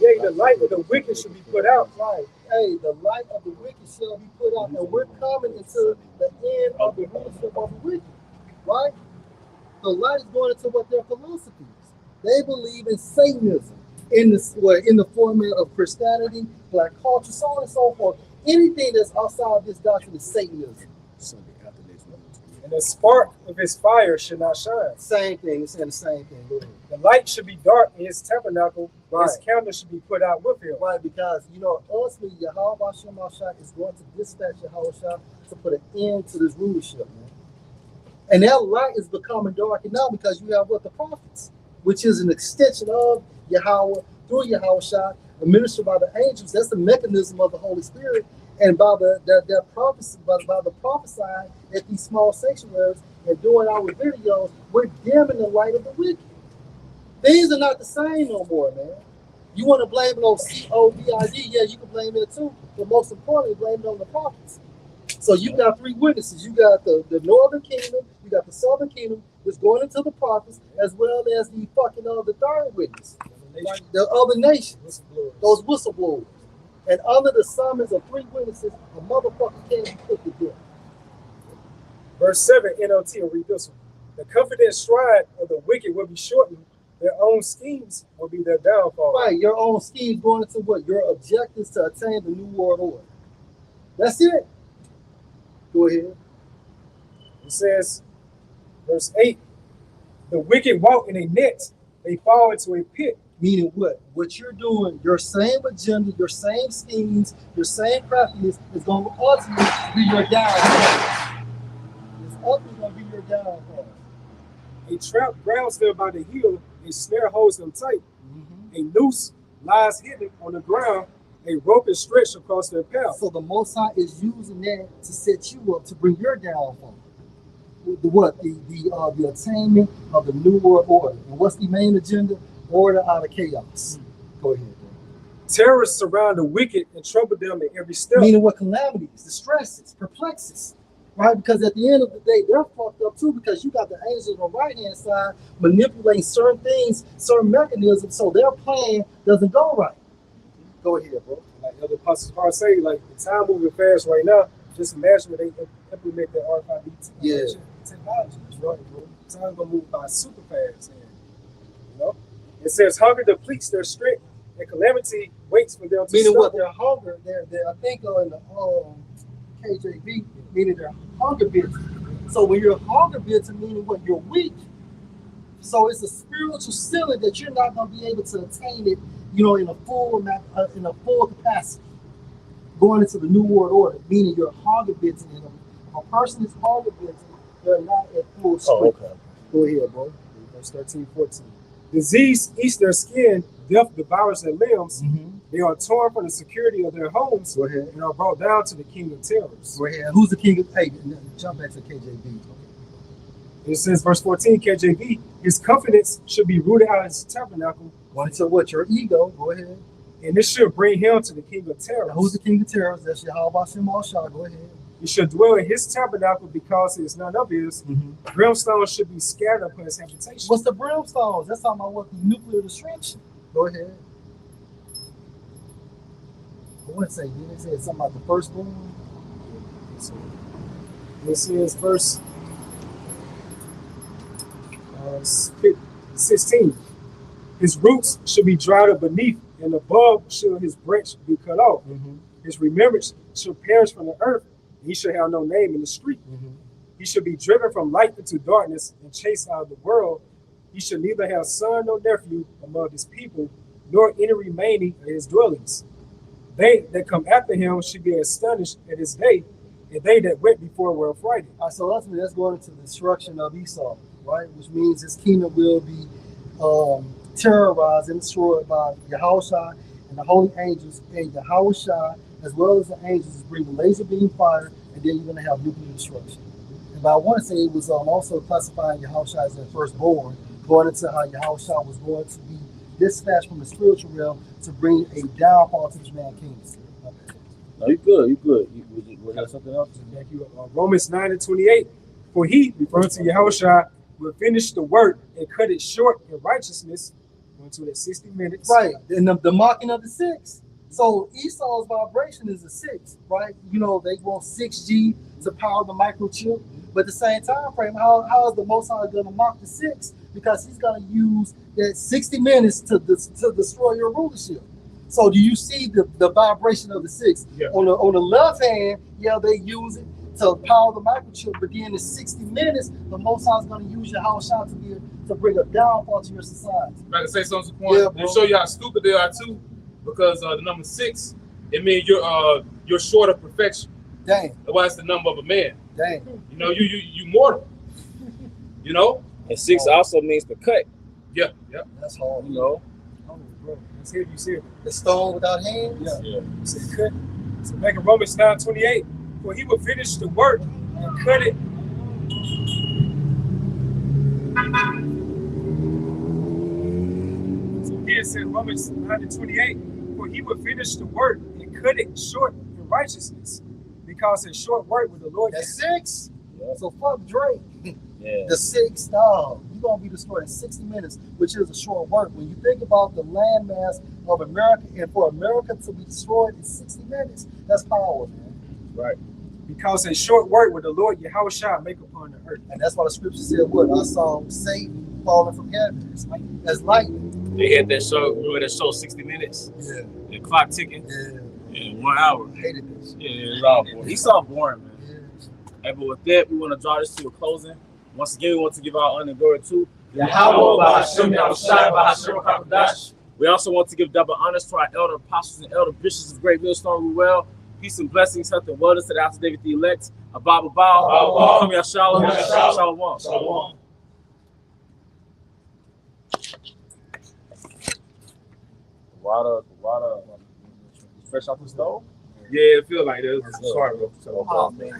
Yea, the light of the wicked should be put out. Right. Hey, the light of the wicked shall be put out. And we're coming into the end of the rulership of the wicked. Right? The light is going into what their philosophies. They believe in Satanism, in the format of Christianity, black culture, so on and so forth. Anything that's outside of this doctrine is Satanism. And the spark of his fire should not shine. Same thing. It's saying the same thing. Go ahead. The light should be dark in his tabernacle. Right. His candle should be put out with him. Right, because ultimately Yahweh Shemashah is going to dispatch Yahweh to put an end to this rulership, man. And that light is becoming darker now because you have the prophets, which is an extension of Yahweh through Yahweh, administered by the angels. That's the mechanism of the Holy Spirit. And by the prophecy, by the prophesying at these small sanctuaries and doing our videos, we're dimming the light of the wicked. Things are not the same no more, man. You want to blame it on COVID? Yeah, you can blame it too. But most importantly, blame it on the prophets. So you got three witnesses. You got the northern kingdom, you got the southern kingdom that's going into the prophets, as well as the the third witness, the other nations, those whistleblowers. And under the summons of three witnesses, a motherfucker can't be put to death. Verse 7, NLT, will read this one. The confident stride of the wicked will be shortened. Their own schemes will be their downfall. Right, your own schemes going into what? Your objectives to attain the New World Order. That's it. Go ahead. It says, verse 8, the wicked walk in a net, they fall into a pit. Meaning what? What you're doing, your same agenda, your same schemes, your same craftiness is going to ultimately be your downfall. It's ultimately going to be your downfall. A trap grabs them by the heel, a snare holds them tight. A noose lies hidden on the ground, a rope is stretched across their path. So the Most High is using that to set you up to bring your downfall. The attainment of the New World Order. And what's the main agenda? Order out of chaos. Go ahead, bro. Terrorists surround the wicked and trouble them at every step. Meaning what? Calamities, distresses, perplexes. Right? Because at the end of the day, they're fucked up too, because you got the angels on the right-hand side manipulating certain things, certain mechanisms, so their plan doesn't go right. Go ahead, bro. Like Elder Apostle Paul say, like the time moving fast right now, just imagine when they implement that RFID technology. That's right, bro. Time's gonna move by super fast, and It says hunger depletes their strength, and calamity waits for them to Meaning stop. what? Their hunger. They're I think in the KJV, meaning they're hunger bits. So when you're hunger bits, meaning what? You're weak. So it's a spiritual ceiling that you're not going to be able to attain it, in a full capacity. Going into the New World Order, meaning you're hunger bits, and if a person is hunger bits, they're not at full strength. Oh, okay. Go ahead, bro. Verse 13, 14. Disease eats their skin, death devours their limbs. They are torn from the security of their homes. Go ahead. And are brought down to the king of terrors. Go ahead. Who's the king of? Hey, jump back to KJV. It says, verse 14, KJV, his confidence should be rooted out of his tabernacle. So what? Your ego. Go ahead. And this should bring him to the king of terrors. Now, who's the king of terrors? That's Yahweh Shema Shah. Go ahead. He should dwell in his tabernacle because it is none of his. Brimstone should be scattered upon his habitation. What's the brimstones? That's talking about what? The nuclear destruction. Go ahead. I want to say, didn't it say something about the firstborn? This is verse 16. His roots should be dried up beneath, and above should his branch be cut off. His remembrance should perish from the earth. He should have no name in the street. He should be driven from light into darkness and chased out of the world. He should neither have son nor nephew among his people, nor any remaining of his dwellings. They that come after him should be astonished at his day, and they that went before were affrighted. All right, so ultimately that's going into the destruction of Esau, right? Which means his kingdom will be terrorized and destroyed by Yahushua and the holy angels, and Yahushua as well as the angels is bringing laser beam fire, and then you're going to have nuclear destruction. But I want to say it was also classifying Yahushua as their firstborn, going into how Yahushua was going to be dispatched from the spiritual realm to bring a downfall to this man's kingdom. No, you good. You good. Was there something else? Thank you. Romans 9:28. For he, referring to Yahushua, will finish the work and cut it short in righteousness. Going to that 60 minutes. Right. And the marking of the 6. So Esau's vibration is a 6, right? They want 6G to power the microchip. But at the same time frame, how is the Most High going to mark the 6? Because he's going to use that 60 minutes to destroy your rulership. So do you see the vibration of the 6? Yeah. On the left hand, they use it to power the microchip, but then in 60 minutes, the Most High is going to use your house shot to bring a downfall to your society. About to say something, point. Yeah, To show you how stupid they are too, because the number 6, it means you're short of perfection. Dang. That's why it's the number of a man. Dang. You mortal. And 6 also means the cut. Yeah. That's hard. Oh, bro. That's heavy. You see it. The stone without hands? Yeah. You see it cut. So back in Romans 9:28, for he will finish the work and cut it. So here it said Romans 9:28, for he will finish the work and cut it short in righteousness, because in short work with the Lord. That's 6. Yeah. So fuck Drake. Yeah. The 6, dog. You're going to be destroyed in 60 minutes, which is a short work. When you think about the landmass of America, and for America to be destroyed in 60 minutes, that's power, man. Right. Because in short work with the Lord Yahushua make upon the earth. And that's why the scripture said, what? I saw Satan falling from heaven. That's lightning. They had that show, remember that show 60 Minutes? Yeah. The clock ticking. Yeah. In 1 hour. Hated this. Yeah. Esau boring, man. Yeah. Hey, but with that, we want to draw this to a closing. Once again, we want to give our honor and glory to Yahweh, Bahasham, Yahushua, Bahasham, Kakadash. We also want to give double honors to our elder apostles and elder bishops of Great Millstone Ruel. Peace and blessings, health and wellness to the house of David the elect. Abba Bao. Come Shalom. Shalom. Shalom. Water, fresh off the stove? Yeah, it feel like that. Sorry, bro. Oh, man.